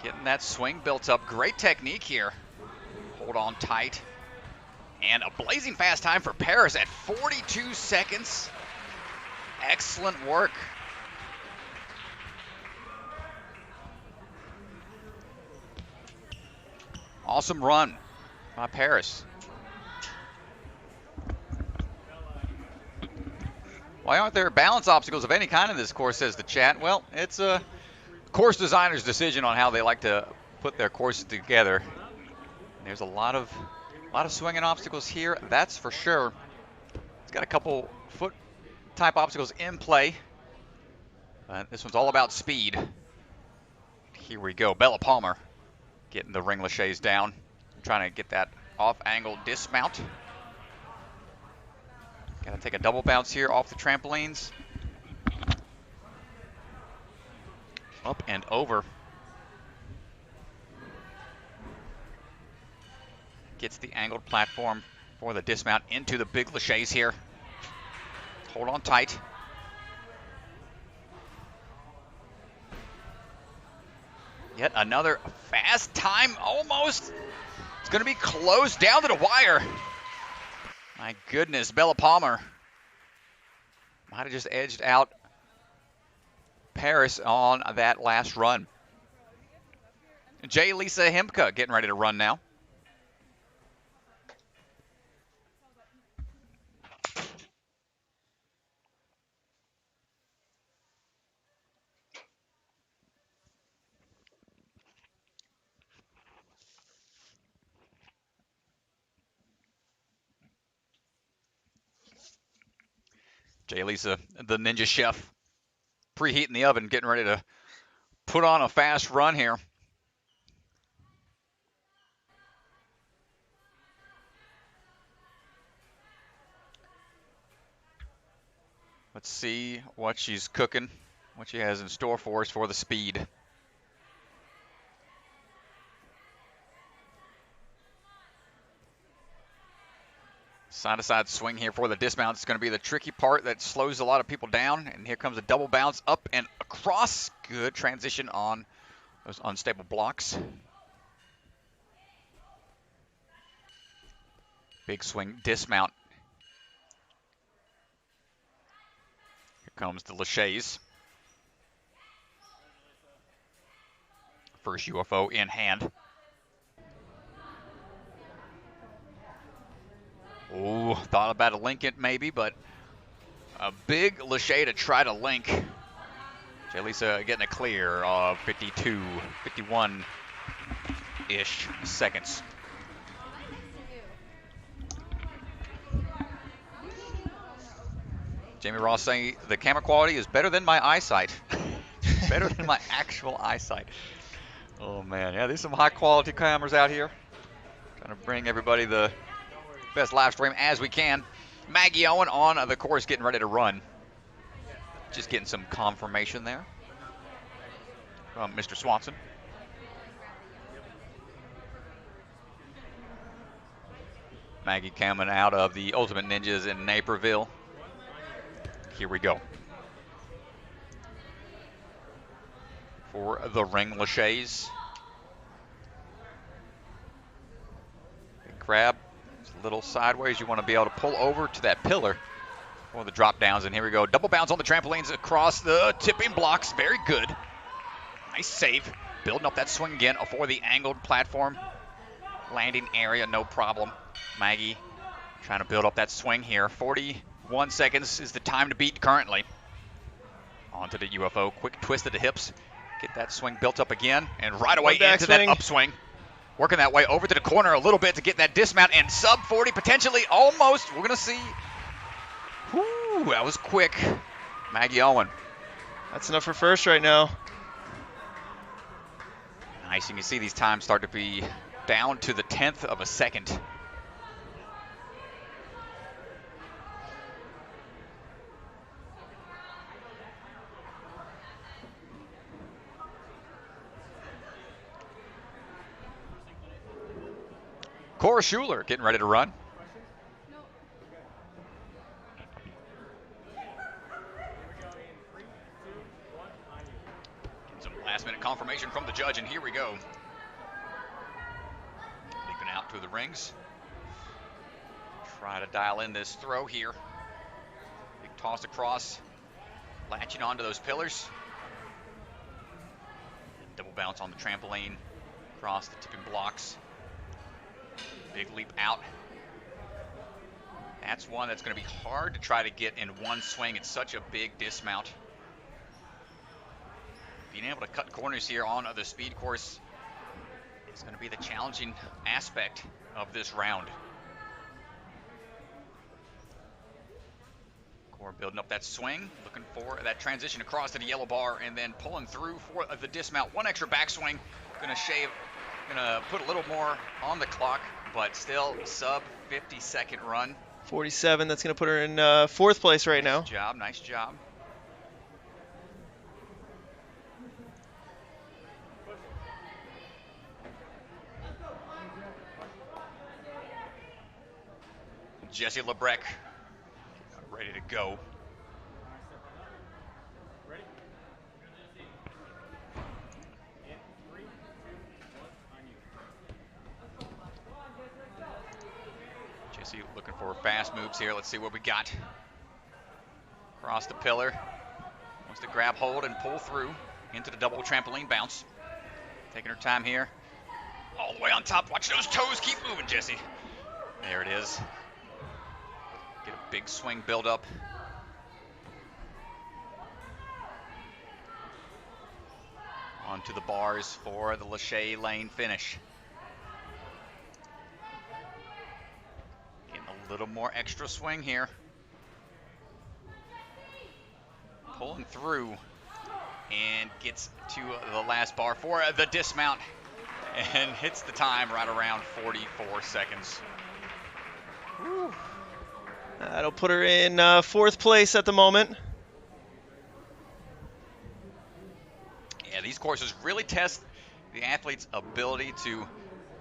Getting that swing built up. Great technique here. Hold on tight. And a blazing fast time for Paris at 42 seconds. Excellent work. Awesome run by Paris. Why aren't there balance obstacles of any kind in this course, says the chat? Well, it's a course designer's decision on how they like to put their courses together. There's a lot of swinging obstacles here, that's for sure. It's got a couple foot type obstacles in play. This one's all about speed. Here we go, Bella Palmer getting the ring laches down, trying to get that off angle dismount. Gotta take a double bounce here off the trampolines. Up and over. Gets the angled platform for the dismount into the big laches here. Hold on tight. Yet another fast time, almost. It's gonna be close down to the wire. My goodness, Bella Palmer might have just edged out Paris on that last run. J. Lisa Hemka getting ready to run now. J. Lisa, the Ninja Chef, preheating the oven, getting ready to put on a fast run here. Let's see what she's cooking, what she has in store for us for the speed. Side-to-side swing here for the dismount. It's going to be the tricky part that slows a lot of people down. And here comes a double bounce up and across. Good transition on those unstable blocks. Big swing dismount. Here comes the laches. First UFO in hand. Oh, thought about a link it maybe, but a big lache to try to link. J. Lisa getting a clear of 52, 51-ish seconds. Jamie Ross saying the camera quality is better than my eyesight. Better than my actual eyesight. Oh man, yeah, there's some high quality cameras out here. Trying to bring everybody the best live stream as we can. Maggie Owen on the course getting ready to run. Just getting some confirmation there from Mr. Swanson. Maggie coming out of the Ultimate Ninjas in Naperville. Here we go. For the ring laches. Big grab. A little sideways. You want to be able to pull over to that pillar for the drop downs. And here we go. Double bounce on the trampolines across the tipping blocks. Very good. Nice save. Building up that swing again for the angled platform. Landing area, no problem. Maggie trying to build up that swing here. 41 seconds is the time to beat currently. Onto the UFO. Quick twist of the hips. Get that swing built up again. And right away into that upswing. Working that way over to the corner a little bit to get that dismount and sub 40 potentially almost. We're going to see Ooh, that was quick. Maggie Owen. That's enough for first right now. Nice. You can see these times start to be down to the 10th of a second. Cora Schuler getting ready to run. Some last-minute confirmation from the judge, and here we go. Leaping out to the rings. Try to dial in this throw here. Big toss across, latching onto those pillars. Double bounce on the trampoline, across the tipping blocks. Big leap out. That's one that's going to be hard to try to get in one swing. It's such a big dismount. Being able to cut corners here on the speed course is going to be the challenging aspect of this round. Cora building up that swing, looking for that transition across to the yellow bar, and then pulling through for the dismount. One extra backswing, going to put a little more on the clock, but still sub 50-second run. 47, that's going to put her in fourth place right now. Nice job, nice job. Jesse Lebrecq ready to go. Jesse looking for fast moves here. Let's see what we got. Across the pillar. Wants to grab hold and pull through into the double trampoline bounce. Taking her time here. All the way on top. Watch those toes. Keep moving, Jesse. There it is. Get a big swing build up. Onto the bars for the Lachey Lane finish. Getting a little more extra swing here. Pulling through and gets to the last bar for the dismount and hits the time right around 44 seconds. Woo. That'll put her in fourth place at the moment. Yeah, these courses really test the athlete's ability to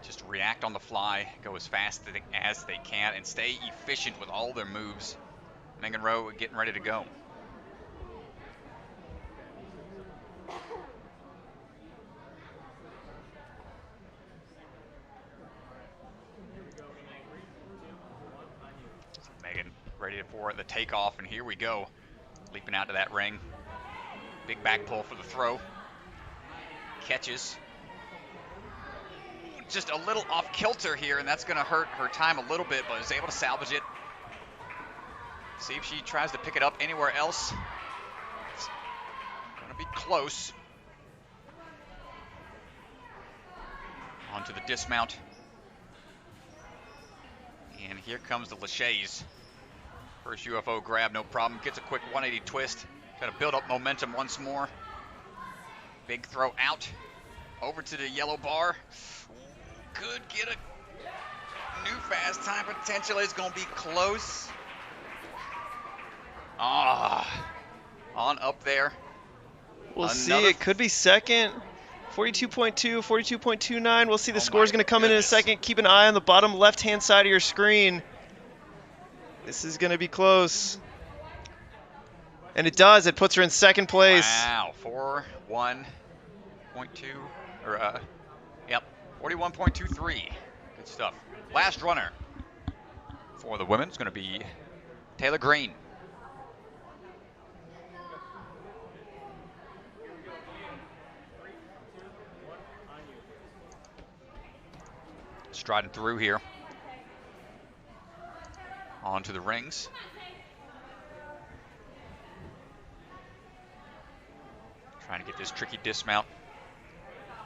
just react on the fly, go as fast as they can, and stay efficient with all their moves. Megan Rowe getting ready to go. Megan ready for the takeoff, and here we go. Leaping out to that ring. Big back pull for the throw. Catches. Just a little off kilter here, and that's going to hurt her time a little bit, but is able to salvage it. See if she tries to pick it up anywhere else. It's going to be close. Onto the dismount. And here comes the Lacheys. First UFO grab, no problem. Gets a quick 180 twist. Got to build up momentum once more. Big throw out. Over to the yellow bar. Could get a new fast time potential. It's going to be close. On up there. We'll see. It could be second. 42.2, 42.29. We'll see. The score's going to come in a second. Keep an eye on the bottom left-hand side of your screen. This is going to be close. And it does. It puts her in second place. Wow. 41.2. Or, yep. 41.23. Good stuff. Last runner for the women is going to be Taylor Green. Striding through here. Onto the rings. Trying to get this tricky dismount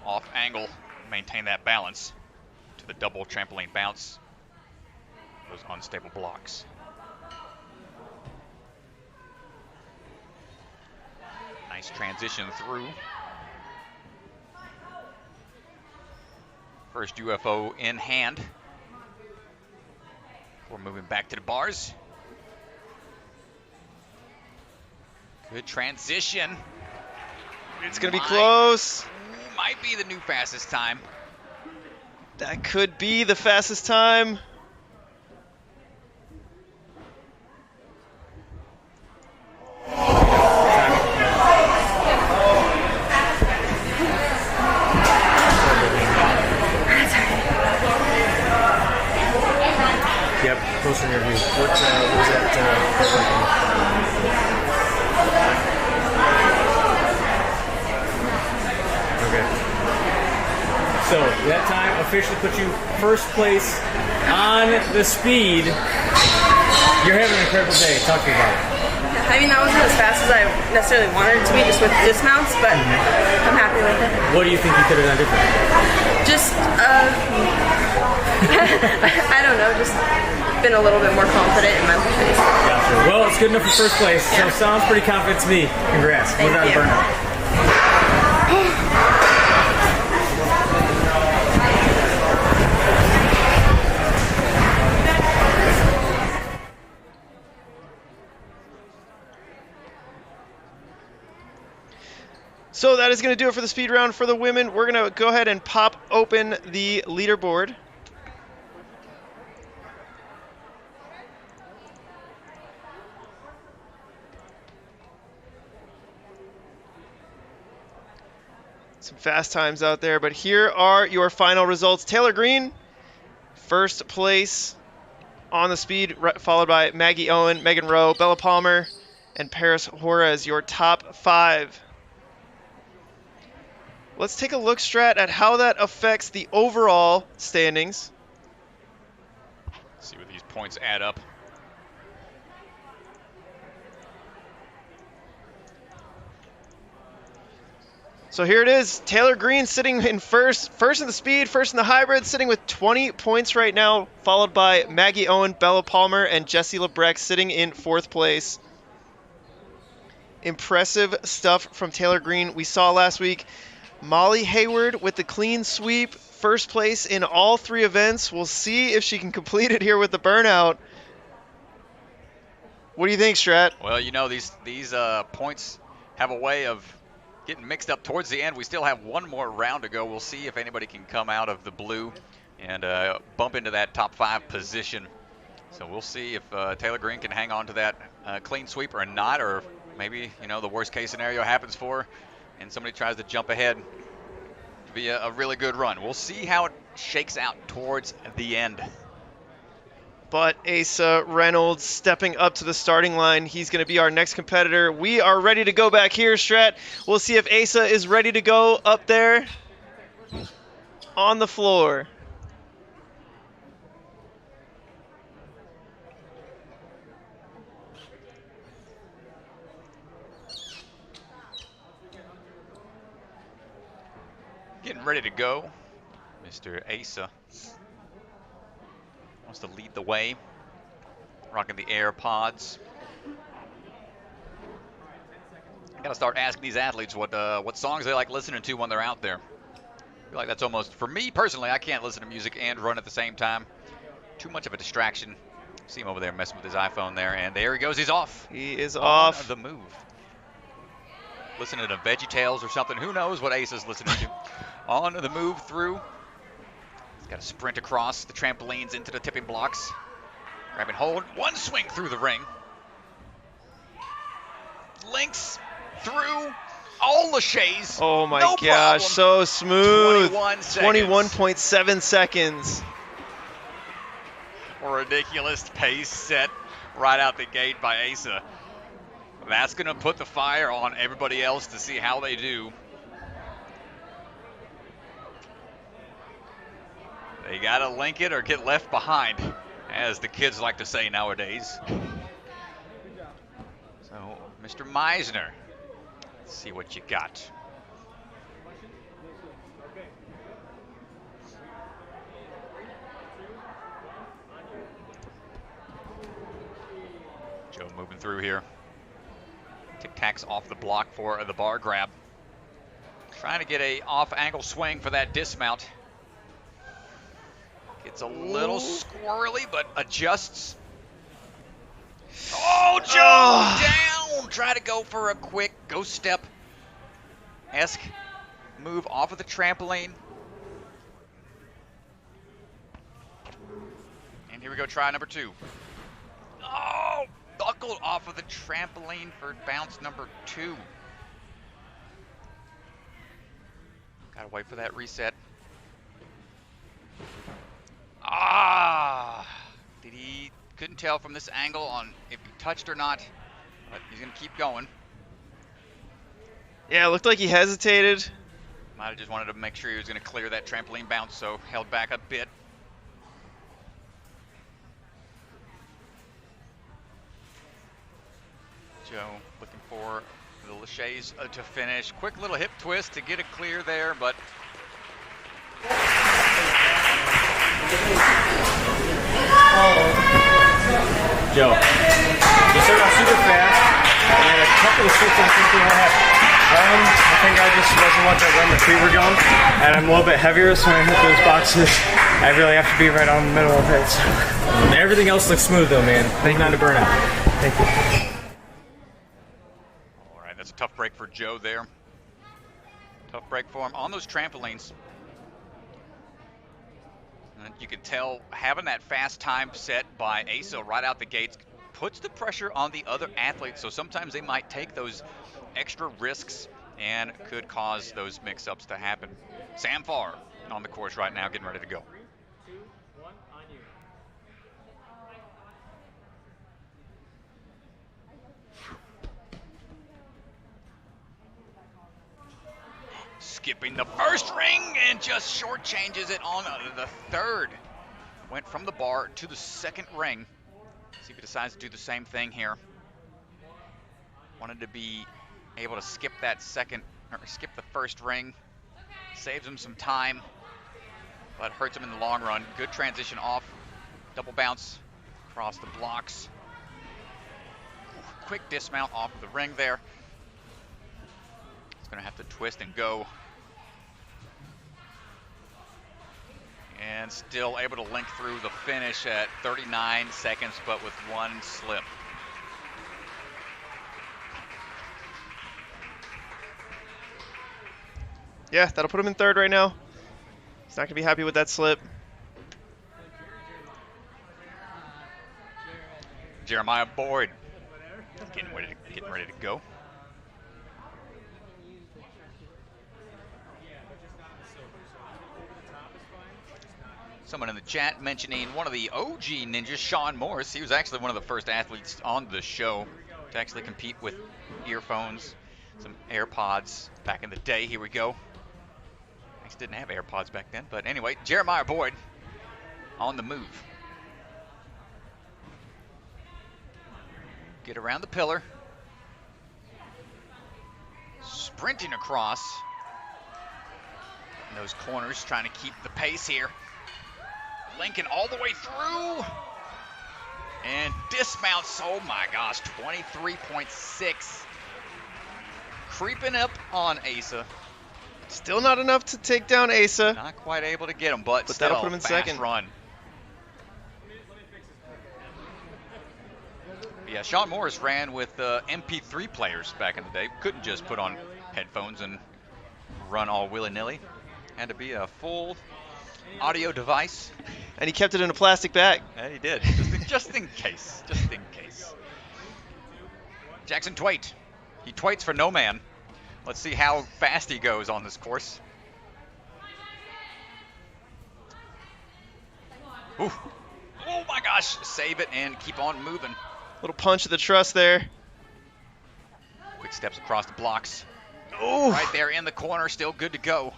off angle, maintain that balance to the double trampoline bounce. Those unstable blocks. Nice transition through. First UFO in hand. We're moving back to the bars. Good transition. It's going to be close. Might be the new fastest time. That could be the fastest time. Yep, close interview. What was that? Okay. So that time officially put you first place on the speed. You're having an incredible day. Talk to me about it. I mean, that wasn't as fast as I necessarily wanted it to be, just with dismounts, but I'm happy with it. What do you think you could have done different? Just, I don't know, just been a little bit more confident in my pace. Gotcha. Well, it's good enough for first place, so sounds pretty confident to me. Congrats. Thank Without you. a burnout. So that is going to do it for the speed round for the women. We're going to go ahead and pop open the leaderboard. Some fast times out there, but here are your final results. Taylor Green, first place on the speed, followed by Maggie Owen, Megan Rowe, Bella Palmer, and Paris Juarez, your top 5. Let's take a look, Strat, at how that affects the overall standings. See what these points add up. So here it is. Taylor Green sitting in first in the speed, first in the hybrid, sitting with 20 points right now, followed by Maggie Owen, Bella Palmer, and Jessie Lebrecht sitting in 4th place. Impressive stuff from Taylor Green. We saw last week Molly Hayward with the clean sweep, first place in all 3 events. We'll see if she can complete it here with the burnout. What do you think, Strat? Well, you know, these points have a way of getting mixed up towards the end. We still have one more round to go. We'll see if anybody can come out of the blue and bump into that top 5 position. So we'll see if Taylor Green can hang on to that clean sweep or not, or maybe, you know, the worst case scenario happens for her and somebody tries to jump ahead. It'd be a really good run. We'll see how it shakes out towards the end. But Asa Reynolds stepping up to the starting line. He's going to be our next competitor. We are ready to go back here, Strat. We'll see if Asa is ready to go up there on the floor. Getting ready to go. Mr. Asa wants to lead the way. Rocking the AirPods. Gotta start asking these athletes what songs they like listening to when they're out there. I feel like that's almost, for me personally, I can't listen to music and run at the same time. Too much of a distraction. See him over there messing with his iPhone there, and there he goes. He's off. He is off. On the move. Listening to VeggieTales or something. Who knows what Asa's listening to. On the move through. He's got to sprint across the trampolines into the tipping blocks. Grab and hold. One swing through the ring. Links through all the shays. Oh my no gosh, problem. so smooth. 21 21.7 seconds. A ridiculous pace set right out the gate by Asa. That's going to put the fire on everybody else to see how they do. They got to link it or get left behind, as the kids like to say nowadays. So, Mr. Meisner, let's see what you got. Joe moving through here. Tic-Tac's off the block for the bar grab. Trying to get a off-angle swing for that dismount. Gets a little squirrely, but adjusts. Oh, Joe down! Try to go for a quick ghost step-esque move off of the trampoline. And here we go, try number 2. Oh, buckled off of the trampoline for bounce number 2. Gotta wait for that reset. Couldn't tell from this angle on if he touched or not, but he's gonna keep going. Yeah, it looked like he hesitated. Might have just wanted to make sure he was gonna clear that trampoline bounce, so held back a bit. Joe looking for the Lachey's to finish. Quick little hip twist to get it clear there, but Joe, you started off super fast, and then a couple of slips I'm thinking I had. One, I think I just wasn't watching where my feet were going, and I'm a little bit heavier, so when I hit those boxes, I really have to be right on the middle of it. So. Everything else looks smooth though, man. Thank you. On to Burnout. Thank you. All right, that's a tough break for Joe there. Tough break for him on those trampolines. And you can tell having that fast time set by Asa right out the gates puts the pressure on the other athletes. So sometimes they might take those extra risks and could cause those mix-ups to happen. Sam Farr on the course right now, getting ready to go. 3, 2, 1, on you. Skipping the first ring and just shortchanges it on the third. Went from the bar to the second ring. See if he decides to do the same thing here. Wanted to be able to skip that skip the first ring. Saves him some time, but hurts him in the long run. Good transition off. Double bounce across the blocks. Quick dismount off of the ring there. He's gonna have to twist and go. And still able to link through the finish at 39 seconds, but with one slip. Yeah, that'll put him in third right now. He's not going to be happy with that slip. Jeremiah Boyd getting ready to go. Someone in the chat mentioning one of the OG ninjas, Sean Morris. He was actually one of the first athletes on the show to actually compete with earphones, some AirPods back in the day. Here we go. I didn't have AirPods back then, but anyway, Jeremiah Boyd on the move. Get around the pillar. Sprinting across. And those corners trying to keep the pace here. Lincoln all the way through. And dismounts, oh my gosh, 23.6. Creeping up on Asa. Still not enough to take down Asa. Not quite able to get him, but still that'll put him in fast second. Run. Yeah, Sean Morris ran with MP3 players back in the day. Couldn't just put on headphones and run all willy-nilly. Had to be a full audio device. And he kept it in a plastic bag. And he did, just in case, just in case. Jackson Twait. He twaits for no man. Let's see how fast he goes on this course. Ooh. Oh my gosh, save it and keep on moving. Little punch of the truss there. Quick steps across the blocks. Ooh. Right there in the corner, still good to go.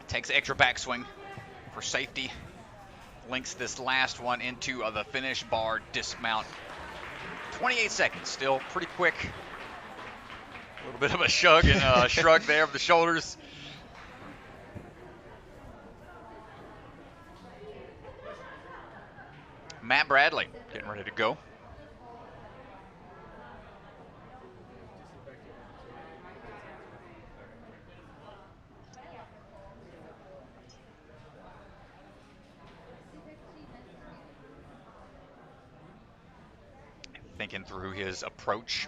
Takes extra backswing for safety. Links this last one into the finish bar dismount. 28 seconds, still pretty quick. A little bit of a shrug and shrug there of the shoulders. Matt Bradley getting ready to go. thinking through his approach.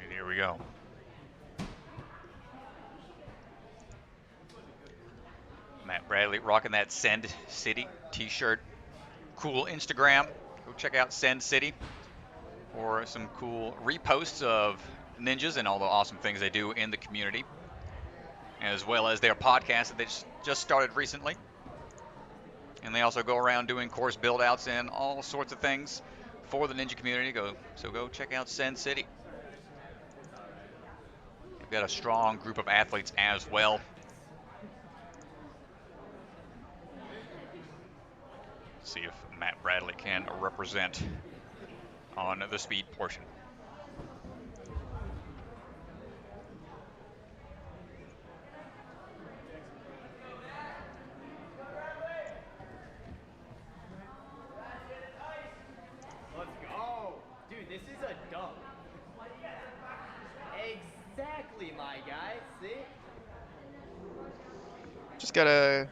And here we go. Matt Bradley rocking that Send City t-shirt. Cool Instagram. Go check out Send City for some cool reposts of ninjas and all the awesome things they do in the community, as well as their podcast that they just started recently. And they also go around doing course build-outs and all sorts of things for the ninja community. So go check out Send City. They've got a strong group of athletes as well. See if Matt Bradley can represent on the speed portion. Let's go. Dude, this is a dunk. Exactly, my guy. See? Just got a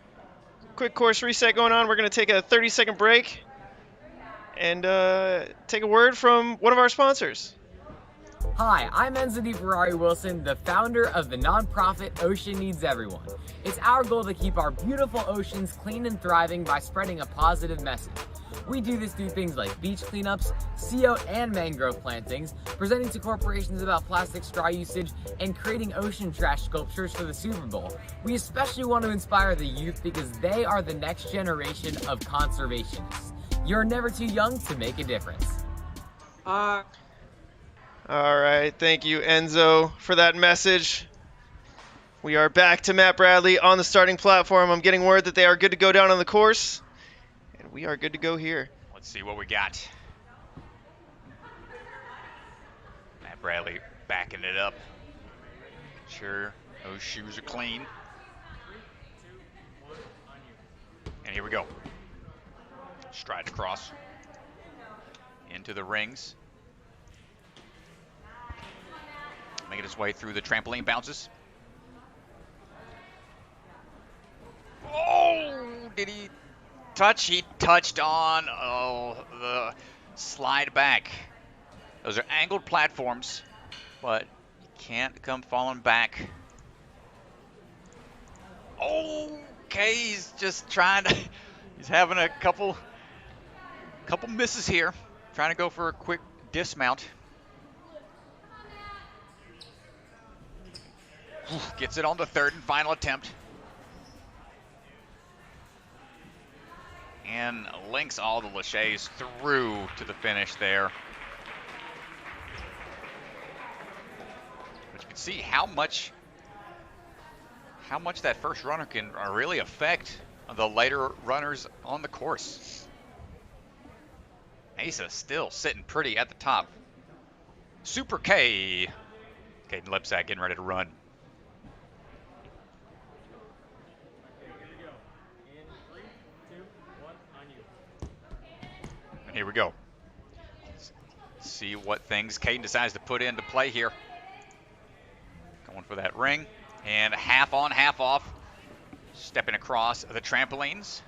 quick course reset going on. We're going to take a 30-second break and take a word from one of our sponsors. Hi, I'm NSC Ferrari Wilson, the founder of the nonprofit Ocean Needs Everyone. It's our goal to keep our beautiful oceans clean and thriving by spreading a positive message. We do this through things like beach cleanups, sea oat and mangrove plantings, presenting to corporations about plastic straw usage, and creating ocean trash sculptures for the Super Bowl. We especially want to inspire the youth because they are the next generation of conservationists. You're never too young to make a difference. All right, thank you, Enzo, for that message. We are back to Matt Bradley on the starting platform. I'm getting word that they are good to go down on the course, and we are good to go here. Let's see what we got. Matt Bradley backing it up. Sure, those shoes are clean. And here we go. Stride across into the rings. Making his way through the trampoline bounces. Oh, did he touch? He touched on the slide back. Those are angled platforms, but you can't come falling back. Okay, he's just trying to, he's having a couple misses here. Trying to go for a quick dismount. Gets it on the third and final attempt. And links all the laches through to the finish there. But you can see how much that first runner can really affect the later runners on the course. Asa still sitting pretty at the top. Super K. Caden Lipsack getting ready to run. Here we go. Let's see what things Caden decides to put into play here. Going for that ring. And half on, half off. Stepping across the trampolines.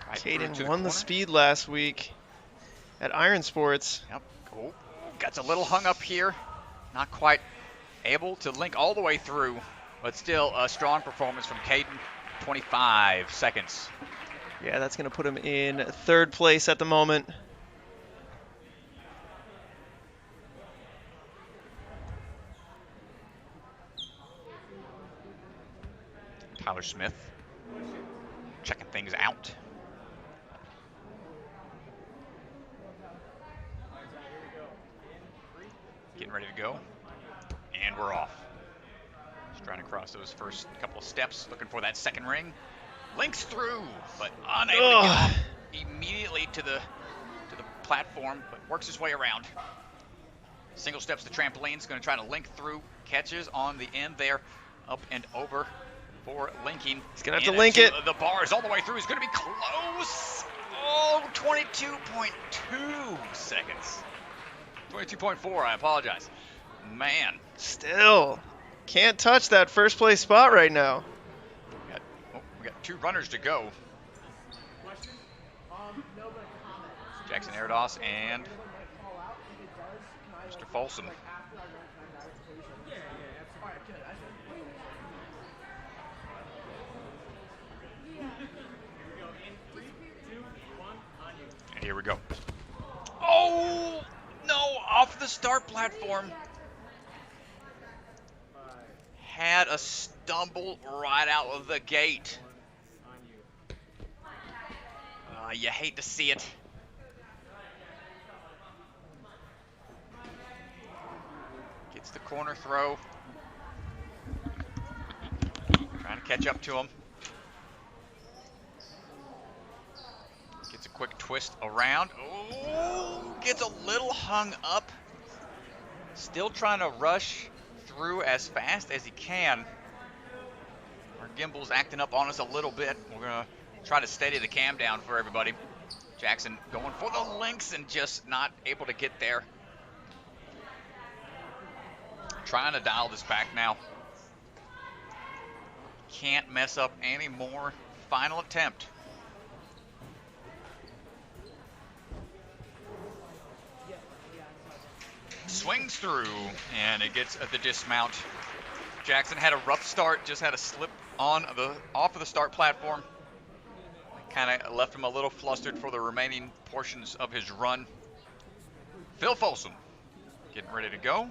Right, Caden won the speed last week at Iron Sports. Yep. Cool. Got a little hung up here. Not quite able to link all the way through. But still a strong performance from Caden. 25 seconds. Yeah, that's going to put him in third place at the moment. Tyler Smith checking things out. Getting ready to go. And we're off. Just trying to cross those first couple of steps, looking for that second ring. Links through, but unable to get off immediately to the platform, but works his way around. Single steps to trampolines, going to try to link through, catches on the end there up and over for linking. He's going to have to link it. The bars all the way through. He's going to be close. Oh, 22.2 seconds. 22.4, I apologize. Man. Still can't touch that first place spot right now. We got 2 runners to go. Jackson Erdos and Mr. Folsom. And here we go. Oh, no, off the start platform. Had a stumble right out of the gate. You hate to see it. Gets the corner throw. Trying to catch up to him. Gets a quick twist around. Oh, gets a little hung up. Still trying to rush through as fast as he can. Our gimbal's acting up on us a little bit. We're going to try to steady the cam down for everybody. Jackson going for the links and just not able to get there. Trying to dial this back now. Can't mess up any more. Final attempt. Swings through, and it gets the dismount. Jackson had a rough start, just had a slip off of the start platform. Kind of left him a little flustered for the remaining portions of his run. Phil Folsom getting ready to go.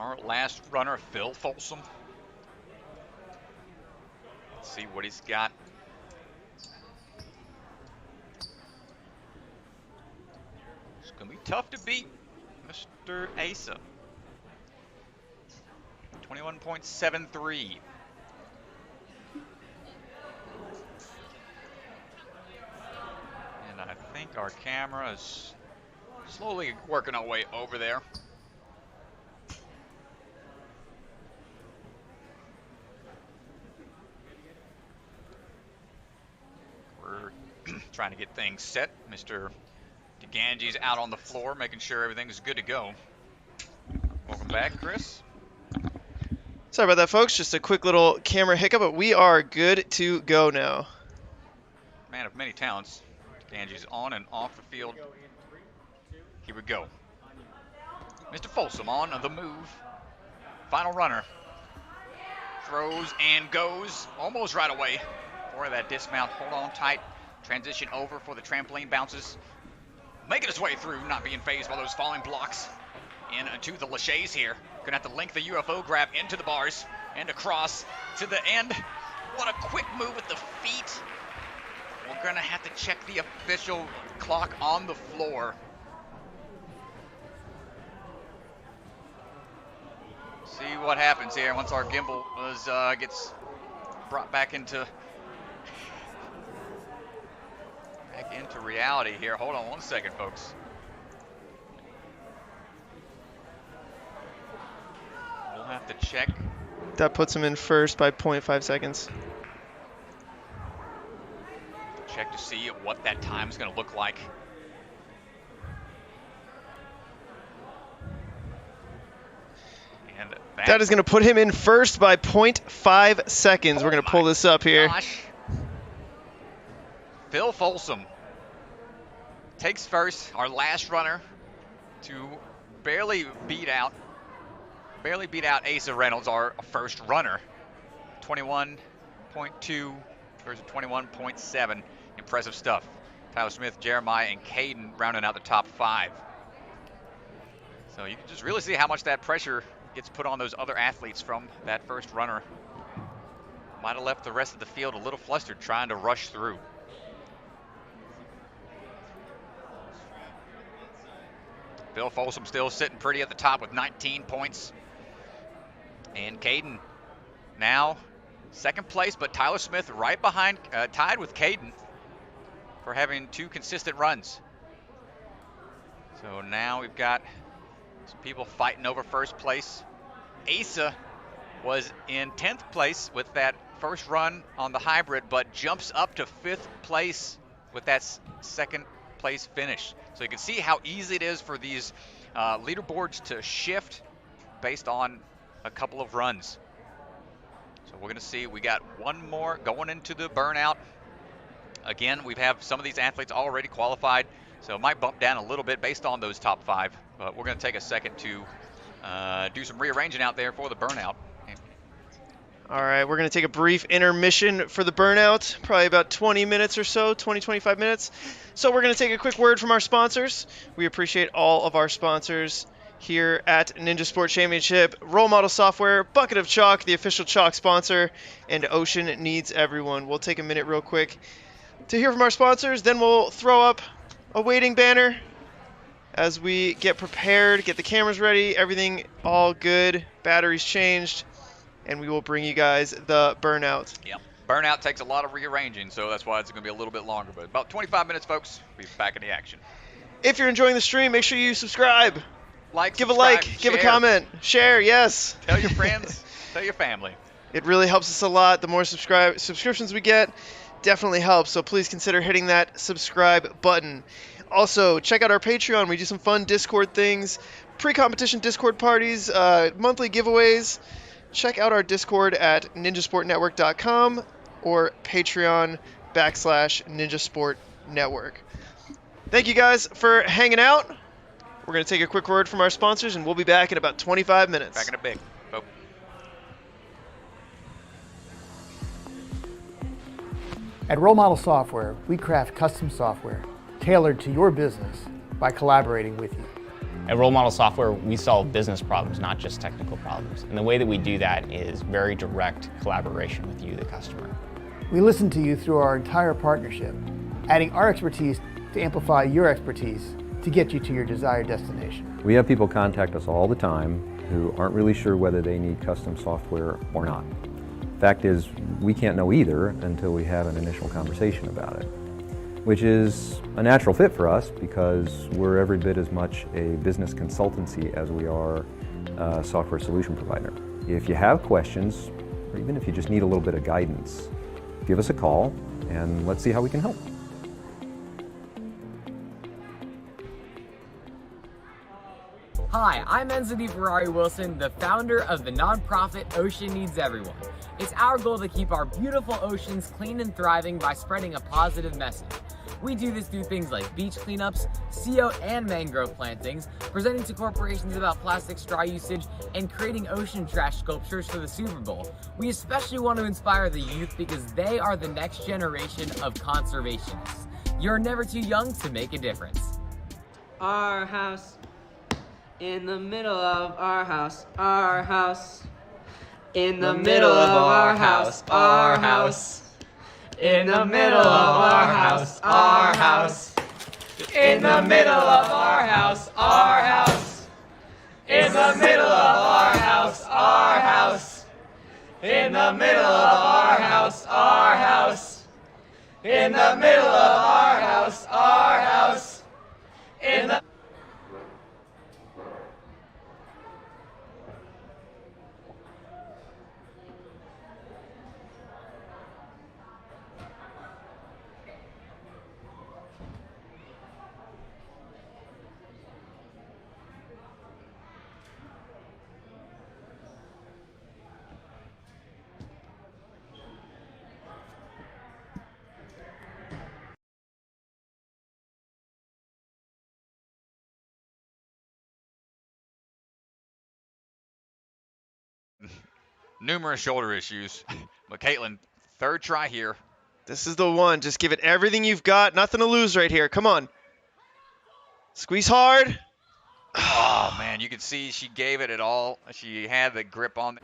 Our last runner, Phil Folsom. Let's see what he's got. It's going to be tough to beat Mr. Asa. 21.73. And I think our camera is slowly working our way over there. Trying to get things set. Mr. DeGanji's out on the floor, making sure everything's good to go. Welcome back, Chris. Sorry about that, folks. Just a quick little camera hiccup, but we are good to go now. Man of many talents. DeGanji's on and off the field. Here we go. Mr. Folsom on the move. Final runner. Throws and goes almost right away for that dismount. Hold on tight. Transition over for the trampoline bounces. Making his way through, not being phased by those falling blocks. Into the laches here. Gonna have to link the UFO grab into the bars and across to the end. What a quick move with the feet. We're gonna have to check the official clock on the floor. See what happens here once our gimbal gets brought back into reality here. Hold on one second, folks. We'll have to check. That puts him in first by 0.5 seconds. Check to see what that time is going to look like. And that is going to put him in first by 0.5 seconds. We're going to pull this up here. Gosh. Phil Folsom takes first, our last runner to barely beat out Asa Reynolds, our first runner. 21.2 versus 21.7. Impressive stuff. Tyler Smith, Jeremiah, and Caden rounding out the top 5. So you can just really see how much that pressure gets put on those other athletes from that first runner. Might have left the rest of the field a little flustered trying to rush through. Phil Folsom still sitting pretty at the top with 19 points. And Caden now second place, but Tyler Smith right behind, tied with Caden for having 2 consistent runs. So now we've got some people fighting over first place. Asa was in 10th place with that first run on the hybrid, but jumps up to 5th place with that second place finish. So you can see how easy it is for these leaderboards to shift based on a couple of runs. So we're going to see, we got one more going into the burnout. Again, we have some of these athletes already qualified, so it might bump down a little bit based on those top 5. But we're going to take a second to do some rearranging out there for the burnout. All right, we're going to take a brief intermission for the burnout, probably about 20 minutes or so, 25 minutes. So we're going to take a quick word from our sponsors. We appreciate all of our sponsors here at Ninja Sport Championship, Role Model Software, Bucket of Chalk, the official chalk sponsor, and Ocean Needs Everyone. We'll take a minute real quick to hear from our sponsors, then we'll throw up a waiting banner as we get prepared, get the cameras ready, everything all good, batteries changed, and we will bring you guys the burnout. Yeah, burnout takes a lot of rearranging, so that's why it's going to be a little bit longer. But about 25 minutes, folks. We'll be back in the action. If you're enjoying the stream, make sure you subscribe. Give a like, share. give a comment, share, yes. Tell your friends, tell your family. It really helps us a lot. The more subscriptions we get, definitely helps. So please consider hitting that subscribe button. Also, check out our Patreon. We do some fun Discord things, pre-competition Discord parties, monthly giveaways. Check out our Discord at ninjasportnetwork.com or Patreon/NinjaSportNetwork. Thank you guys for hanging out. We're going to take a quick word from our sponsors, and we'll be back in about 25 minutes. Back in a big. Oh. At Role Model Software, we craft custom software tailored to your business by collaborating with you. At Role Model Software, we solve business problems, not just technical problems. And the way that we do that is very direct collaboration with you, the customer. We listen to you through our entire partnership, adding our expertise to amplify your expertise to get you to your desired destination. We have people contact us all the time who aren't really sure whether they need custom software or not. Fact is, we can't know either until we have an initial conversation about it, which is a natural fit for us because we're every bit as much a business consultancy as we are a software solution provider. If you have questions, or even if you just need a little bit of guidance, give us a call and let's see how we can help. Hi, I'm NSC Ferrari Wilson, the founder of the nonprofit Ocean Needs Everyone. It's our goal to keep our beautiful oceans clean and thriving by spreading a positive message. We do this through things like beach cleanups, CO and mangrove plantings, presenting to corporations about plastic straw usage, and creating ocean trash sculptures for the Super Bowl. We especially want to inspire the youth because they are the next generation of conservationists. You're never too young to make a difference. Our house. In the middle of our house, our house. In the middle of our house, our house. In the middle of our house, our house. In the middle of our house, our house. In the middle of our house, our house. In the middle of our house, our house. In the middle of our house, our house. In the Numerous shoulder issues. But Caitlin, third try here. This is the one. Just give it everything you've got. Nothing to lose right here. Come on. Squeeze hard. Oh, man, you can see she gave it all. She had the grip on.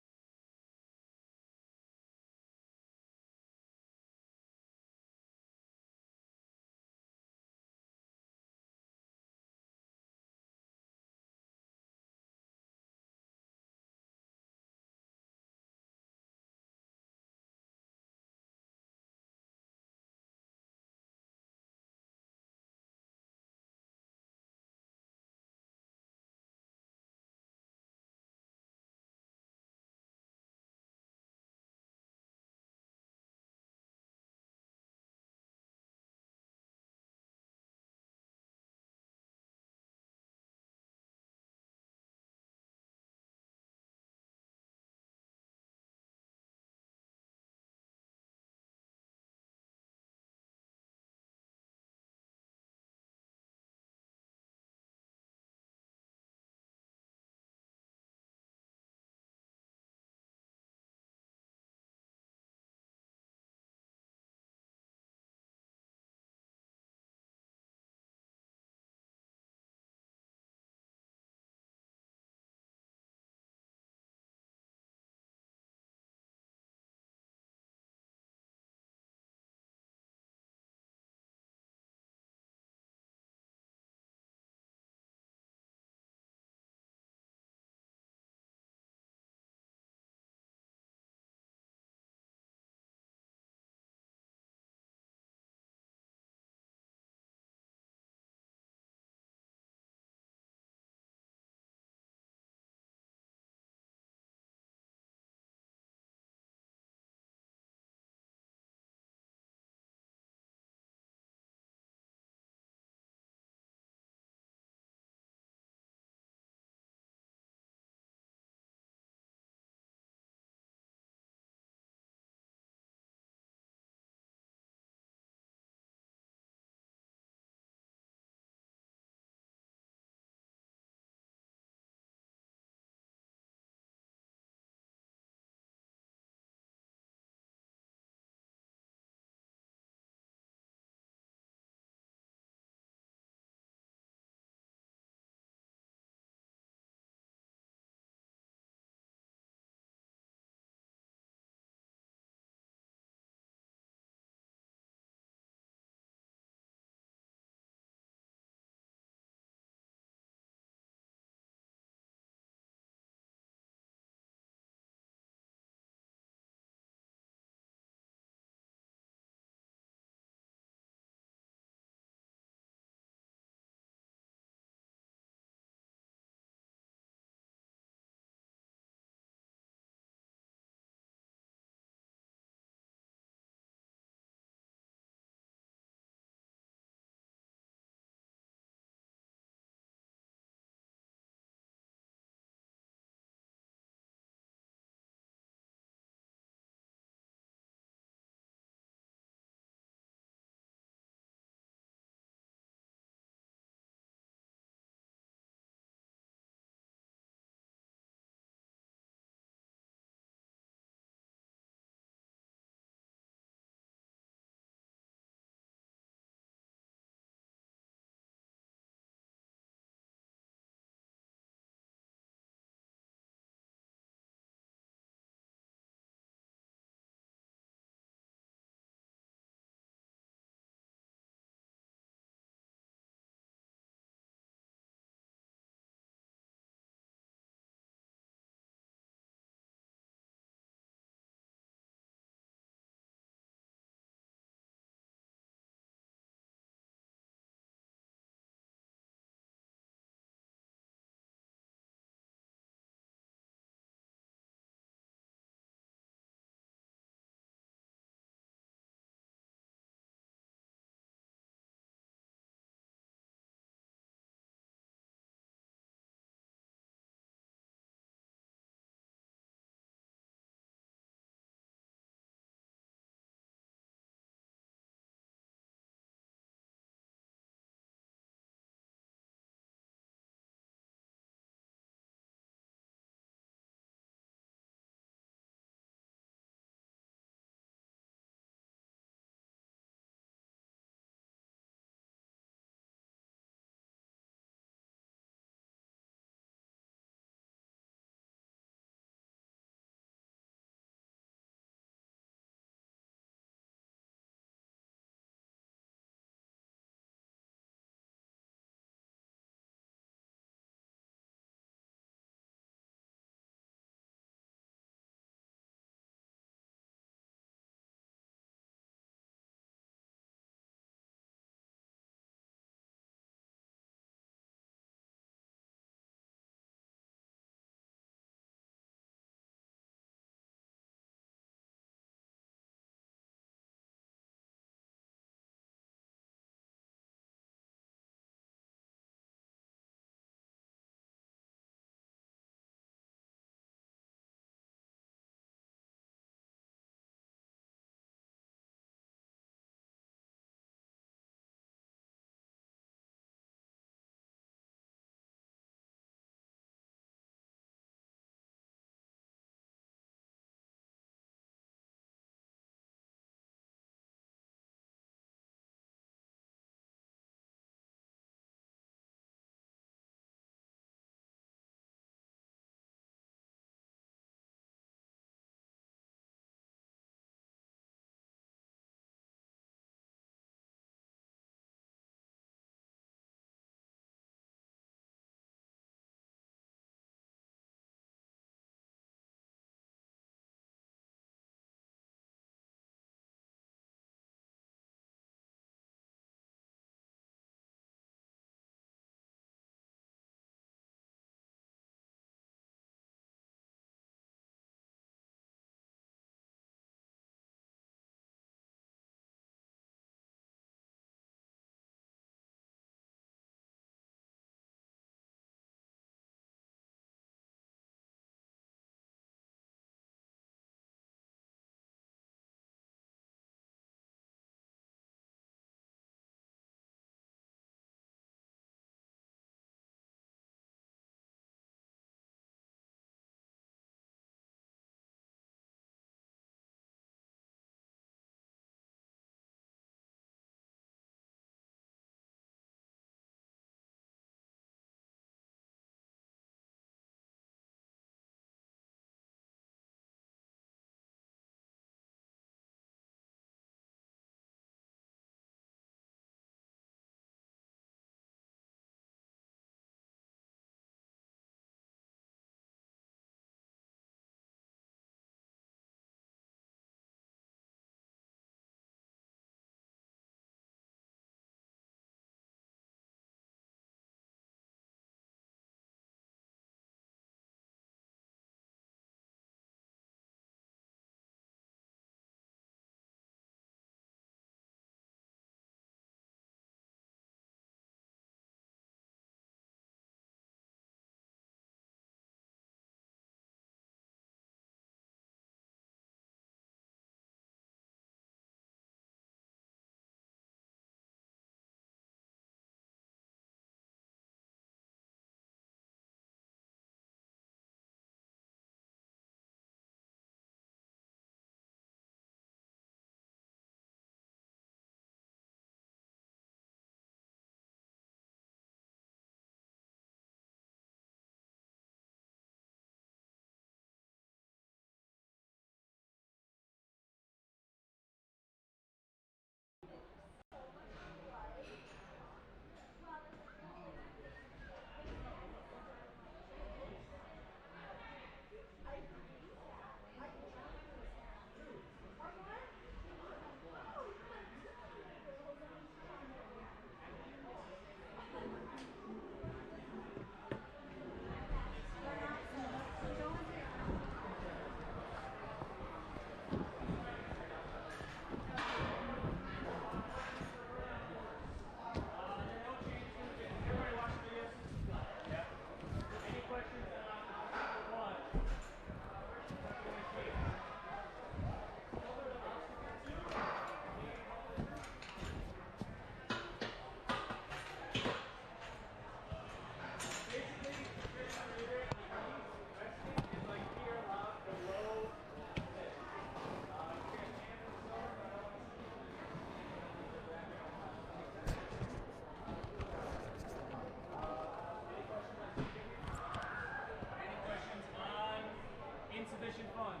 insufficient funds.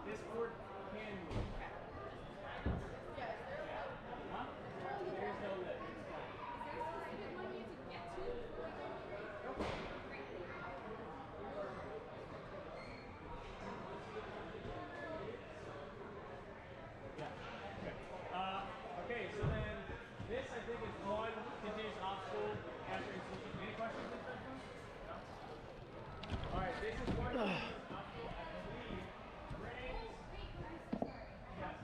This board can move. Huh? There's no lift. Okay, so then this I think is one continuous obstacle after installation. Any questions? No? Alright, this is one continuous obstacle, I believe. Rings. Yes.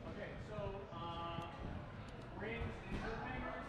Okay, so rings and coat hangers.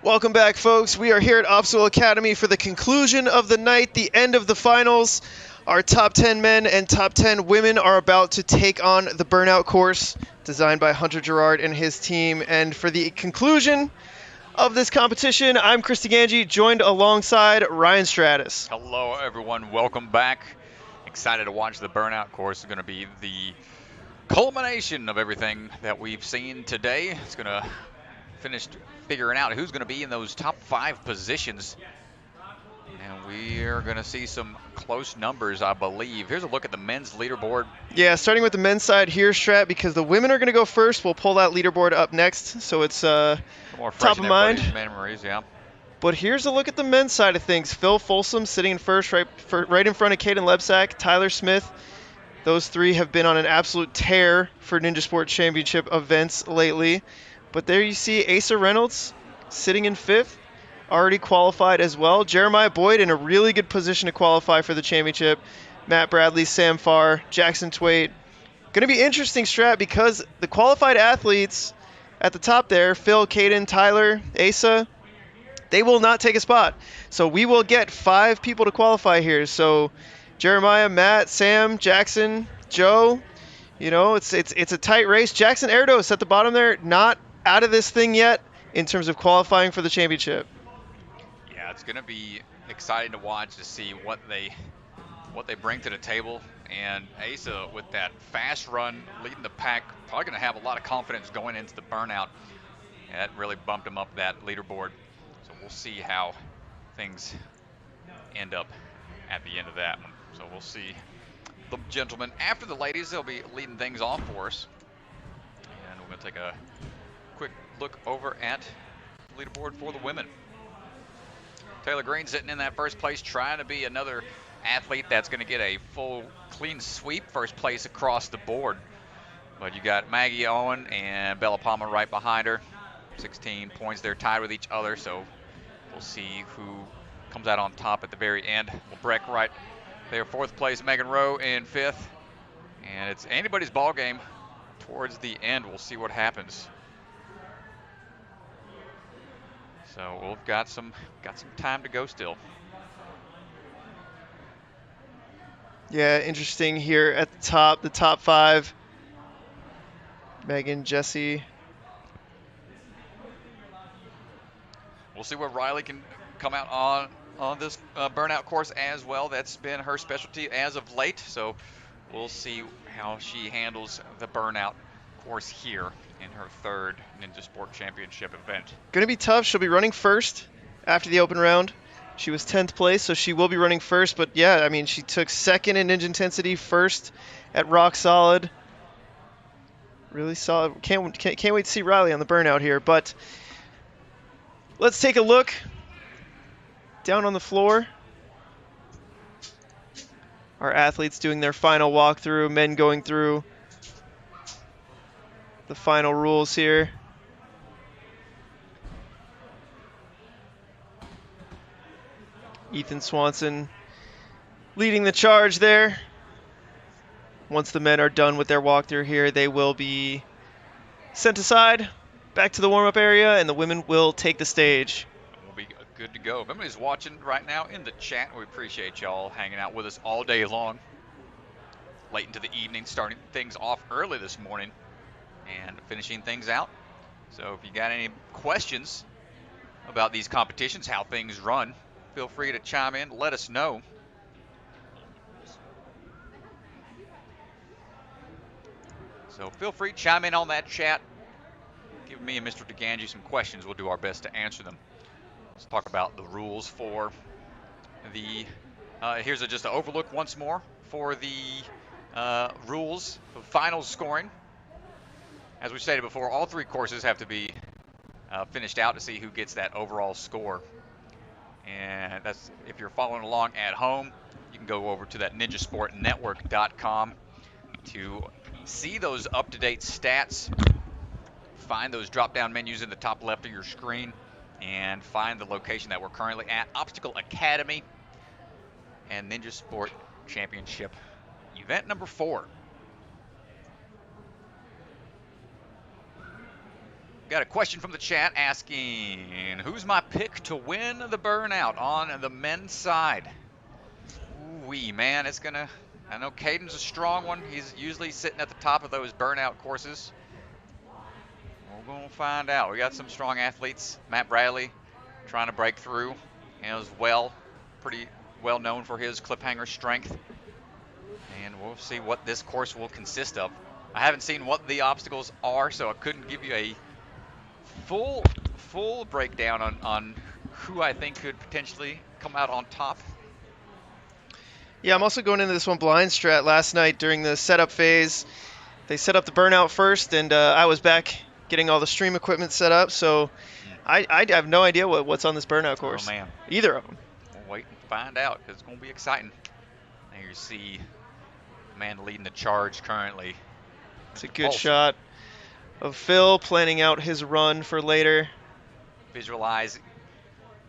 Welcome back, folks. We are here at Opswell Academy for the conclusion of the night, the end of the finals. Our top 10 men and top 10 women are about to take on the Burnout course designed by Hunter Gerard and his team. And for the conclusion of this competition, I'm Christy Ganji, joined alongside Ryan Stratus. Hello, everyone. Welcome back. Excited to watch the Burnout course. It's going to be the culmination of everything that we've seen today. It's going to finish figuring out who's going to be in those top 5 positions. And we are going to see some close numbers, I believe. Here's a look at the men's leaderboard. Yeah, starting with the men's side here, Strat, because the women are going to go first. We'll pull that leaderboard up next, so it's more top of mind. Memories, yeah. But here's a look at the men's side of things. Phil Folsom sitting in first, right in front of Caden Lebsack, Tyler Smith. Those three have been on an absolute tear for Ninja Sport Championship events lately. But there you see Asa Reynolds sitting in 5th, already qualified as well. Jeremiah Boyd in a really good position to qualify for the championship. Matt Bradley, Sam Farr, Jackson Twait. Going to be interesting, Strat, because the qualified athletes at the top there, Phil, Caden, Tyler, Asa, they will not take a spot. So we will get 5 people to qualify here. So Jeremiah, Matt, Sam, Jackson, Joe, you know, it's a tight race. Jackson Erdos at the bottom there, not out of this thing yet in terms of qualifying for the championship. Yeah, it's going to be exciting to watch to see what they bring to the table. And Asa, with that fast run leading the pack, probably going to have a lot of confidence going into the Burnout. And that really bumped him up that leaderboard. So we'll see how things end up at the end of that one. So we'll see the gentlemen after the ladies. They'll be leading things off for us. And we're going to take a quick look over at the leaderboard for the women. Taylor Green sitting in that first place, trying to be another athlete that's going to get a full clean sweep first place across the board. But you got Maggie Owen and Bella Palmer right behind her. 16 points. They're tied with each other, so we'll see who comes out on top at the very end. Well, Breck right there, 4th place. Megan Rowe in 5th. And it's anybody's ball game towards the end. We'll see what happens. So we've got some time to go still. Yeah, interesting here at the top 5. Megan, Jesse. We'll see what Riley can come out on this Burnout course as well. That's been her specialty as of late. So we'll see how she handles the Burnout course here in her 3rd Ninja Sport Championship event. Going to be tough. She'll be running first after the open round. She was 10th place, so she will be running first. But yeah, I mean, she took 2nd in Ninja Intensity, 1st at Rock Solid. Really solid. Can't wait to see Riley on the Burnout here. But let's take a look down on the floor. Our athletes doing their final walkthrough, men going through the final rules here. Ethan Swanson leading the charge there. Once the men are done with their walkthrough here, they will be sent aside back to the warm-up area, and the women will take the stage. We'll be good to go. If anybody's watching right now in the chat, we appreciate y'all hanging out with us all day long. Late into the evening, starting things off early this morning and finishing things out. So if you got any questions about these competitions, how things run, feel free to chime in, let us know. So feel free to chime in on that chat. Give me and Mr. DeGangi some questions. We'll do our best to answer them. Let's talk about the rules for the, here's just an overlook once more for the rules for finals scoring. As we stated before, all 3 courses have to be finished out to see who gets that overall score. And that's, if you're following along at home, you can go over to that ninjasportnetwork.com to see those up-to-date stats, find those drop-down menus in the top left of your screen, and find the location that we're currently at, Obstacle Academy and Ninja Sport Championship event number 4. Got a question from the chat asking, who's my pick to win the Burnout on the men's side? Ooh-wee, man, it's gonna, I know Caden's a strong one. He's usually sitting at the top of those Burnout courses. We're gonna find out. We got some strong athletes. Matt Bradley trying to break through, and as well, pretty well known for his cliffhanger strength. And we'll see what this course will consist of. I haven't seen what the obstacles are, so I couldn't give you a full breakdown on who I think could potentially come out on top. Yeah, I'm also going into this one blind strat. Last night during the setup phase, they set up the Burnout first, and I was back getting all the stream equipment set up, so I have no idea what's on this Burnout course. Oh, man. Either of them. We'll wait and find out, because it's going to be exciting. There you see the man leading the charge currently. It's a good shot of Phil planning out his run for later. Visualize,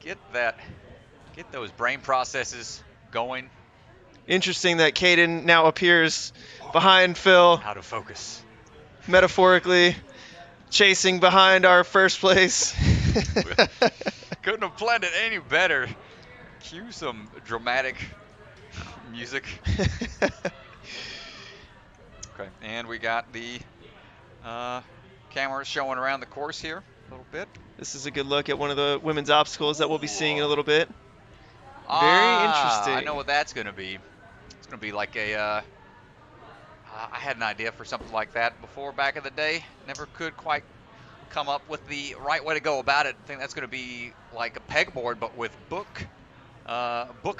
get those brain processes going. Interesting that Caden now appears behind Phil. Out of focus. Metaphorically chasing behind our first place. Couldn't have planned it any better. Cue some dramatic music. Okay, and we got the cameras showing around the course here a little bit. This is a good look at one of the women's obstacles that we'll be seeing in a little bit. Very interesting. I know what that's going to be. It's going to be like a, I had an idea for something like that before back in the day. Never could quite come up with the right way to go about it. I think that's going to be like a pegboard, but with book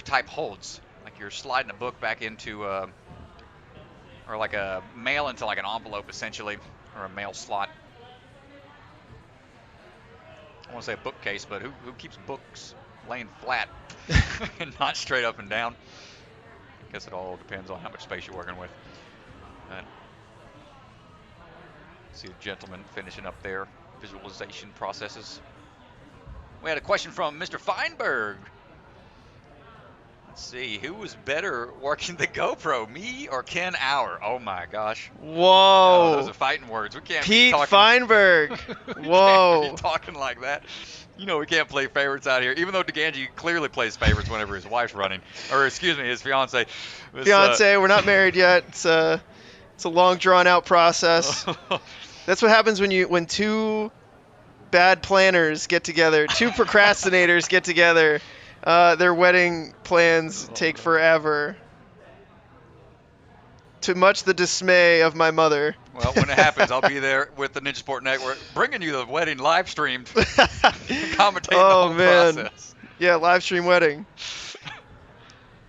type holds. Like you're sliding a book back into, or like a mail into like an envelope essentially, or a mail slot. I want to say a bookcase, but who keeps books laying flat and not straight up and down? I guess it all depends on how much space you're working with. See a gentleman finishing up their visualization processes. We had a question from Mr. Feinberg. Let's see, who was better working the GoPro, me or Ken Auer? Oh my gosh. Whoa. Oh, those are fighting words. We can't Pete be talking, Feinberg. Whoa. Can't be talking like that. You know we can't play favorites out here, even though DeGangi clearly plays favorites whenever his wife's running, or excuse me, his fiance. We're not married yet. It's a long drawn out process. That's what happens when two bad planners get together, two procrastinators get together. Their wedding plans take forever. To much the dismay of my mother. Well, when it happens, I'll be there with the Ninja Sport Network, bringing you the wedding live streamed, commentating the whole process. Yeah, live stream wedding.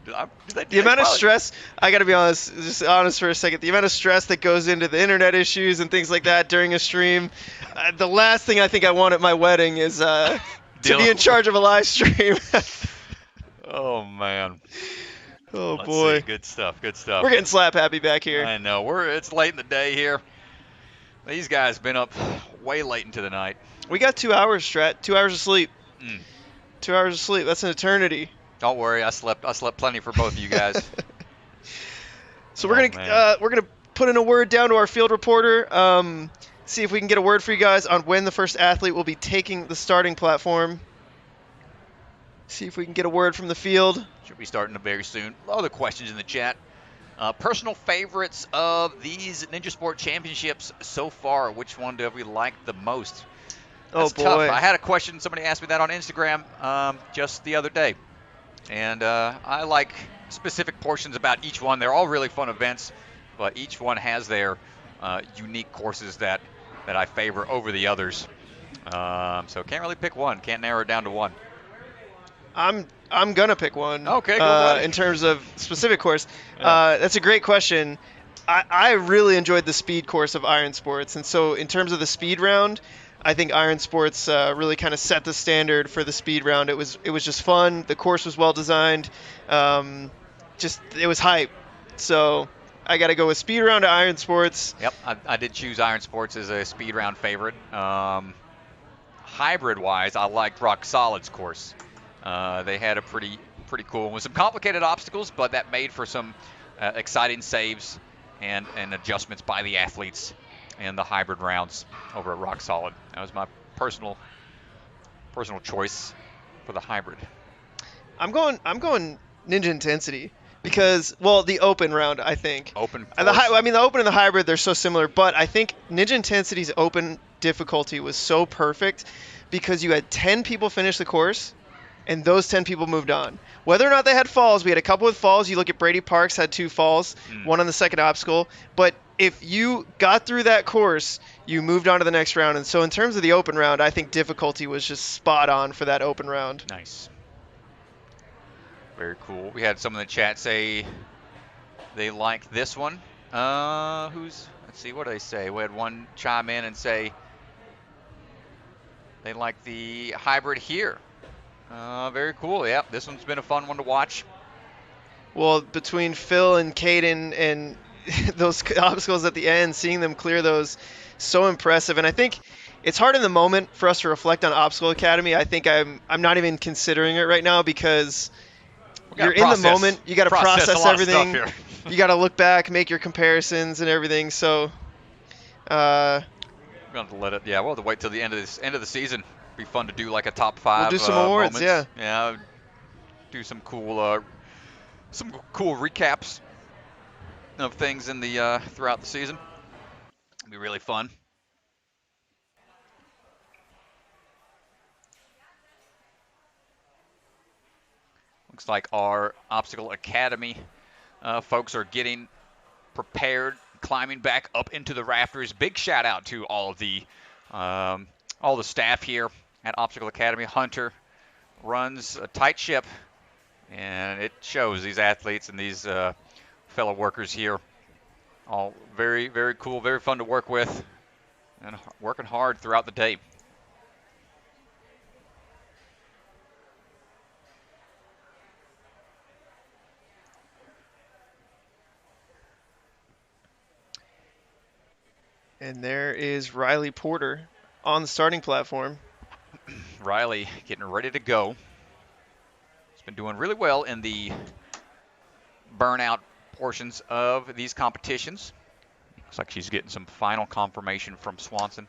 The amount of stress, I gotta be honest, just honest for a second, the amount of stress that goes into the internet issues and things like that during a stream, the last thing I think I want at my wedding is to be in charge of a live stream. Oh, man. Oh, Let's boy. see. Good stuff, good stuff. We're getting slap happy back here. I know. It's late in the day here. These guys have been up way late into the night. We got 2 hours, Strat. 2 hours of sleep. 2 hours of sleep. That's an eternity. Don't worry. I slept plenty for both of you guys. So we're gonna put in a word down to our field reporter. See if we can get a word for you guys on when the first athlete will be taking the starting platform. See if we can get a word from the field. Should be starting very soon. Other questions in the chat. Personal favorites of these Ninja Sport Championships so far. Which one do we like the most? That's boy. Tough. I had a question. Somebody asked me that on Instagram just the other day. And I like specific portions about each one. They're all really fun events, but each one has their unique courses that I favor over the others. So can't really pick one. Can't narrow it down to one. I'm gonna pick one. Okay, go ahead. In terms of specific course, that's a great question. I really enjoyed the speed course of Iron Sports, and so in terms of the speed round, I think Iron Sports really kind of set the standard for the speed round. It was just fun. The course was well designed. It was hype. So I got to go with speed round to Iron Sports. Yep, I did choose Iron Sports as a speed round favorite. Hybrid wise, I liked Rock Solid's course. They had a pretty cool one with some complicated obstacles, but that made for some exciting saves and adjustments by the athletes. in the hybrid rounds over at Rock Solid. That was my personal choice for the hybrid. I'm going Ninja Intensity because, well, the open round, I think. Open And the open and the hybrid, they're so similar, but I think Ninja Intensity's open difficulty was so perfect because you had 10 people finish the course, and those 10 people moved on. Whether or not they had falls, we had a couple with falls. You look at Brady Parks, had 2 falls, one on the second obstacle. But if you got through that course, you moved on to the next round. And so in terms of the open round, I think difficulty was just spot on for that open round. Nice. Very cool. We had some in the chat say they like this one. Let's see, what do they say? We had one chime in and say they like the hybrid here. Very cool. Yep, this one's been a fun one to watch. Well, between Phil and Caden and those obstacles at the end, seeing them clear those, so impressive. And I think it's hard in the moment for us to reflect on Obstacle Academy. I think I'm not even considering it right now because you're in the moment. You got to process everything. You got to look back, make your comparisons and everything. So, we're going to let it. Yeah, we'll have to wait till the end of the season. Be fun to do like a top 5. We'll do some awards. Moments. Yeah. Do some cool recaps of things in the throughout the season. It'll be really fun. Looks like our Obstacle Academy folks are getting prepared, climbing back up into the rafters. Big shout out to all the staff here at Obstacle Academy. Hunter runs a tight ship, and it shows. These athletes and these fellow workers here, all very, very cool, very fun to work with, and working hard throughout the day. And there is Riley Porter on the starting platform. Riley getting ready to go. He's been doing really well in the burnout portions of these competitions. Looks like she's getting some final confirmation from Swanson.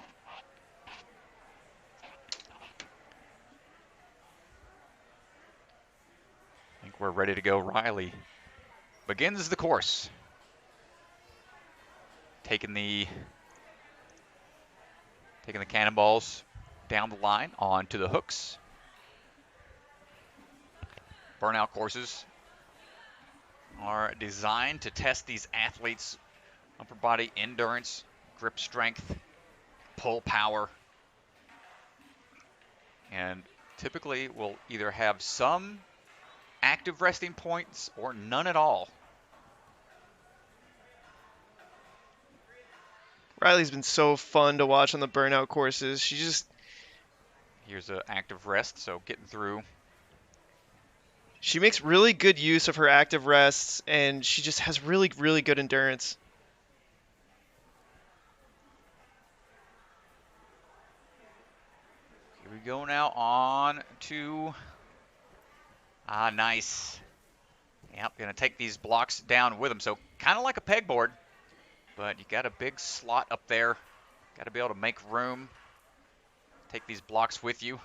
I think we're ready to go. Riley begins the course. Taking the cannonballs down the line onto the hooks. Burnout courses are designed to test these athletes' upper body endurance, grip strength, pull power, and typically will either have some active resting points or none at all. Riley's been so fun to watch on the burnout courses. Here's an active rest, so getting through. She makes really good use of her active rests, and she just has really, really good endurance. Here we go now on to... nice. Yep, gonna take these blocks down with them. So kind of like a pegboard. But you got a big slot up there. Got to be able to make room. Take these blocks with you.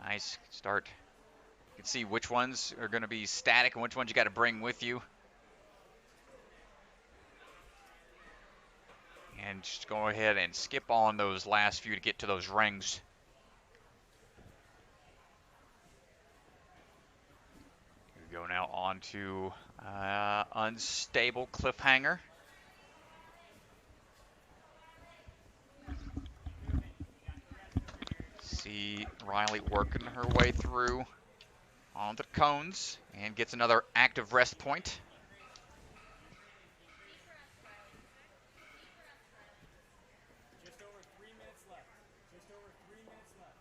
Nice start. You can see which ones are going to be static and which ones you got to bring with you. And just go ahead and skip on those last few to get to those rings. Here we go now on to unstable cliffhanger. See Riley working her way through on the cones and gets another active rest point. Just over 3 minutes left. Just over 3 minutes left.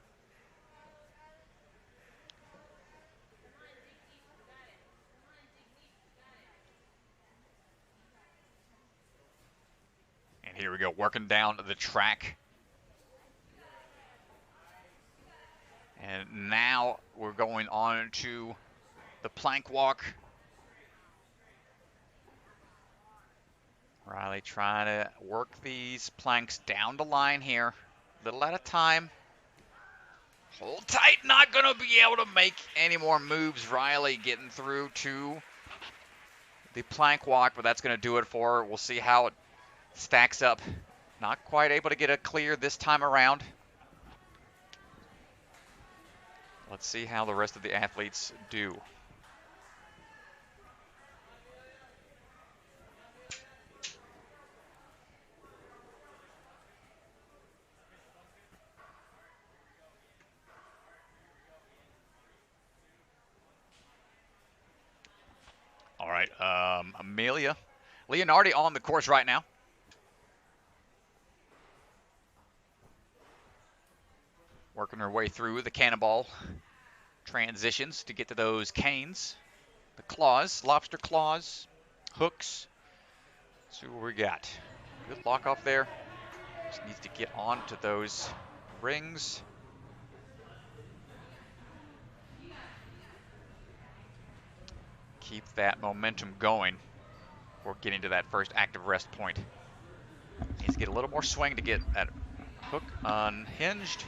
And here we go, working down the track. And now we're going on to the plank walk. Riley trying to work these planks down the line here, little at a time. Hold tight, not gonna be able to make any more moves. Riley getting through to the plank walk, but that's gonna do it for her. We'll see how it stacks up. Not quite able to get a clear this time around. Let's see how the rest of the athletes do. All right, Amelia Leonardi on the course right now. Working her way through the cannonball transitions to get to those canes, the claws, lobster claws, hooks. Let's see what we got. Good lock off there. Just needs to get onto those rings. Keep that momentum going before getting to that first active rest point. Needs to get a little more swing to get that hook unhinged.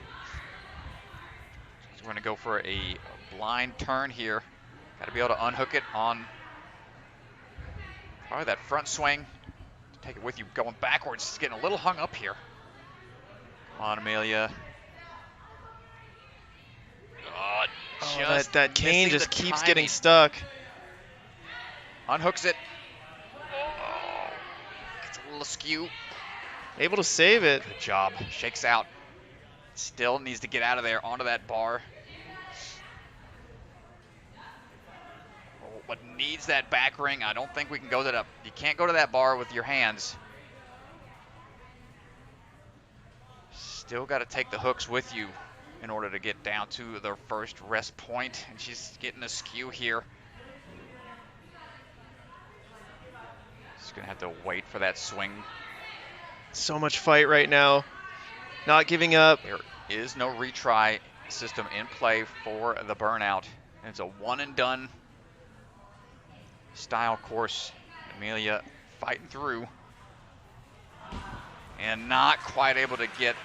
So we're going to go for a blind turn here. Got to be able to unhook it on probably that front swing. Take it with you going backwards. It's getting a little hung up here. Come on, Amelia. Oh, that cane just keeps getting stuck. Unhooks it. Oh, gets a little askew. Able to save it. Good job. Shakes out. Still needs to get out of there onto that bar. Oh, but needs that back ring. I don't think we can go that up. You can't go to that bar with your hands. Still got to take the hooks with you in order to get down to the first rest point. And she's getting askew here. She's going to have to wait for that swing. So much fight right now. Not giving up. There is no retry system in play for the Burnout. It's a one and done style course. Amelia fighting through and not quite able to get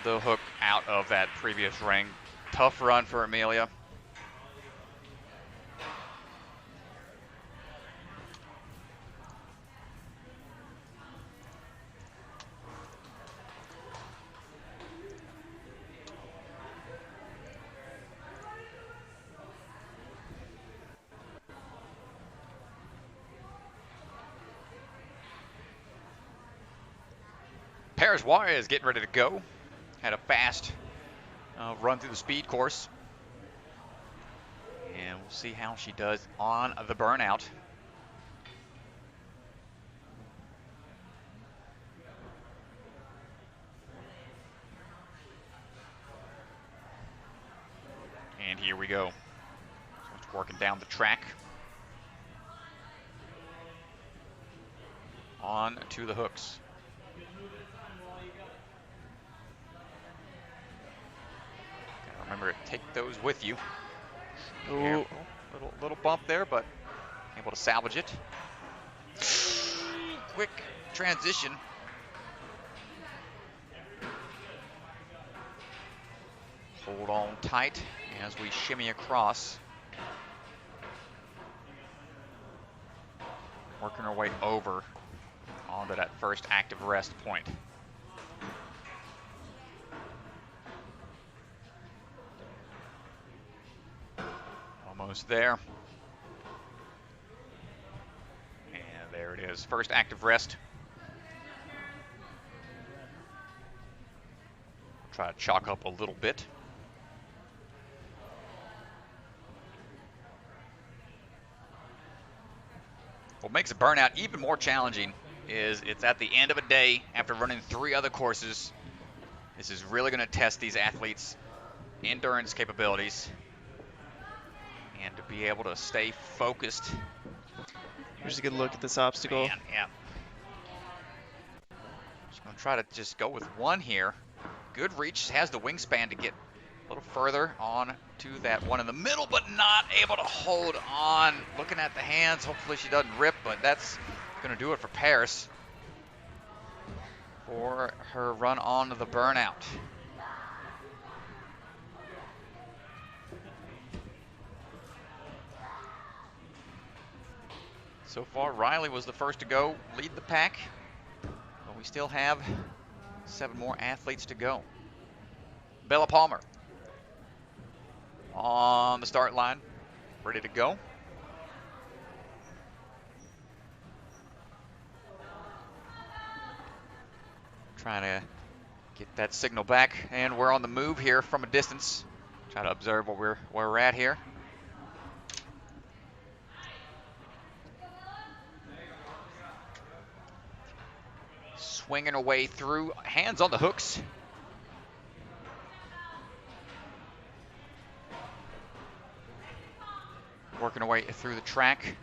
the hook out of that previous ring. Tough run for Amelia. Paris Juarez getting ready to go. Had a fast run through the speed course. And we'll see how she does on the Burnout. And here we go. So it's working down the track. On to the hooks. Remember to take those with you. Ooh. Little bump there, but able to salvage it. Quick transition. Hold on tight as we shimmy across. Working our way over onto that first active rest point. Almost there. And there it is. First active rest. Try to chalk up a little bit. What makes a Burnout even more challenging is it's at the end of a day after running 3 other courses. This is really going to test these athletes' endurance capabilities. And to be able to stay focused. Here's a good look at this obstacle. Man, yeah. Just going to try to just go with one here. Good reach, has the wingspan to get a little further on to that one in the middle, but not able to hold on. Looking at the hands, hopefully she doesn't rip, but that's Gonna do it for Paris for her run on the Burnout. So far, Riley was the first to go, lead the pack, but we still have 7 more athletes to go. Bella Palmer on the start line, ready to go. Trying to get that signal back, and we're on the move here from a distance. Try to observe where we're at here. Swinging her way through, hands on the hooks. Working her way through the track.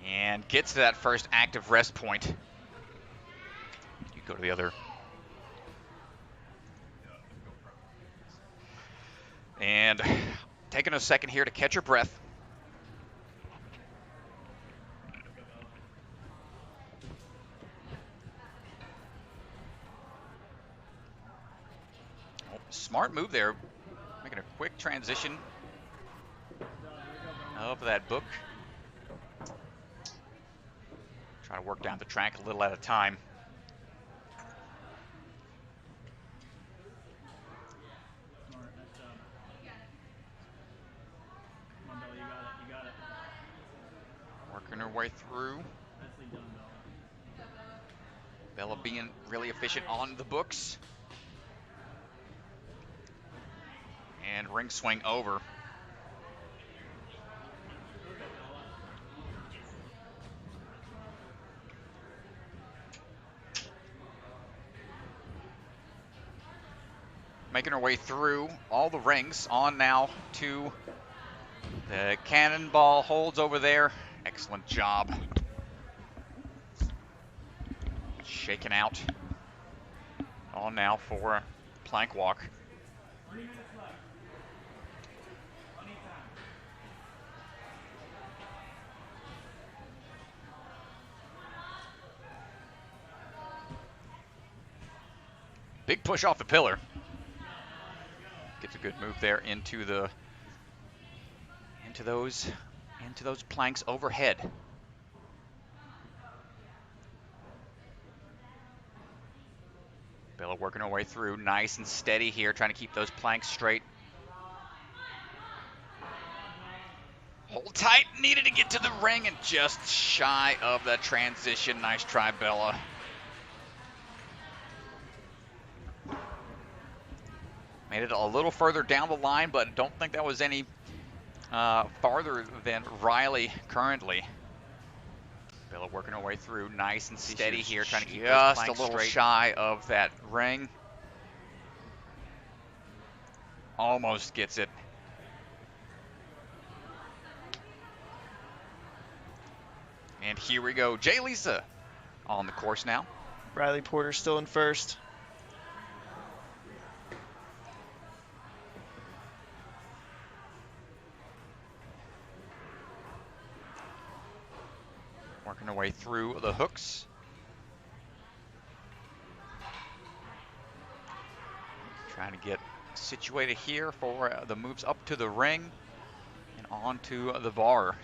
And gets to that first active rest point. You go to the other. And taking a second here to catch her breath. Oh, smart move there. Making a quick transition of that book. Trying to work down the track a little at a time. Working her way through. Bella being really efficient on the books. And ring swing over. Making her way through all the rings, on now to the cannonball holds over there. Excellent job. Shaken out. On now for plank walk. Big push off the pillar. Gets a good move there into those planks overhead. Bella working her way through, nice and steady here, trying to keep those planks straight. Hold tight, needed to get to the ring and just shy of the transition. Nice try, Bella. Made it a little further down the line, but don't think that was any farther than Riley currently. Bella working her way through, nice and steady here, trying to keep those planks a little straight. Shy of that ring. Almost gets it. And here we go, Jay Lisa on the course now. Riley Porter still in first. Working our way through the hooks. Trying to get situated here for the moves up to the ring and onto the bar.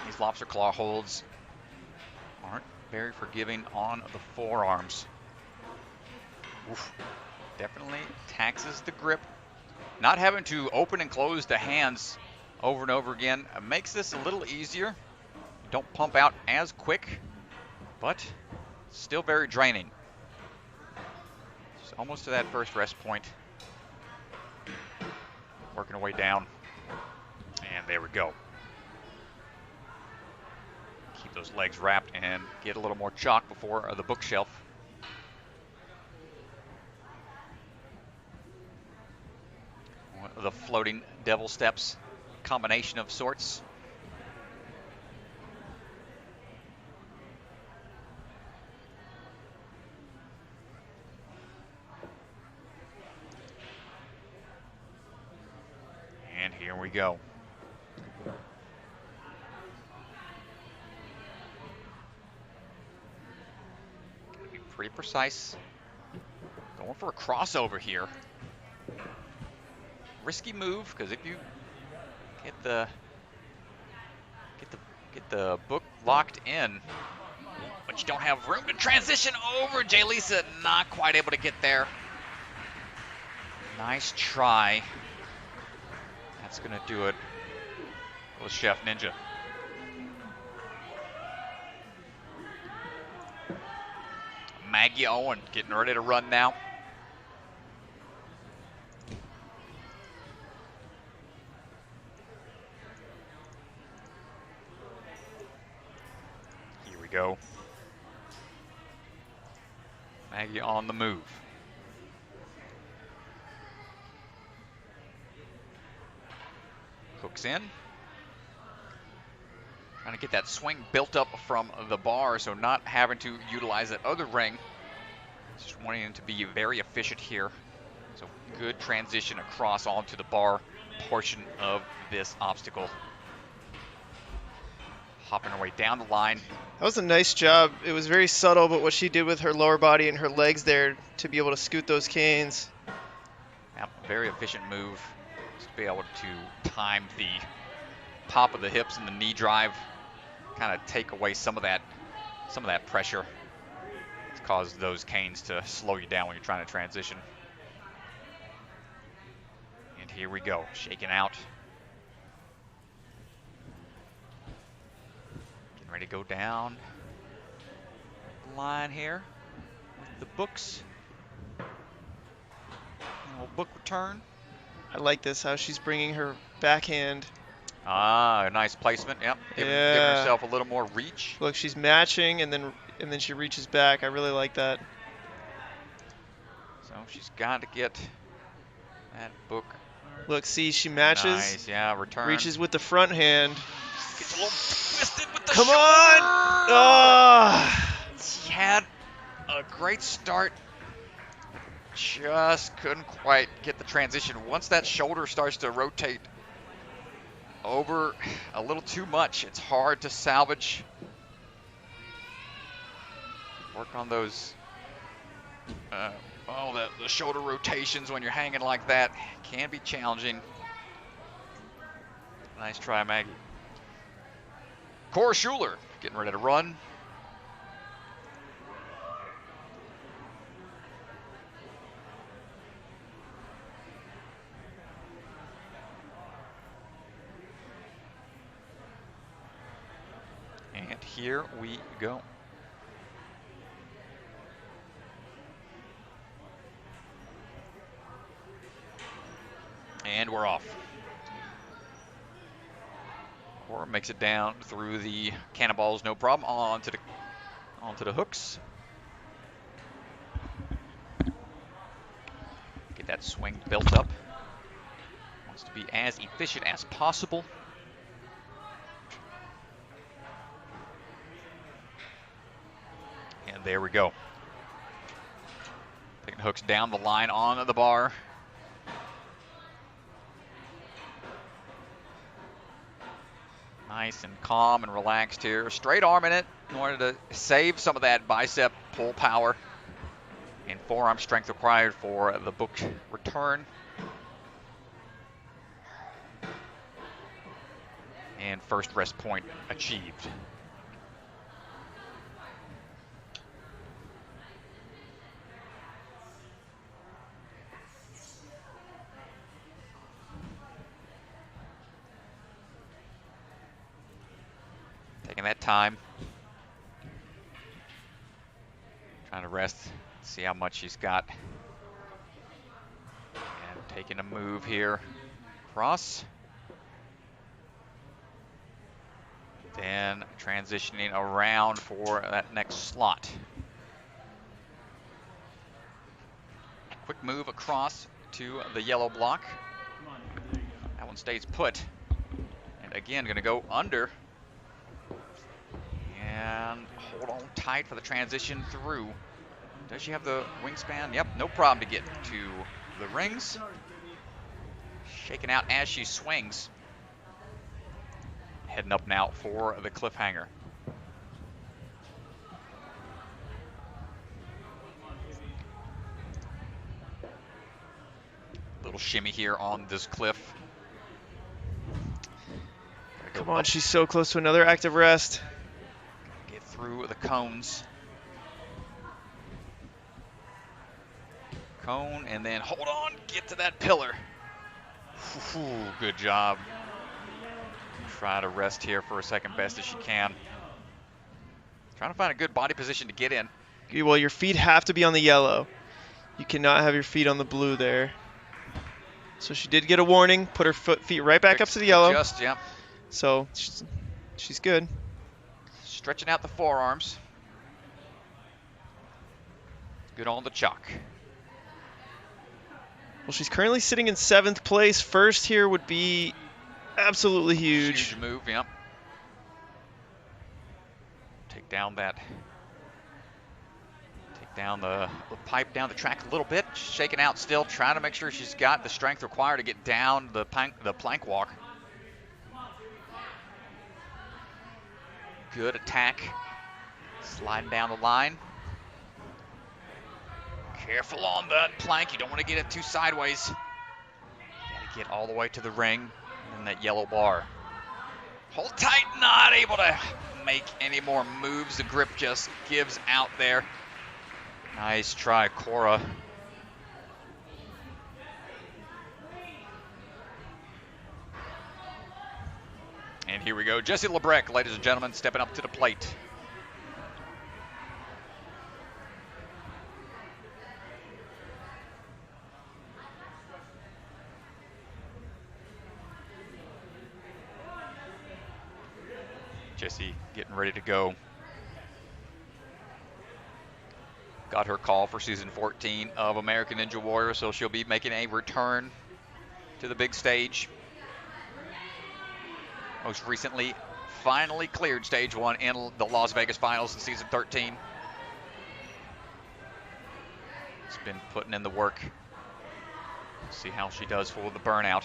These lobster claw holds aren't very forgiving on the forearms. Oof. Definitely taxes the grip. Not having to open and close the hands over and over again makes this a little easier. Don't pump out as quick, but still very draining. Just almost to that first rest point. Working our way down. And there we go. Keep those legs wrapped and get a little more chalk before the bookshelf. The floating devil steps combination of sorts. And here we go. Gonna be pretty precise. Going for a crossover here. Risky move, because if you get the book locked in, but you don't have room to transition over, Jaylisa not quite able to get there. Nice try. That's gonna do it with Chef Ninja. Maggie Owen getting ready to run now. Here we go. Maggie on the move. Hooks in. Trying to get that swing built up from the bar, so not having to utilize that other ring. Just wanting it to be very efficient here. So good transition across onto the bar portion of this obstacle. Hopping her way down the line. That was a nice job. It was very subtle, but what she did with her lower body and her legs there to be able to scoot those canes. Yep, very efficient move. Just to be able to time the pop of the hips and the knee drive, kind of take away some of that pressure. It's caused those canes to slow you down when you're trying to transition. And here we go, shaking out. Getting ready to go down the line here with the books. A little book return. I like this, how she's bringing her backhand. Ah, a nice placement. Yep, giving herself a little more reach. Look, she's matching, and then she reaches back. I really like that. So she's got to get that book. Look, see, she matches. Nice, yeah, return. Reaches with the front hand. Gets a little twisted with the Come shoulder. on! Oh! She had a great start. Just couldn't quite get the transition. Once that shoulder starts to rotate over a little too much, it's hard to salvage. Work on those, the shoulder rotations when you're hanging like that can be challenging. Nice try, Maggie. Cora Schuler getting ready to run. And here we go. And we're off. Cora makes it down through the cannonballs, no problem, onto the hooks. Get that swing built up. Wants to be as efficient as possible. And there we go. Taking hooks down the line on the bar. Nice and calm and relaxed here. Straight arming it in order to save some of that bicep pull power and forearm strength required for the book return. And first rest point achieved. Taking that time. Trying to rest, see how much she's got. And taking a move here. Cross. Then transitioning around for that next slot. Quick move across to the yellow block. That one stays put. again, going to go under. And hold on tight for the transition through. Does she have the wingspan? Yep, no problem to get to the rings. Shaking out as she swings. Heading up now for the cliffhanger. Little shimmy here on this cliff. Come on, she's so close to another active rest. Get through the cones. Cone, and then hold on, get to that pillar. Ooh, good job. Try to rest here for a second best as she can. Trying to find a good body position to get in. Well, your feet have to be on the yellow. You cannot have your feet on the blue there. So she did get a warning. Put her feet right back up to the yellow. Just, yeah. So she's good. Stretching out the forearms. Good on the chalk. Well, she's currently sitting in 7th place. First here would be absolutely huge. Huge move, yeah. Take down the pipe down the track a little bit. Shaking out still, trying to make sure she's got the strength required to get down the plank walk. Good attack. Sliding down the line. Careful on that plank. You don't want to get it too sideways. You got to get all the way to the ring and that yellow bar. Hold tight. Not able to make any more moves. The grip just gives out there. Nice try, Cora. And here we go. Jessie Labrecque, ladies and gentlemen, stepping up to the plate. Jessie getting ready to go. Got her call for season 14 of American Ninja Warrior, so she'll be making a return to the big stage. Most recently, finally cleared stage 1 in the Las Vegas finals in season 13. She's been putting in the work. See how she does for the Burnout.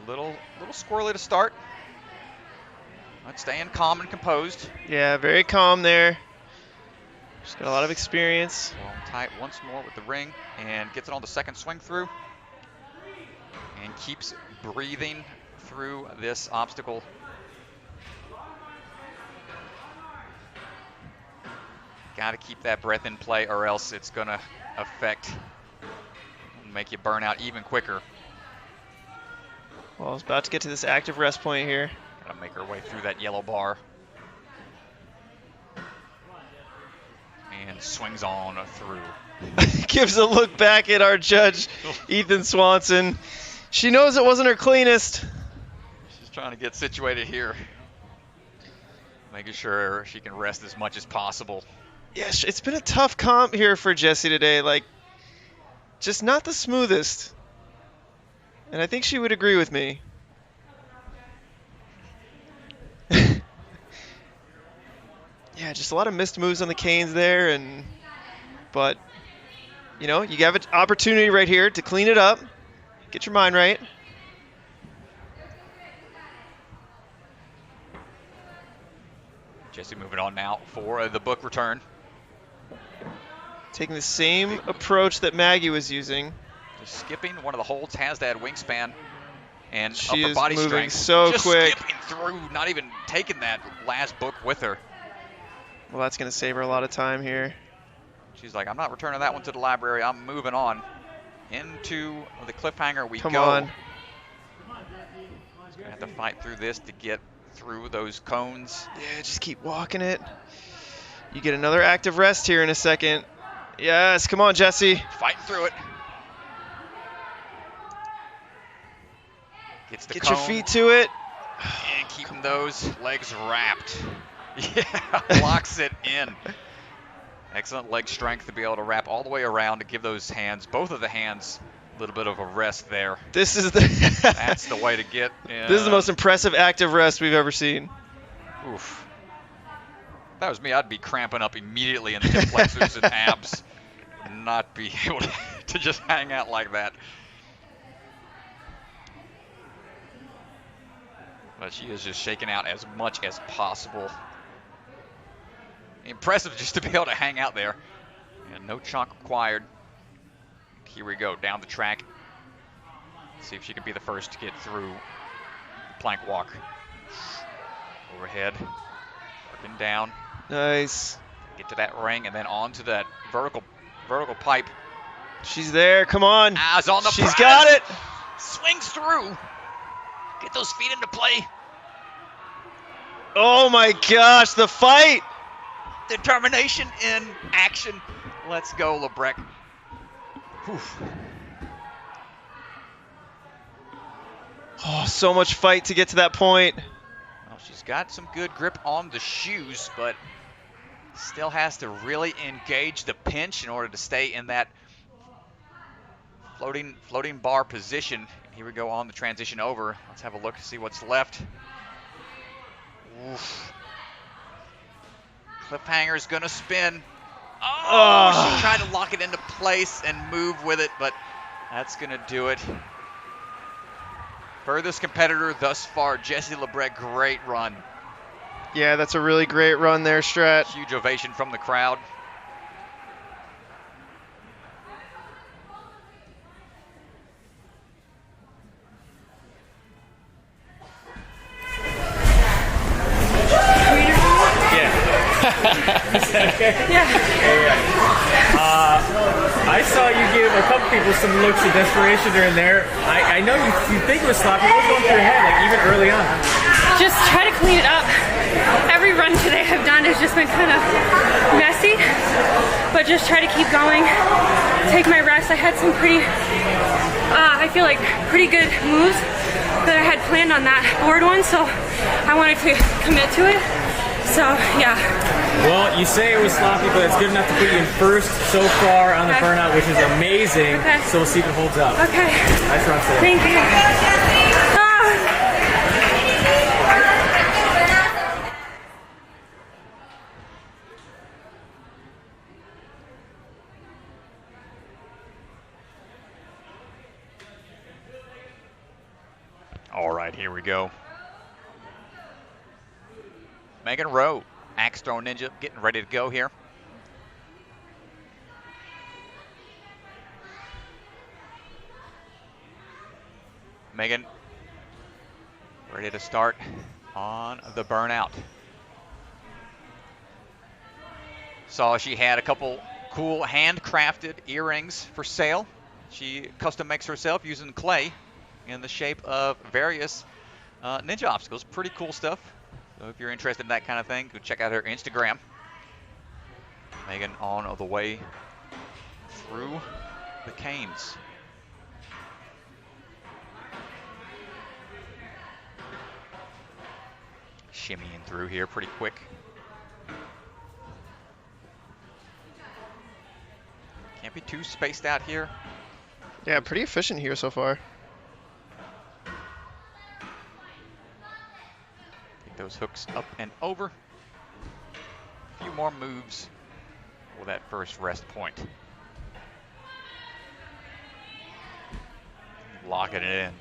Little squirrely to start. But staying calm and composed. Yeah, very calm there. She's got a lot of experience. Long tight once more with the ring and gets it on the second swing through. And keeps breathing through this obstacle. Got to keep that breath in play or else it's going to make you burn out even quicker. Well, I was about to get to this active rest point here. Gotta make her way through that yellow bar. And swings on through. Gives a look back at our judge, Ethan Swanson. She knows it wasn't her cleanest. She's trying to get situated here. Making sure she can rest as much as possible. Yeah, it's been a tough comp here for Jessie today. Like, just not the smoothest. And I think she would agree with me. Yeah, just a lot of missed moves on the canes there, but you know, you have an opportunity right here to clean it up, get your mind right. Jessie moving on now for the book return. Taking the same approach that Maggie was using. Just skipping one of the holds, has that wingspan and she upper body is moving strength. so just quick. Skipping through, not even taking that last book with her. Well, that's going to save her a lot of time here. She's like, I'm not returning that one to the library. I'm moving on. Into the cliffhanger we go. Come on. She's going to have to fight through this to get through those cones. Yeah, just keep walking it. You get another active rest here in a second. Yes, come on, Jessie. Fighting through it. Gets the Get cone. your feet to it. And keeping those legs wrapped. Yeah, locks it in. Excellent leg strength to be able to wrap all the way around to give those hands, both of the hands, A little bit of a rest there. This is the That's the way to get. This is the most impressive active rest we've ever seen. Oof. If that was me, I'd be cramping up immediately in the hip flexors and abs. Not be able to just hang out like that. But she is just shaking out as much as possible. Impressive just to be able to hang out there. And no chalk required. Here we go, down the track. See if she can be the first to get through plank walk. Overhead, working down. Nice. Get to that ring and then on to that vertical pipe. She's there, come on. Eyes on the She's prize. got it. Swings through. Get those feet into play. Oh my gosh, the fight. Determination in action. Let's go, Lebrecht. Whew. Oh, so much fight to get to that point. Well, she's got some good grip on the shoes, but still has to really engage the pinch in order to stay in that floating bar position. Here we go on the transition over. Let's have a look to see what's left. Oof. Cliffhanger's gonna spin. Oh, she tried to lock it into place and move with it, but that's gonna do it. Furthest competitor thus far, Jessie Lebrecht, great run. Yeah, that's a really great run there, Strat. Huge ovation from the crowd. Is that okay? Yeah. I saw you give a couple people some looks of desperation during there. I know you think it was sloppy. What was going through your head, like even early on? Just try to clean it up. Every run today I've done has just been kind of messy, but just try to keep going, take my rest. I had some pretty, I feel like pretty good moves that I had planned on that board one, so I wanted to commit to it. So, yeah. Well, you say it was sloppy, but it's good enough to put you in first so far on the Burnout, which is amazing. Okay. So we'll see if it holds up. Okay. Nice run today. Thank you. All right, here we go. Megan Rowe, Axe Throw Ninja, getting ready to go here. Megan, ready to start on the Burnout. Saw she had a couple cool handcrafted earrings for sale. She custom makes herself using clay in the shape of various ninja obstacles. Pretty cool stuff. So if you're interested in that kind of thing, go check out her Instagram. Megan on the way through the canes. Shimmying through here pretty quick. Can't be too spaced out here. Yeah, pretty efficient here so far. Get those hooks up and over. A few more moves for that first rest point. Locking it in.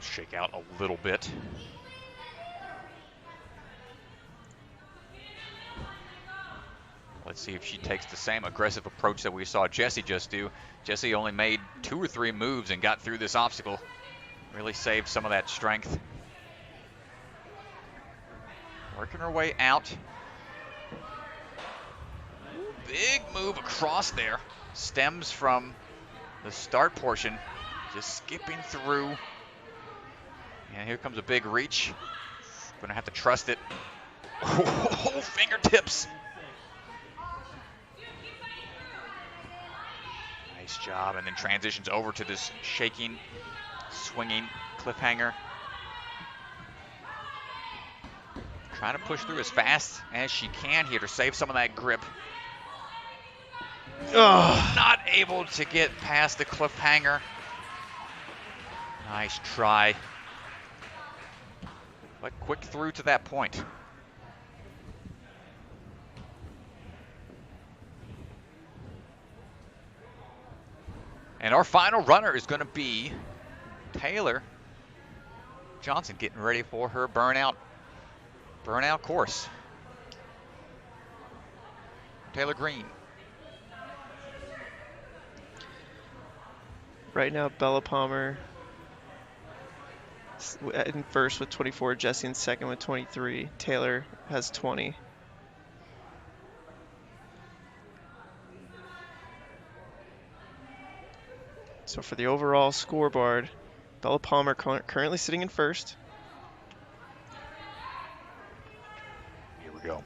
Shake out a little bit. Let's see if she takes the same aggressive approach that we saw Jessie just do. Jessie only made 2 or 3 moves and got through this obstacle. Really saved some of that strength. Working her way out. Big move across there. Stems from the start portion. Just skipping through. And here comes a big reach. Gonna have to trust it. Oh, fingertips. Nice job, and then transitions over to this shaking, swinging cliffhanger. Trying to push through as fast as she can here to save some of that grip. Oh. Not able to get past the cliffhanger. Nice try. But quick through to that point. And our final runner is going to be Taylor Johnson, getting ready for her burnout course. Taylor Green. Right now, Bella Palmer in first with 24, Jessie in second with 23. Taylor has 20. So for the overall scoreboard, Bella Palmer currently sitting in first. Here we go.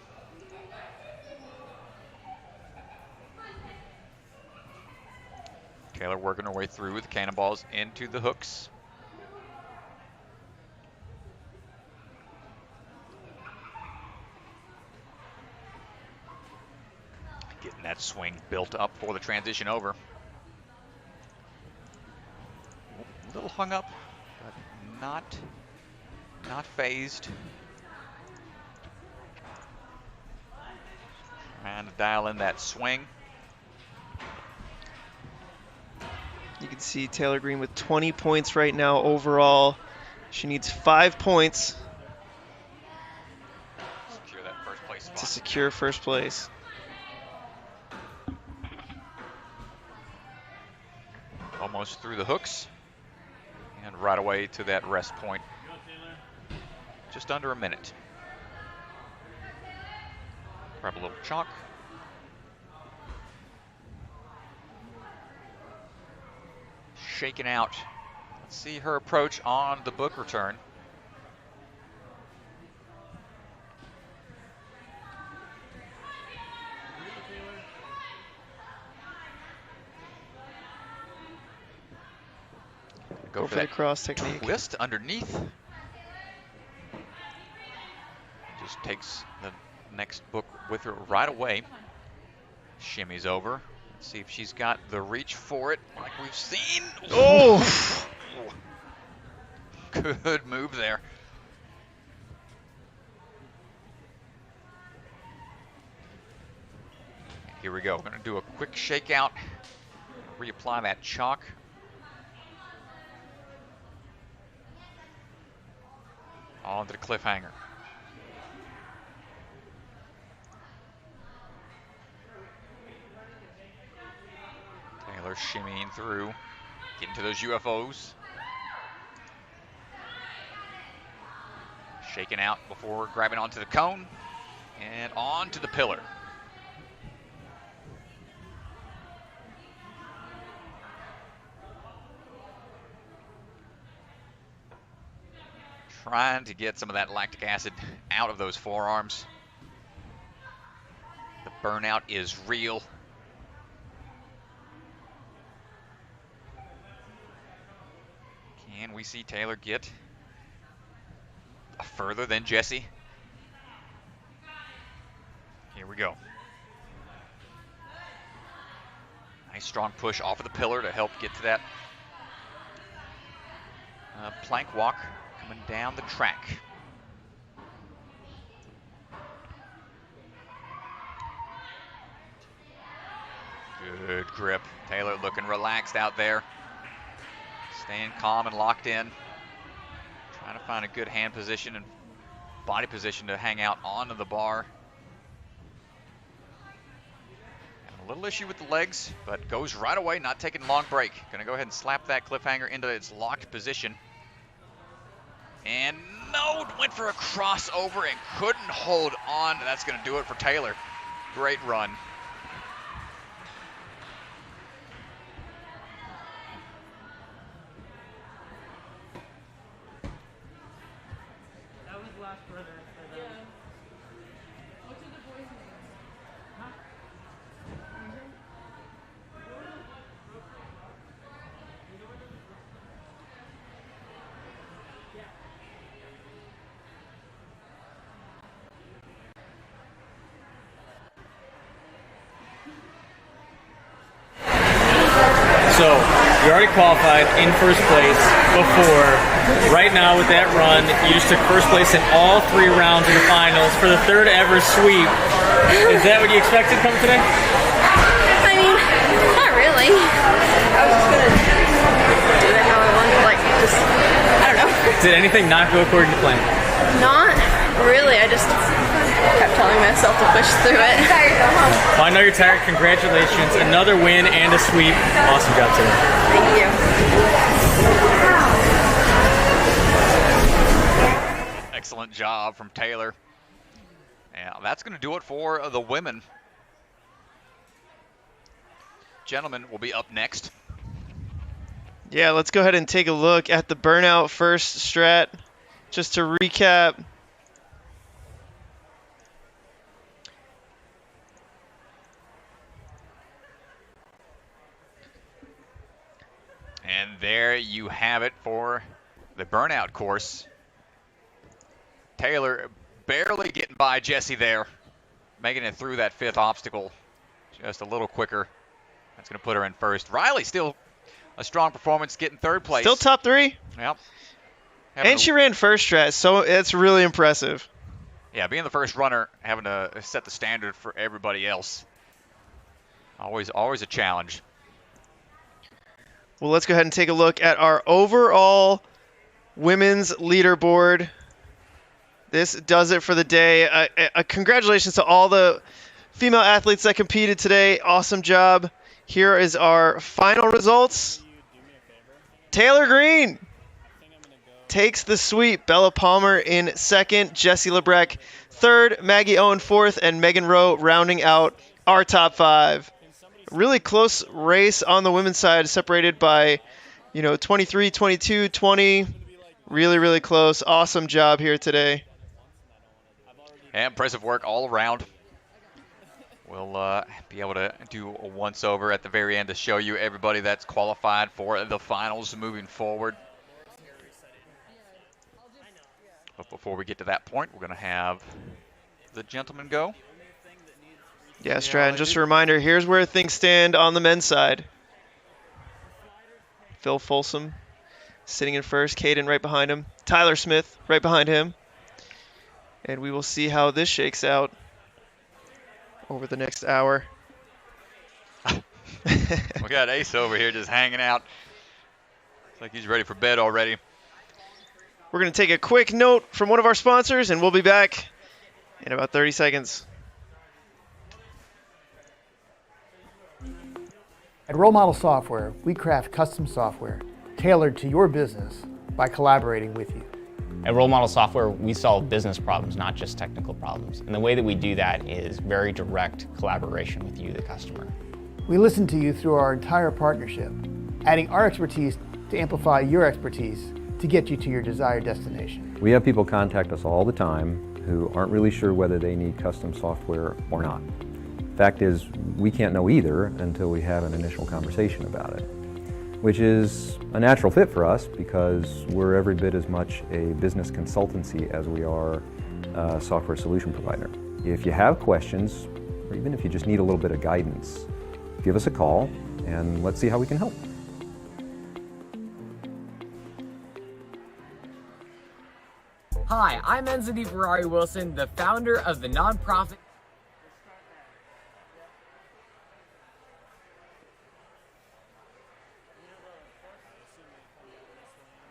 Taylor working her way through the cannonballs into the hooks. Getting that swing built up for the transition over. A little hung up, but not phased. Trying to dial in that swing. You can see Taylor Green with 20 points right now overall. She needs 5 points Secure that first place spot. to secure first place. Almost through the hooks. And right away to that rest point. Just under a minute. Grab a little chalk. Shaking out. Let's see her approach on the book return. Go for the cross technique. Twist underneath. Just takes the next book with her right away. Shimmies over. Let's see if she's got the reach for it like we've seen. Oh! Good move there. Here we go. We're going to do a quick shakeout. Reapply that chalk. Onto the cliffhanger. Taylor shimmying through, getting to those UFOs. Shaking out before grabbing onto the cone and onto the pillar. Trying to get some of that lactic acid out of those forearms. The burnout is real. Can we see Taylor get further than Jessie? Here we go. Nice strong push off of the pillar to help get to that plank walk. Coming down the track. Good grip. Taylor looking relaxed out there. Staying calm and locked in. Trying to find a good hand position and body position to hang out onto the bar. A little issue with the legs, but goes right away, not taking a long break. Gonna go ahead and slap that cliffhanger into its locked position. And no, went for a crossover and couldn't hold on. That's going to do it for Taylor. Great run. That was the last runner. Yeah. What did the boys name? Huh? So you already qualified in first place before. Right now with that run, you just took first place in all 3 rounds of the finals for the 3rd ever sweep. Is that what you expected come today? I mean, not really. I was just gonna do it how I wanted, like, just, I don't know. Did anything not go according to plan? Not really. I just kept telling myself to push through it. Well, I know you're tired. Congratulations. Another win and a sweep. Awesome job today. Thank you. Excellent job from Taylor. And that's going to do it for the women. Gentlemen will be up next. Yeah, let's go ahead and take a look at the Burnout first strat. Just to recap. And there you have it for the Burnout course. Taylor barely getting by Jesse there, making it through that 5th obstacle just a little quicker. That's going to put her in first. Riley still a strong performance, getting 3rd place. Still top 3. Yep. And she ran first strat, so it's really impressive. Yeah, being the first runner, having to set the standard for everybody else. Always a challenge. Well, let's go ahead and take a look at our overall women's leaderboard. This does it for the day. Congratulations to all the female athletes that competed today. Awesome job. Here is our final results. Taylor Green takes the sweep. Bella Palmer in 2nd, Jessie Lebrecht 3rd, Maggie Owen 4th, and Megan Rowe rounding out our top 5. Really close race on the women's side, separated by, 23, 22, 20. Really, really close. Awesome job here today. And impressive work all around. We'll be able to do a once-over at the very end to show you everybody that's qualified for the finals moving forward. But before we get to that point, we're going to have the gentlemen go. Yeah, Stratton, just a reminder, here's where things stand on the men's side. Phil Folsom sitting in first, Caden right behind him, Tyler Smith right behind him. And we will see how this shakes out over the next hour. We got Ace over here just hanging out. Looks like he's ready for bed already. We're going to take a quick note from one of our sponsors, and we'll be back in about 30 seconds. At Role Model Software, we craft custom software tailored to your business by collaborating with you. At Role Model Software, we solve business problems, not just technical problems. And the way that we do that is very direct collaboration with you, the customer. We listen to you through our entire partnership, adding our expertise to amplify your expertise to get you to your desired destination. We have people contact us all the time who aren't really sure whether they need custom software or not. Fact is, we can't know either until we have an initial conversation about it, which is a natural fit for us because we're every bit as much a business consultancy as we are a software solution provider. If you have questions, or even if you just need a little bit of guidance, give us a call and let's see how we can help. Hi, I'm NSC Ferrari Wilson, the founder of the nonprofit.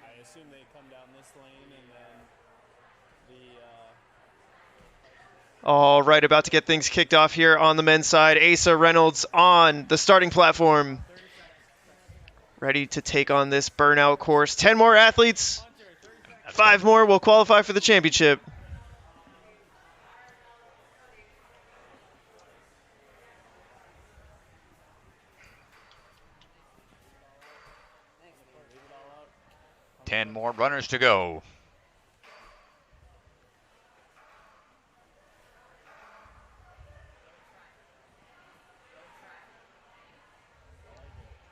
I assume they come down this lane and then the All right, about to get things kicked off here on the men's side. Asa Reynolds on the starting platform, ready to take on this Burnout course. 10 more athletes, 5 more will qualify for the championship. Ten more runners to go.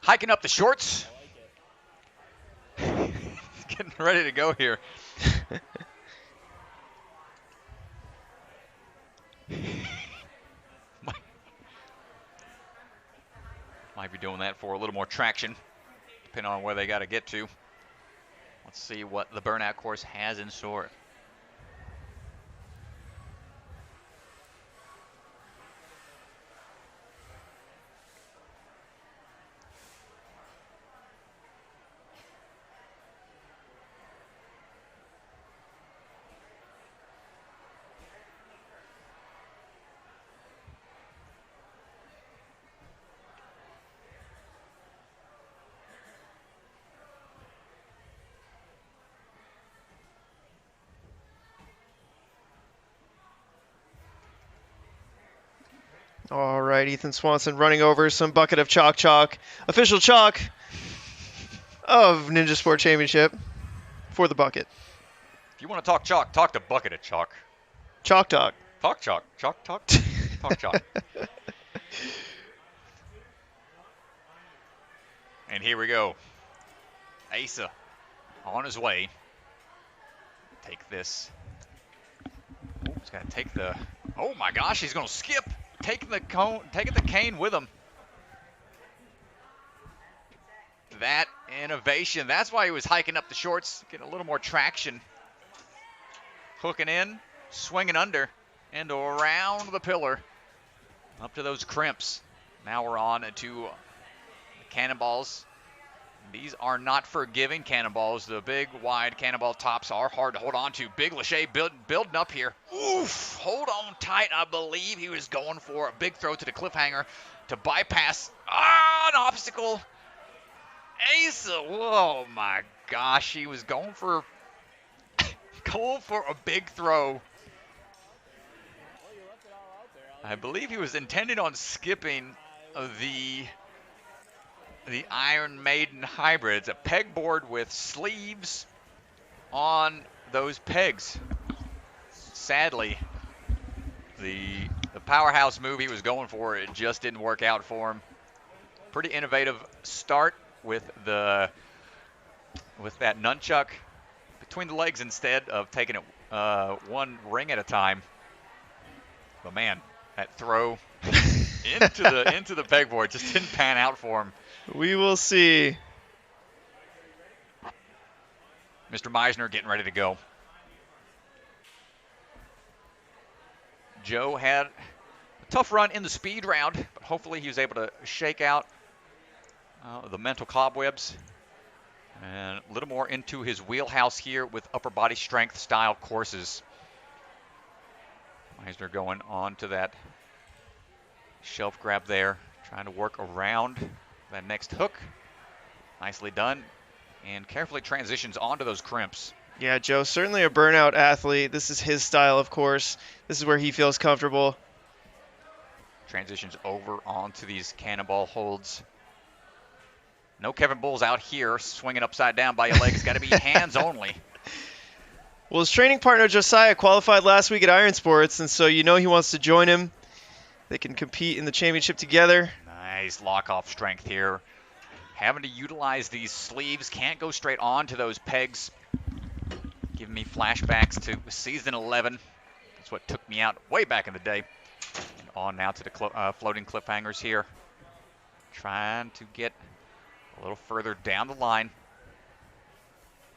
Hiking up the shorts. Getting ready to go here. Might be doing that for a little more traction, depending on where they got to get to. Let's see what the Burnout course has in store. All right, Ethan Swanson running over some bucket of chalk. Official chalk of Ninja Sport Championship for the bucket. If you want to talk chalk, talk to bucket of chalk. Chalk talk. Talk chalk. Chalk talk. Talk chalk. And here we go. Asa on his way. Take this. Oh, he's got to take the... Oh my gosh, he's going to skip. Taking the cane with him. That innovation. That's why he was hiking up the shorts, getting a little more traction. Hooking in, swinging under, and around the pillar. Up to those crimps. Now we're on to the cannonballs. These are not forgiving cannonballs. The big, wide cannonball tops are hard to hold on to. Big Lachey building up here. Oof, hold on tight. I believe he was going for a big throw to the cliffhanger to bypass. An obstacle. Asa, oh my gosh, he was going for a big throw. I believe he was intending on skipping the Iron Maiden hybrids, a pegboard with sleeves on those pegs. Sadly, the powerhouse move he was going for, it just didn't work out for him. Pretty innovative start with that nunchuck between the legs instead of taking it one ring at a time. But man, that throw into the pegboard just didn't pan out for him. We will see. Mr. Meisner getting ready to go. Joe had a tough run in the speed round, but hopefully he was able to shake out the mental cobwebs and a little more into his wheelhouse here with upper body strength style courses. Meisner going on to that shelf grab there, trying to work around that next hook. Nicely done. And carefully transitions onto those crimps. Yeah, Joe, certainly a Burnout athlete. This is his style, of course. This is where he feels comfortable. Transitions over onto these cannonball holds. No Kevin Bulls out here swinging upside down by your legs. Got to be hands only. Well, his training partner Josiah qualified last week at Iron Sports, and so you know he wants to join him. They can compete in the championship together. Nice lock-off strength here. Having to utilize these sleeves. Can't go straight onto those pegs. Giving me flashbacks to season 11. That's what took me out way back in the day. And on now to the floating cliffhangers here. Trying to get a little further down the line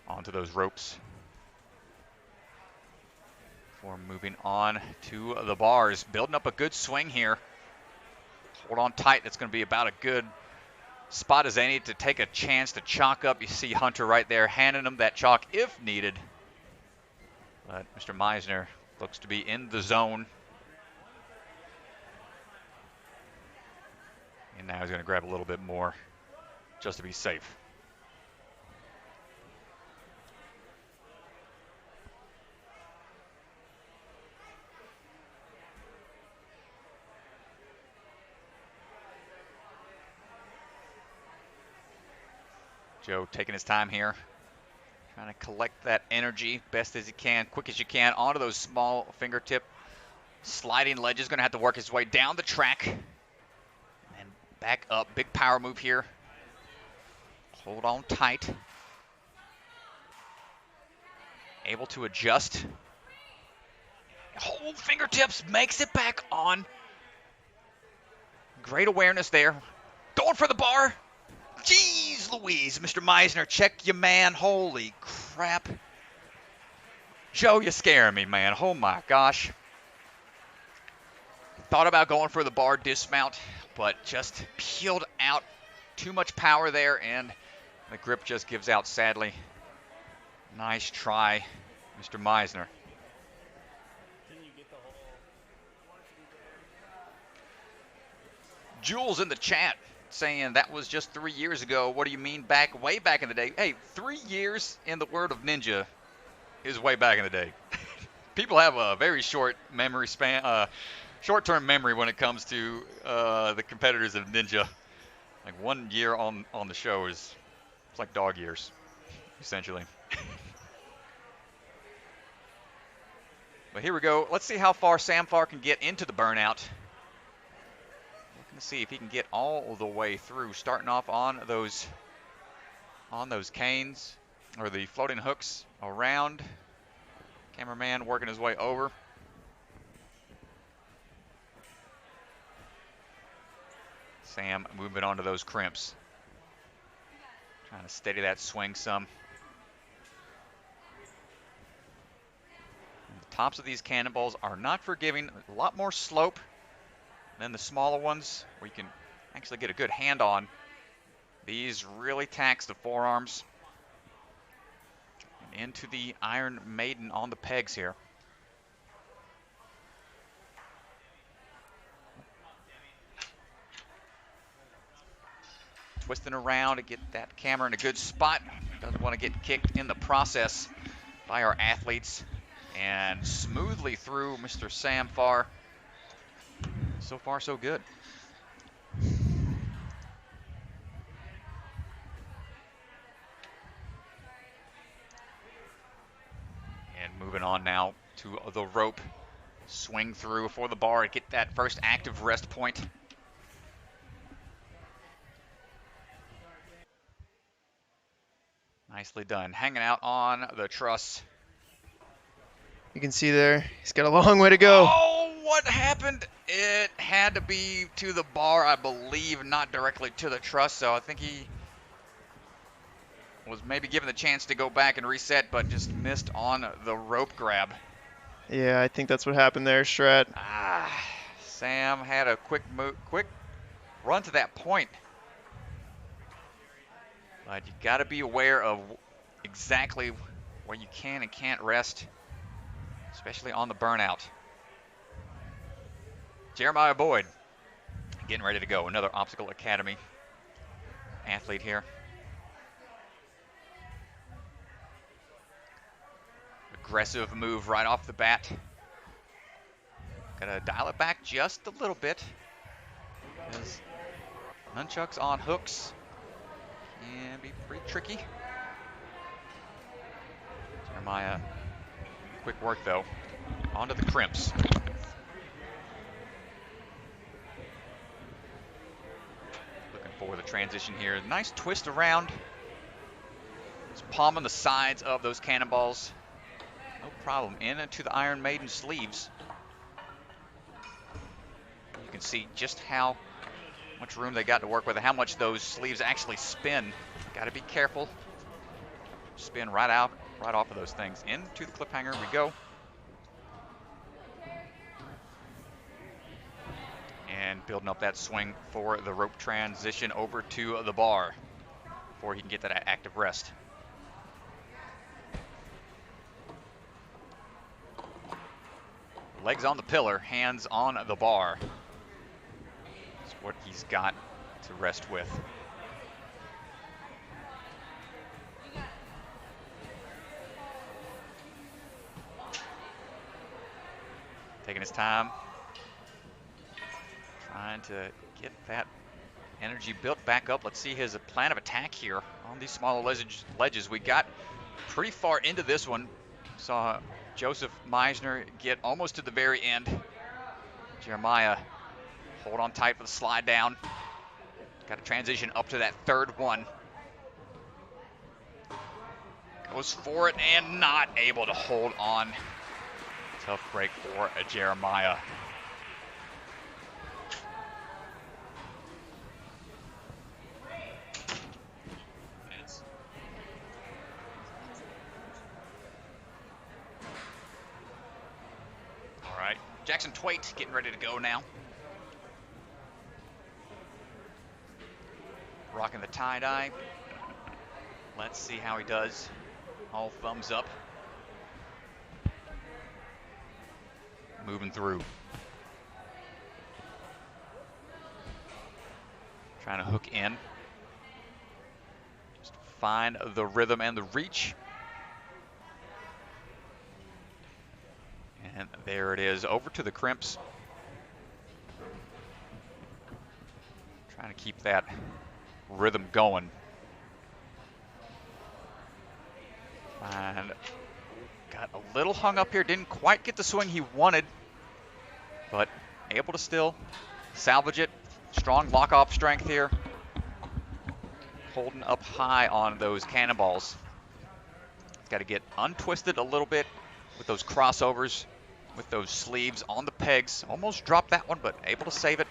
onto those ropes. Before moving on to the bars. Building up a good swing here. Hold on tight. That's going to be about a good spot as any to take a chance to chalk up. You see Hunter right there handing him that chalk if needed. But Mr. Meisner looks to be in the zone. And now he's going to grab a little bit more just to be safe. Joe taking his time here, trying to collect that energy best as he can, quick as you can, onto those small fingertip sliding ledges. Going to have to work his way down the track and back up. Big power move here. Hold on tight. Able to adjust. Hold fingertips, makes it back on. Great awareness there. Going for the bar. Jeez Louise, Mr. Meisner, check your man. Holy crap. Joe, you're scaring me, man. Oh my gosh. Thought about going for the bar dismount, but just peeled out. Too much power there, and the grip just gives out sadly. Nice try, Mr. Meisner. Jules in the chat saying that was just 3 years ago. What do you mean way back in the day? Hey, 3 years in the world of ninja is way back in the day. People have a very short memory span, short-term memory when it comes to the competitors of ninja. Like 1 year on the show it's like dog years, essentially. But here we go. Let's see how far Samfar can get into the burnout. Looking to see if he can get all the way through, starting off on those canes or the floating hooks around. Cameraman working his way over. Sam moving on to those crimps. Trying to steady that swing some. And the tops of these cannonballs are not forgiving. A lot more slope than the smaller ones, where you can actually get a good hand on. These really tax the forearms. And into the Iron Maiden on the pegs here. Twisting around to get that camera in a good spot. Doesn't want to get kicked in the process by our athletes. And smoothly through Mr. Samfar. So far, so good. And moving on now to the rope. Swing through for the bar to get that first active rest point. Nicely done. Hanging out on the truss. You can see there, he's got a long way to go. Oh, what happened? It had to be to the bar, I believe, not directly to the truss. So I think he was maybe given the chance to go back and reset, but just missed on the rope grab. Yeah, I think that's what happened there, Strat. Sam had a quick run to that point. But you got to be aware of exactly where you can and can't rest, especially on the burnout. Jeremiah Boyd getting ready to go. Another Obstacle Academy athlete here. Aggressive move right off the bat. Gotta dial it back just a little bit. Because nunchucks on hooks can be pretty tricky. Jeremiah, quick work though. Onto the crimps. Looking for the transition here. Nice twist around. Just palming the sides of those cannonballs. No problem. Into the Iron Maiden sleeves. You can see just how much room they got to work with and how much those sleeves actually spin. Got to be careful. Spin right off of those things. Into the clip hanger we go. And building up that swing for the rope transition over to the bar before he can get that active rest. Legs on the pillar, hands on the bar. That's what he's got to rest with. Taking his time. Trying to get that energy built back up. Let's see his plan of attack here on these smaller ledges. We got pretty far into this one. Saw Joseph Meisner get almost to the very end. Jeremiah hold on tight for the slide down. Got to transition up to that third one. Goes for it and not able to hold on. Tough break for Jeremiah. Jackson Twait getting ready to go now. Rocking the tie-dye. Let's see how he does. All thumbs up. Moving through. Trying to hook in. Just find the rhythm and the reach. And there it is, over to the crimps. Trying to keep that rhythm going. And got a little hung up here, didn't quite get the swing he wanted, but able to still salvage it. Strong lock-off strength here. Holding up high on those cannonballs. Got to get untwisted a little bit with those crossovers, with those sleeves on the pegs. Almost dropped that one, but able to save it.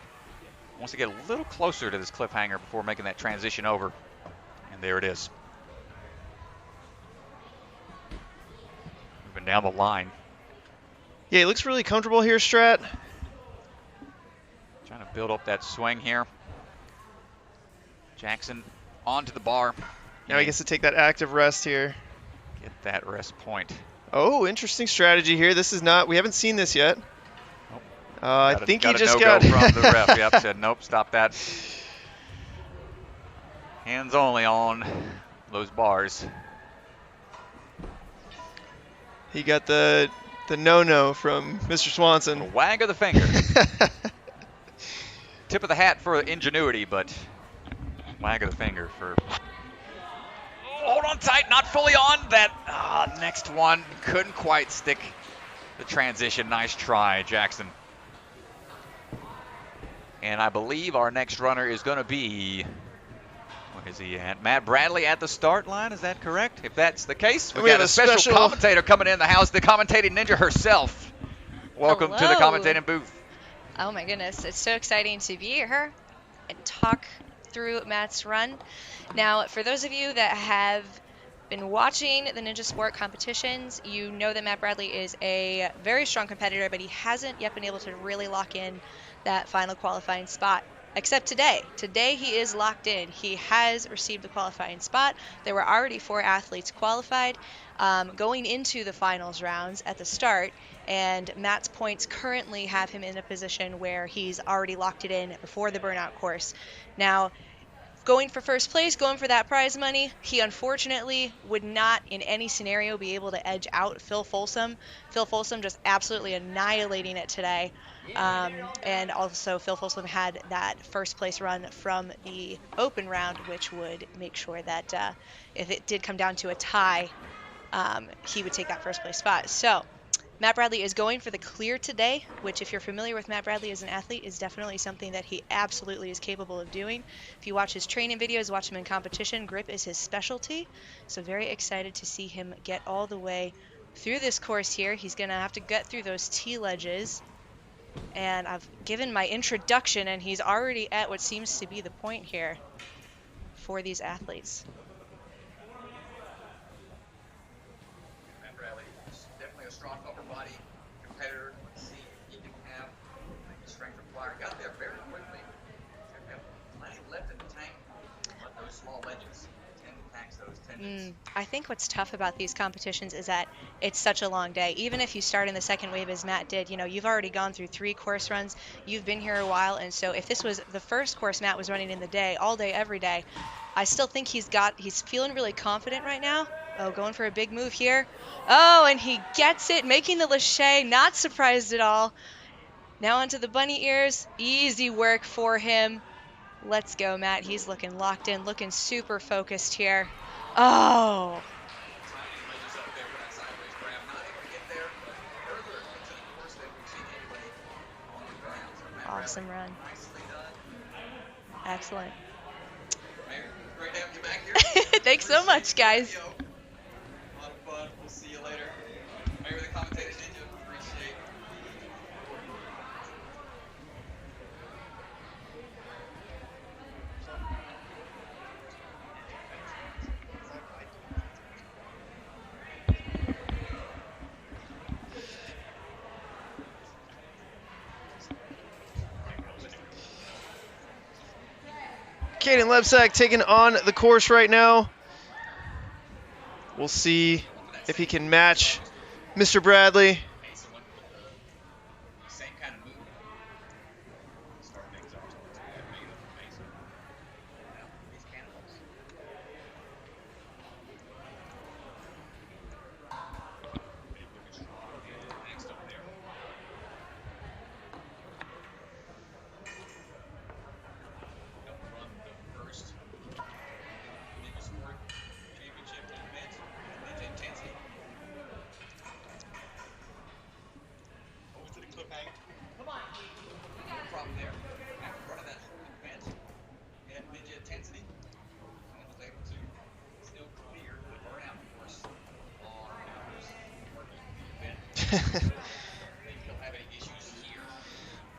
Wants to get a little closer to this cliffhanger before making that transition over. And there it is. Moving down the line. Yeah, he looks really comfortable here, Strat. Trying to build up that swing here. Jackson onto the bar. Now he gets to take that active rest here. Get that rest point. Oh, interesting strategy here. This is not, we haven't seen this yet. I think he just got got from the ref. Yep, said nope, stop that. Hands only on those bars. He got the no-no from Mr. Swanson. A wag of the finger. Tip of the hat for ingenuity, but wag of the finger for... Hold on tight, not fully on. That next one couldn't quite stick the transition. Nice try, Jackson. And I believe our next runner is going to be, where is he at? Matt Bradley at the start line, is that correct? If that's the case, we got a special commentator coming in the house, the commentating ninja herself. Welcome to the commentating booth. Oh my goodness, it's so exciting to be here and talk through Matt's run. Now, for those of you that have been watching the Ninja Sport competitions, you know that Matt Bradley is a very strong competitor, but he hasn't yet been able to really lock in that final qualifying spot. Except today. Today he is locked in. He has received the qualifying spot. There were already 4 athletes qualified going into the finals rounds at the start, and Matt's points currently have him in a position where he's already locked it in before the Burnout course. Now, going for first place, going for that prize money, he unfortunately would not in any scenario be able to edge out Phil Folsom. Phil Folsom just absolutely annihilating it today. And also Phil Folsom had that first place run from the open round, which would make sure that if it did come down to a tie, he would take that first place spot. So Matt Bradley is going for the clear today, which if you're familiar with Matt Bradley as an athlete is definitely something that he absolutely is capable of doing. If you watch his training videos, watch him in competition, grip is his specialty. So very excited to see him get all the way through this course here. He's going to have to get through those T-ledges. And I've given my introduction, and he's already at what seems to be the point here for these athletes. Matt Bradley is definitely a strong upper body competitor. Let's see if he can have the strength required. Got there very quickly. Got plenty left in the tank. Let those small ledges tend to tax those tendons. I think what's tough about these competitions is that it's such a long day. Even if you start in the second wave as Matt did, you know, you've already gone through 3 course runs. You've been here a while, and so if this was the first course Matt was running in the day, all day, every day, I still think he's feeling really confident right now. Oh, going for a big move here. Oh, and he gets it, making the lache, not surprised at all. Now onto the bunny ears. Easy work for him. Let's go, Matt. He's looking locked in, looking super focused here. Oh. Awesome run. Excellent. Thanks so much, guys. A lot of fun. We'll see you later. Maybe the commentators did you appreciate. Caden Lebsack taking on the course right now. We'll see if he can match Mr. Bradley.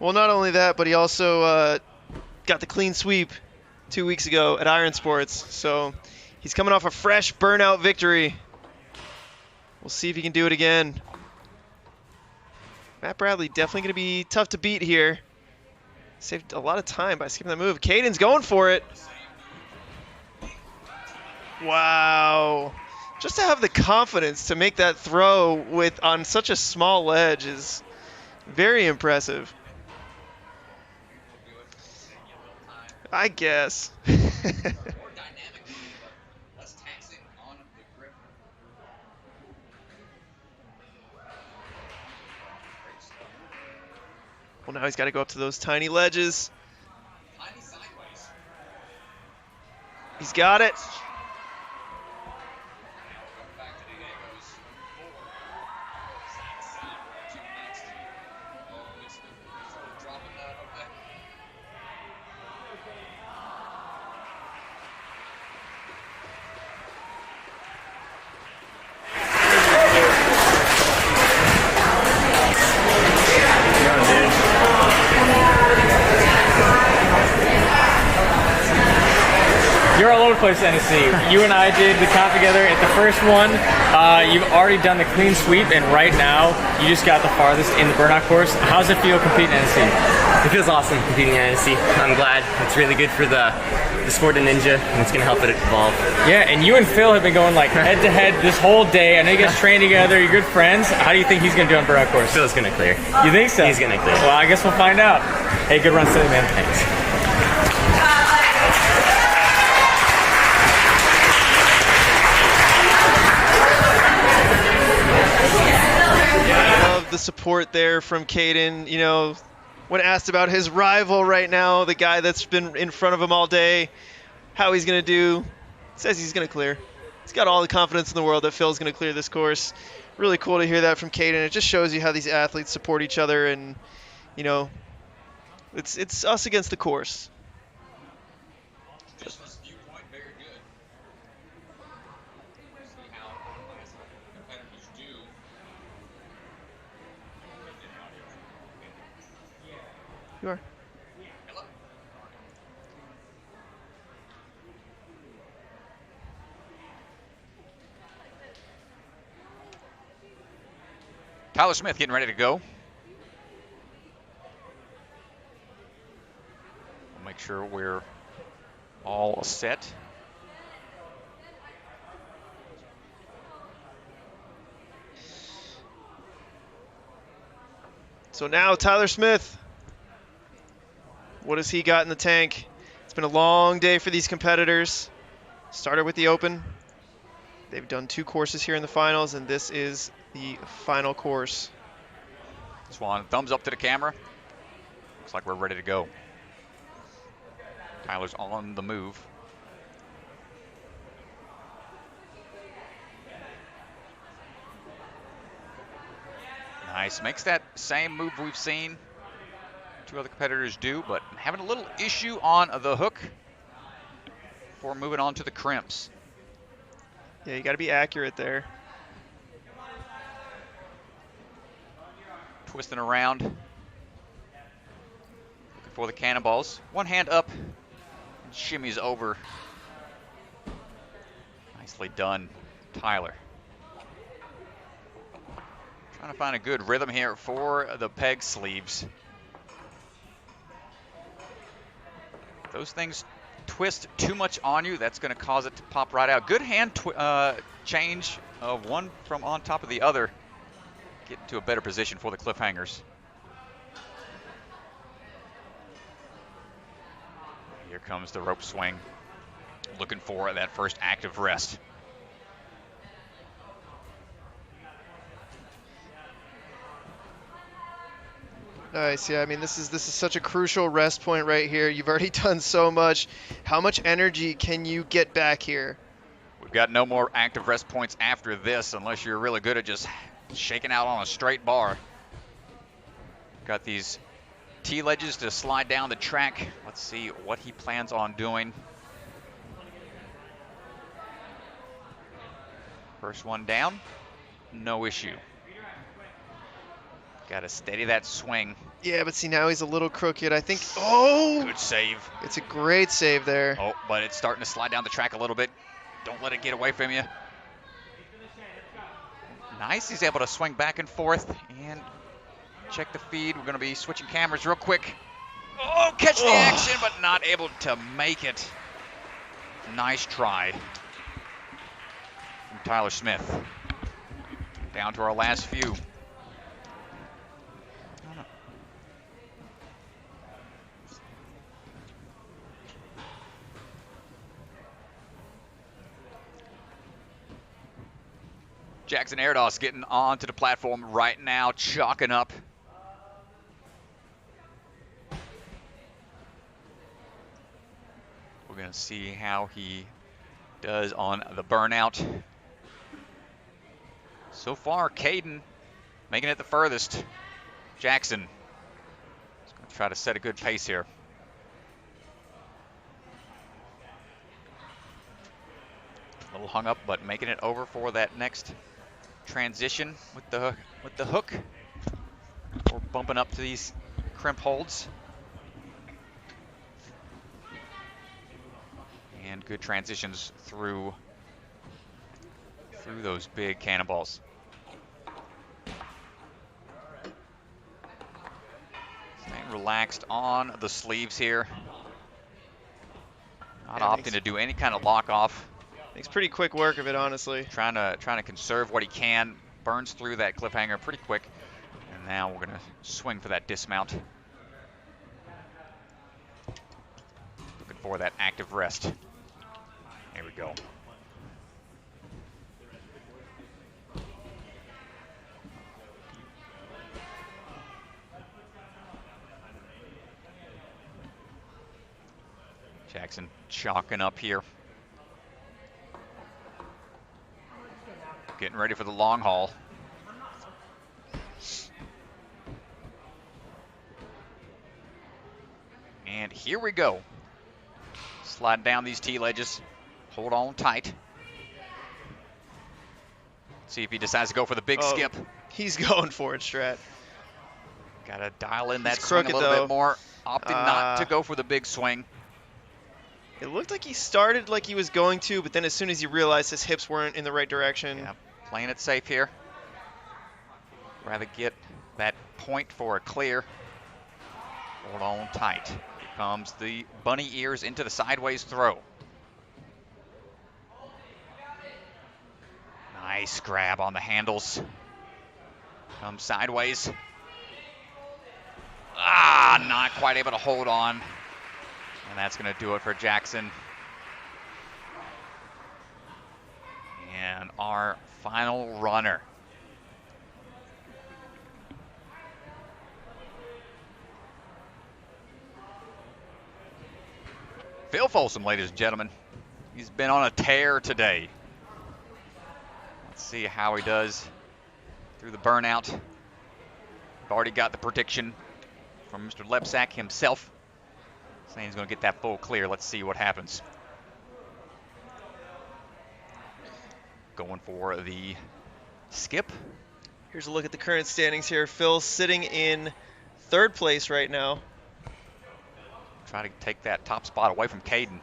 Well, not only that, but he also got the clean sweep 2 weeks ago at Iron Sports. So he's coming off a fresh Burnout victory. We'll see if he can do it again. Matt Bradley definitely going to be tough to beat here. Saved a lot of time by skipping that move. Caden's going for it. Wow. Just to have the confidence to make that throw on such a small ledge is very impressive. I guess. Well, now he's got to go up to those tiny ledges. He's got it. You're all over the place, NSC. You and I did the count together at the first one. You've already done the clean sweep, and right now you just got the farthest in the Burnout course. How's it feel competing at NSC? It feels awesome competing at NSC. I'm glad. It's really good for the sport of ninja, and it's going to help it evolve. Yeah, and you and Phil have been going like head to head this whole day. I know you guys train together. You're good friends. How do you think he's going to do on Burnout course? Phil's going to clear. You think so? He's going to clear. Well, I guess we'll find out. Hey, good run today, man. Thanks. The support there from Caden. You know, when asked about his rival right now, the guy that's been in front of him all day, how he's going to do, says he's going to clear. He's got all the confidence in the world that Phil's going to clear this course. Really cool to hear that from Caden. It just shows you how these athletes support each other, and, you know, it's us against the course. You are. Tyler Smith getting ready to go. We'll make sure we're all set. So now Tyler Smith. What has he got in the tank? It's been a long day for these competitors. Started with the Open. They've done 2 courses here in the finals, and this is the final course. Swan, thumbs up to the camera. Looks like we're ready to go. Tyler's on the move. Nice. Makes that same move we've seen 2 other competitors do, but having a little issue on the hook before moving on to the crimps. Yeah, you got to be accurate there. Twisting around. Looking for the cannonballs. One hand up. Shimmies over. Nicely done, Tyler. Trying to find a good rhythm here for the peg sleeves. Those things twist too much on you, that's going to cause it to pop right out. Good hand change of one from on top of the other. Get into a better position for the cliffhangers. Here comes the rope swing. Looking for that first active rest. Nice. Yeah, I mean, this is such a crucial rest point right here. You've already done so much. How much energy can you get back here? We've got no more active rest points after this unless you're really good at just shaking out on a straight bar. Got these T-ledges to slide down the track. Let's see what he plans on doing. First one down, no issue. Got to steady that swing. Yeah, but see, now he's a little crooked. I think, oh! Good save. It's a great save there. Oh, but it's starting to slide down the track a little bit. Don't let it get away from you. Nice, he's able to swing back and forth and check the feed. We're going to be switching cameras real quick. Oh, catch the action, but not able to make it. Nice try from Tyler Smith. Down to our last few. Jackson Erdos getting onto the platform right now, chalking up. We're going to see how he does on the burnout. So far, Caden making it the furthest. Jackson is going to try to set a good pace here. A little hung up, but making it over for that next transition with the hook. We're bumping up to these crimp holds. And good transitions through those big cannonballs. Staying relaxed on the sleeves here. Not opting to do any kind of lock off. Makes pretty quick work of it, honestly. Trying to conserve what he can. Burns through that cliffhanger pretty quick. And now we're gonna swing for that dismount. Looking for that active rest. There we go. Jackson chalking up here. Getting ready for the long haul. And here we go. Slide down these T-ledges. Hold on tight. See if he decides to go for the big skip. He's going for it, Strat. Got to dial in that swing a little bit more. Opted not to go for the big swing. It looked like he started like he was going to, but then as soon as he realized his hips weren't in the right direction. Yeah, playing it safe here. Rather get that point for a clear. Hold on tight. Here comes the bunny ears into the sideways throw. Nice grab on the handles. Comes sideways. Not quite able to hold on. And that's going to do it for Jackson. And our final runner. Phil Folsom, ladies and gentlemen. He's been on a tear today. Let's see how he does through the burnout. We've already got the prediction from Mr. Lepsack himself, saying he's going to get that full clear. Let's see what happens. Going for the skip. Here's a look at the current standings here. Phil sitting in third place right now. Try to take that top spot away from Caden.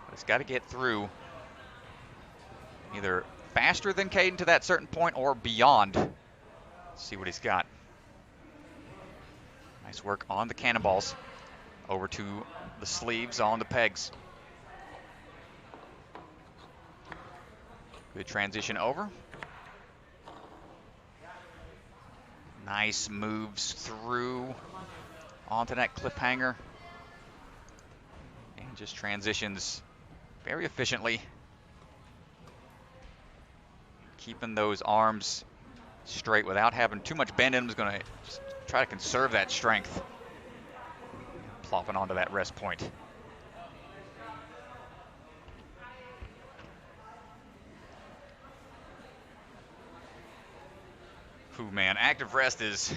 But it's got to get through either faster than Caden to that certain point or beyond. Let's see what he's got. Nice work on the cannonballs. Over to the sleeves on the pegs. Good transition over. Nice moves through onto that cliffhanger. And just transitions very efficiently. Keeping those arms straight without having too much bend in them. Is going to just try to conserve that strength. Plopping onto that rest point. Ooh, man, active rest is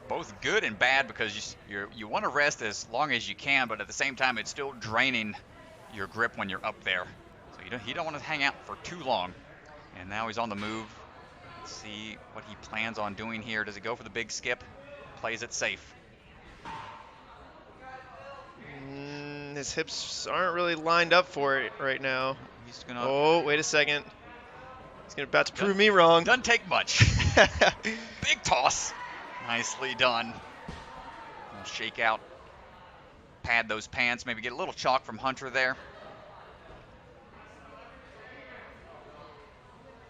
both good and bad because you want to rest as long as you can, but at the same time, it's still draining your grip when you're up there. So you don't want to hang out for too long. And now he's on the move. Let's see what he plans on doing here. Does he go for the big skip? Plays it safe. His hips aren't really lined up for it right now. He's gonna. Oh, wait a second. He's about to prove me wrong. Doesn't take much. Big toss. Nicely done. We'll shake out. Pad those pants. Maybe get a little chalk from Hunter there.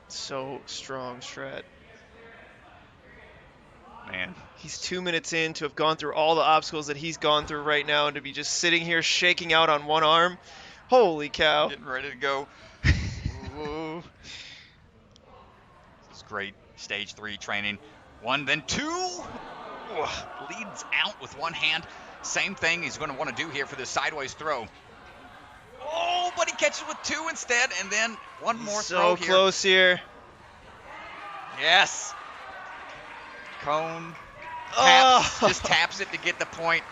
So strong, Strat. Man. He's 2 minutes in to have gone through all the obstacles that he's gone through right now and to be just sitting here shaking out on one arm. Holy cow. Getting ready to go. This is great. Stage 3 training. 1, then 2. Leads out with one hand. Same thing he's going to want to do here for this sideways throw. Oh, but he catches with 2 instead, and then one more throw here. So close here. Yes. Cone taps, just taps it to get the point,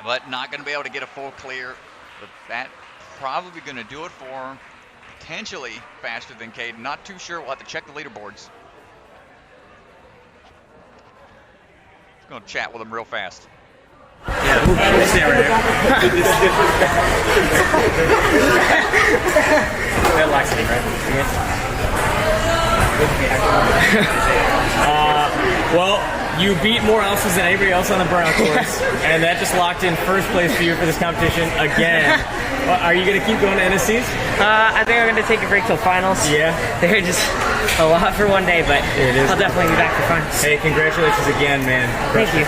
but not going to be able to get a full clear. But that probably going to do it for him. Potentially faster than Caden. Not too sure. We'll have to check the leaderboards. Just going to chat with him real fast. Yeah, stay right there. That laxity, right? Well, you beat more else's than anybody else on the Burnout course, and that just locked in first place for you for this competition again. Are you going to keep going to NSCs? I think I'm going to take a break till finals. Yeah. They're just a lot for one day, but it is. I'll definitely be back for finals. Hey, congratulations again, man. Thank you.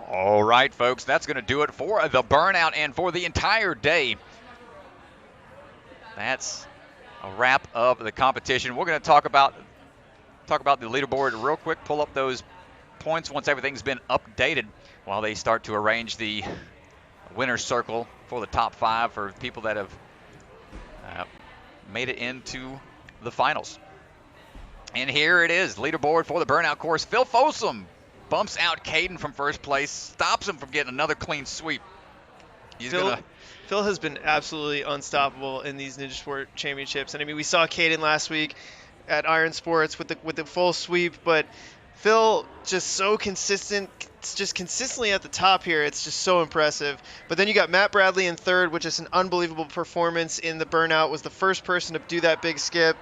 All right, folks, that's going to do it for the Burnout and for the entire day. That's a wrap of the competition. We're going to talk about the leaderboard real quick, pull up those points once everything's been updated while they start to arrange the winner's circle for the top 5 for people that have made it into the finals. And here it is, leaderboard for the Burnout course. Phil Fossum bumps out Caden from first place, stops him from getting another clean sweep. Phil has been absolutely unstoppable in these Ninja Sport Championships. And I mean, we saw Caden last week at Iron Sports with the full sweep, but Phil just so consistent, just consistently at the top here. It's just so impressive. But then you got Matt Bradley in third, which is an unbelievable performance in the Burnout, was the first person to do that big skip.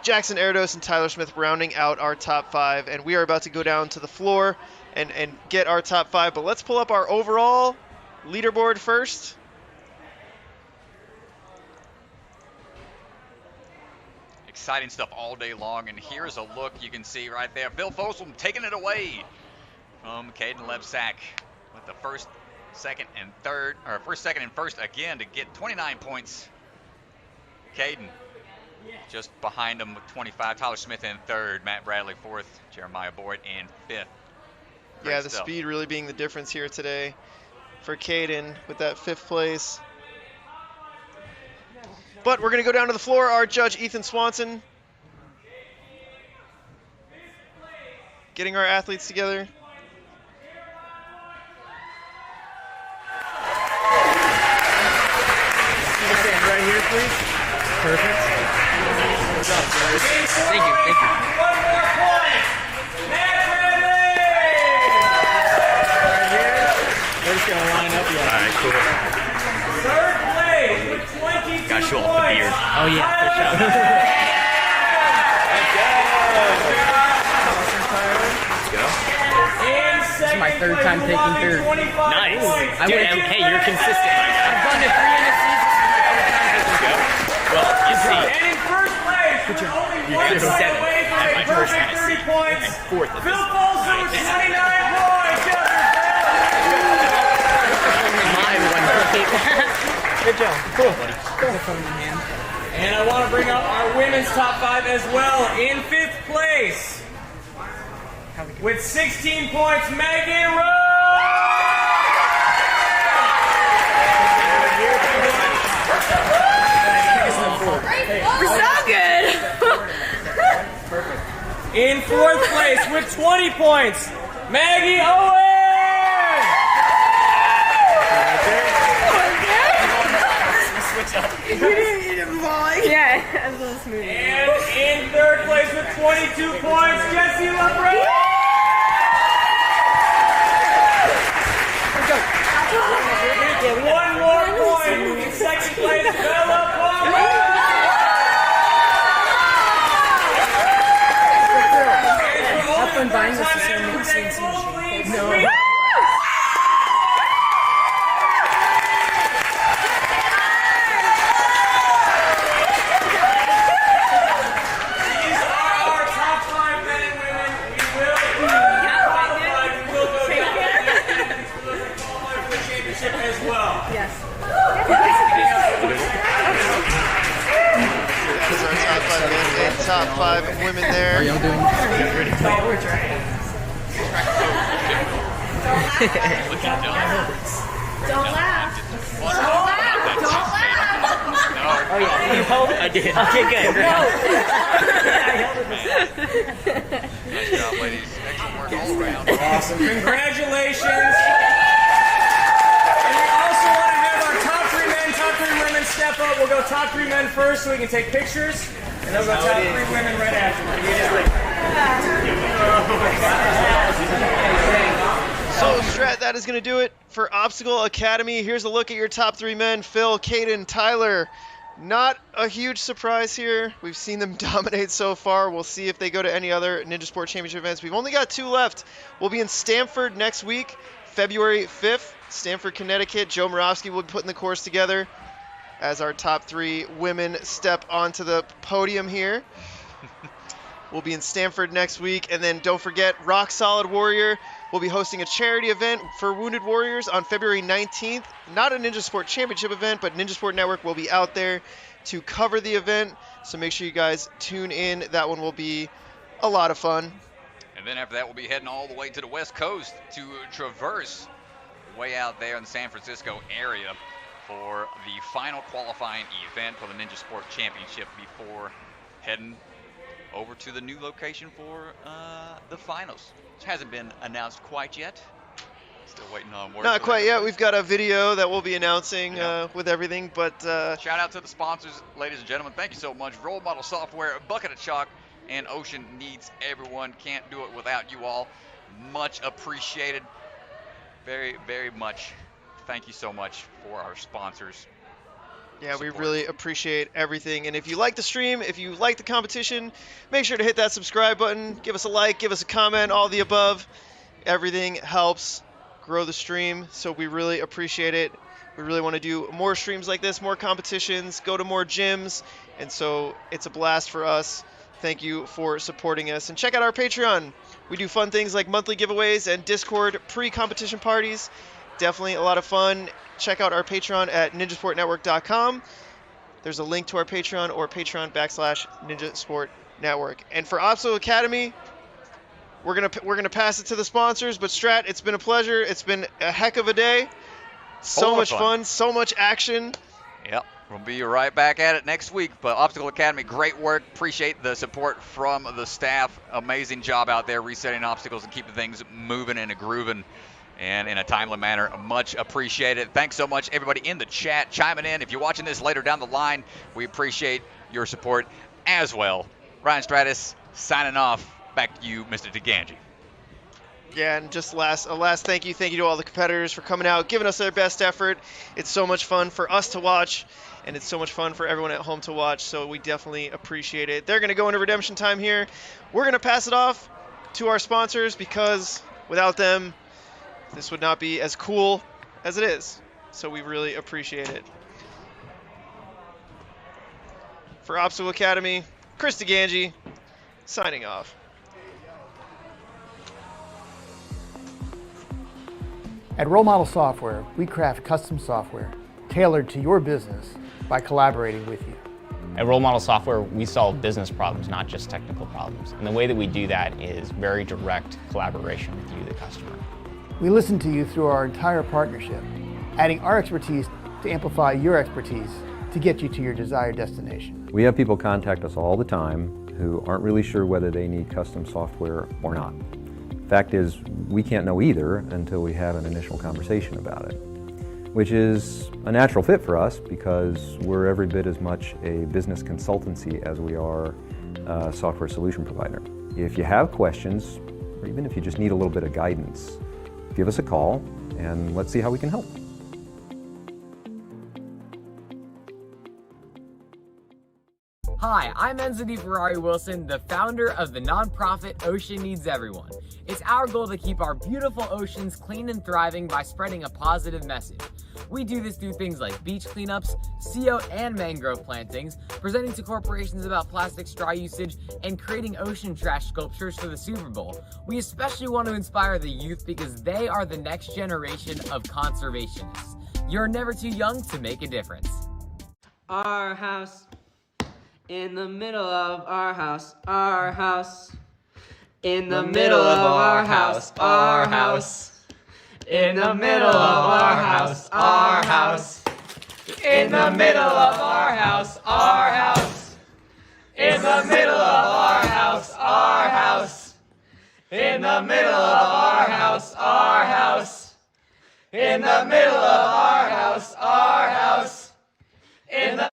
Jackson Erdos and Tyler Smith rounding out our top 5, and we are about to go down to the floor and get our top 5. But let's pull up our overall leaderboard first. Exciting stuff all day long, and here's a look you can see right there. Phil Fossum taking it away from Caden Lebsack with the first, second, and first again to get 29 points. Caden just behind him with 25. Tyler Smith in third, Matt Bradley fourth, Jeremiah Boyd in fifth. Great stuff. Speed really being the difference here today for Caden with that 5th place. But we're going to go down to the floor. Our judge, Ethan Swanson, getting our athletes together. Stand right here, please. Perfect. Thank you. One more point. Right here. We're just going to line up. Yeah. All right, cool. Third place with 20 Gotta show off the beard. Oh, yeah, for sure. Let's go. In second third time taking third. Nice. Dude, hey, you're consistent. I've gone to 3 NSCs. Well, you see, And in first place, with only you one got point 7 away from at a my first perfect 30 NSC, points, and 4th at Phil this. Folsom with 29 points. Good job. Cool. And I want to bring up our women's top 5 as well. In 5th place, with 16 points, Megan Rose! We're so good. In 4th place, with 20 points, Maggie Owen! You didn't fall. Yeah, that's a little smooth. And in 3rd place with 22 points, Jessie LaBrie! One more point in 2nd place, Bella Palmer! Have fun buying this CNC machine. No. As well. Yes. That's our top 5 men and top 5 women there. Are y'all doing? We're trying. Don't laugh. Don't laugh. Don't laugh. Oh yeah, you held it? I did. Okay, good. Nice job, ladies. Excellent work all around. Awesome. Congratulations. And we also want to have our top 3 men, top 3 women step up. We'll go top 3 men first so we can take pictures. And then we'll go top 3 women right after. So, Strat, that is going to do it for Obstacle Academy. Here's a look at your top 3 men, Phil, Caden, Tyler. Not a huge surprise here. We've seen them dominate so far. We'll see if they go to any other Ninja Sport Championship events. We've only got 2 left. We'll be in Stamford next week, February 5th. Stamford, Connecticut. Joe Moravsky will be putting the course together as our top 3 women step onto the podium here. We'll be in Stamford next week. And then don't forget, Rock Solid Warrior will be hosting a charity event for Wounded Warriors on February 19th. Not a Ninja Sport Championship event, but Ninja Sport Network will be out there to cover the event. So make sure you guys tune in. That one will be a lot of fun. And then after that, we'll be heading all the way to the West Coast to Traverse, way out there in the San Francisco area for the final qualifying event for the Ninja Sport Championship before heading over to the new location for the finals, which hasn't been announced quite yet. Still waiting on word. Not quite yet. We've got a video that we'll be announcing with everything, but shout out to the sponsors, ladies and gentlemen. Thank you so much. Role Model Software, Bucket of Chalk, and Ocean Needs Everyone. Can't do it without you all. Much appreciated. Very, very much. Thank you so much for our sponsors. Yeah, we really appreciate everything. And if you like the stream, if you like the competition, make sure to hit that subscribe button. Give us a like, give us a comment, all the above. Everything helps grow the stream, so we really appreciate it. We really want to do more streams like this, more competitions, go to more gyms, and so it's a blast for us. Thank you for supporting us. And check out our Patreon. We do fun things like monthly giveaways and Discord pre-competition parties. Definitely a lot of fun. Check out our Patreon at ninjasportnetwork.com. There's a link to our Patreon or Patreon/Ninja Sport Network. And for Obstacle Academy, we're gonna pass it to the sponsors. But Strat, it's been a pleasure. It's been a heck of a day. So much fun, so much action. Yep, we'll be right back at it next week. But Obstacle Academy, great work. Appreciate the support from the staff. Amazing job out there resetting obstacles and keeping things moving and grooving and in a timely manner. Much appreciated. Thanks so much, everybody in the chat chiming in. If you're watching this later down the line, we appreciate your support as well. Ryan Stratus signing off. Back to you, Mr. DeGangi. Yeah, and just a last thank you to all the competitors for coming out, giving us their best effort. It's so much fun for us to watch, and it's so much fun for everyone at home to watch, so we definitely appreciate it. They're going to go into redemption time here. We're going to pass it off to our sponsors because without them, This would not be as cool as it is, so we really appreciate it. For Obstacle Academy, Chris DeGangi, signing off. At Role Model Software, we craft custom software tailored to your business by collaborating with you. At Role Model Software, we solve business problems, not just technical problems. And the way that we do that is very direct collaboration with you, the customer. We listen to you through our entire partnership, adding our expertise to amplify your expertise to get you to your desired destination. We have people contact us all the time who aren't really sure whether they need custom software or not. Fact is, we can't know either until we have an initial conversation about it, which is a natural fit for us because we're every bit as much a business consultancy as we are a software solution provider. If you have questions, or even if you just need a little bit of guidance, give us a call and let's see how we can help. Hi, I'm NSC Ferrari Wilson, the founder of the nonprofit Ocean Needs Everyone. It's our goal to keep our beautiful oceans clean and thriving by spreading a positive message. We do this through things like beach cleanups, CO and mangrove plantings, presenting to corporations about plastic straw usage, and creating ocean trash sculptures for the Super Bowl. We especially want to inspire the youth because they are the next generation of conservationists. You're never too young to make a difference. Our house. In the middle of our house, our house. In the middle of our house, our house. In the middle of our house, our house. In the middle of our house, our house. In the middle of our house, our house. In the middle of our house, our house. In the middle of our house, our house. In the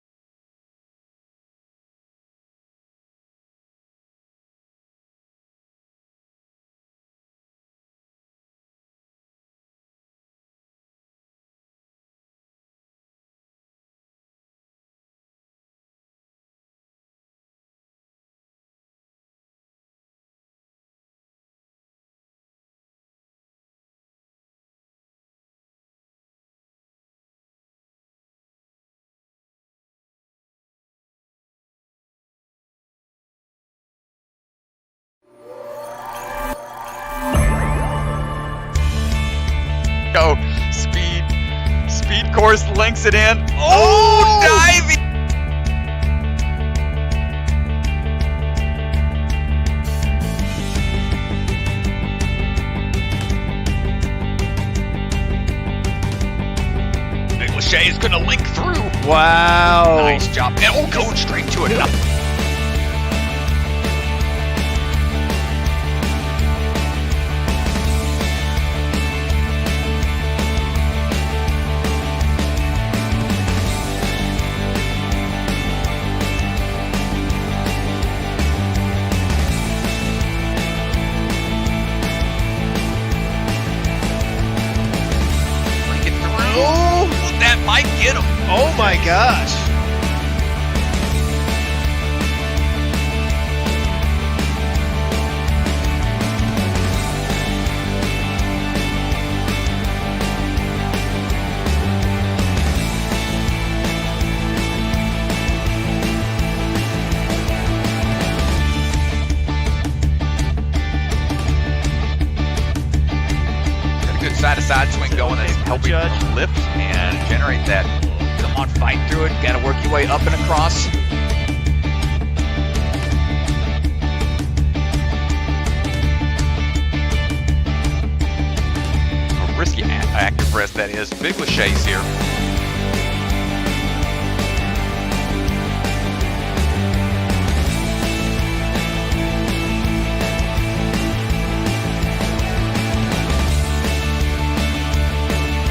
Go. Speed course links it in. Oh, diving! Big Lachey is gonna link through. Wow. Nice job. And going straight to it. Might get him. Oh my gosh. Got a good side-to-side swing going and helping lift and generate that. Come on, fight through it. Got to work your way up and across. A risky active rest, that is. Big Lachey's here.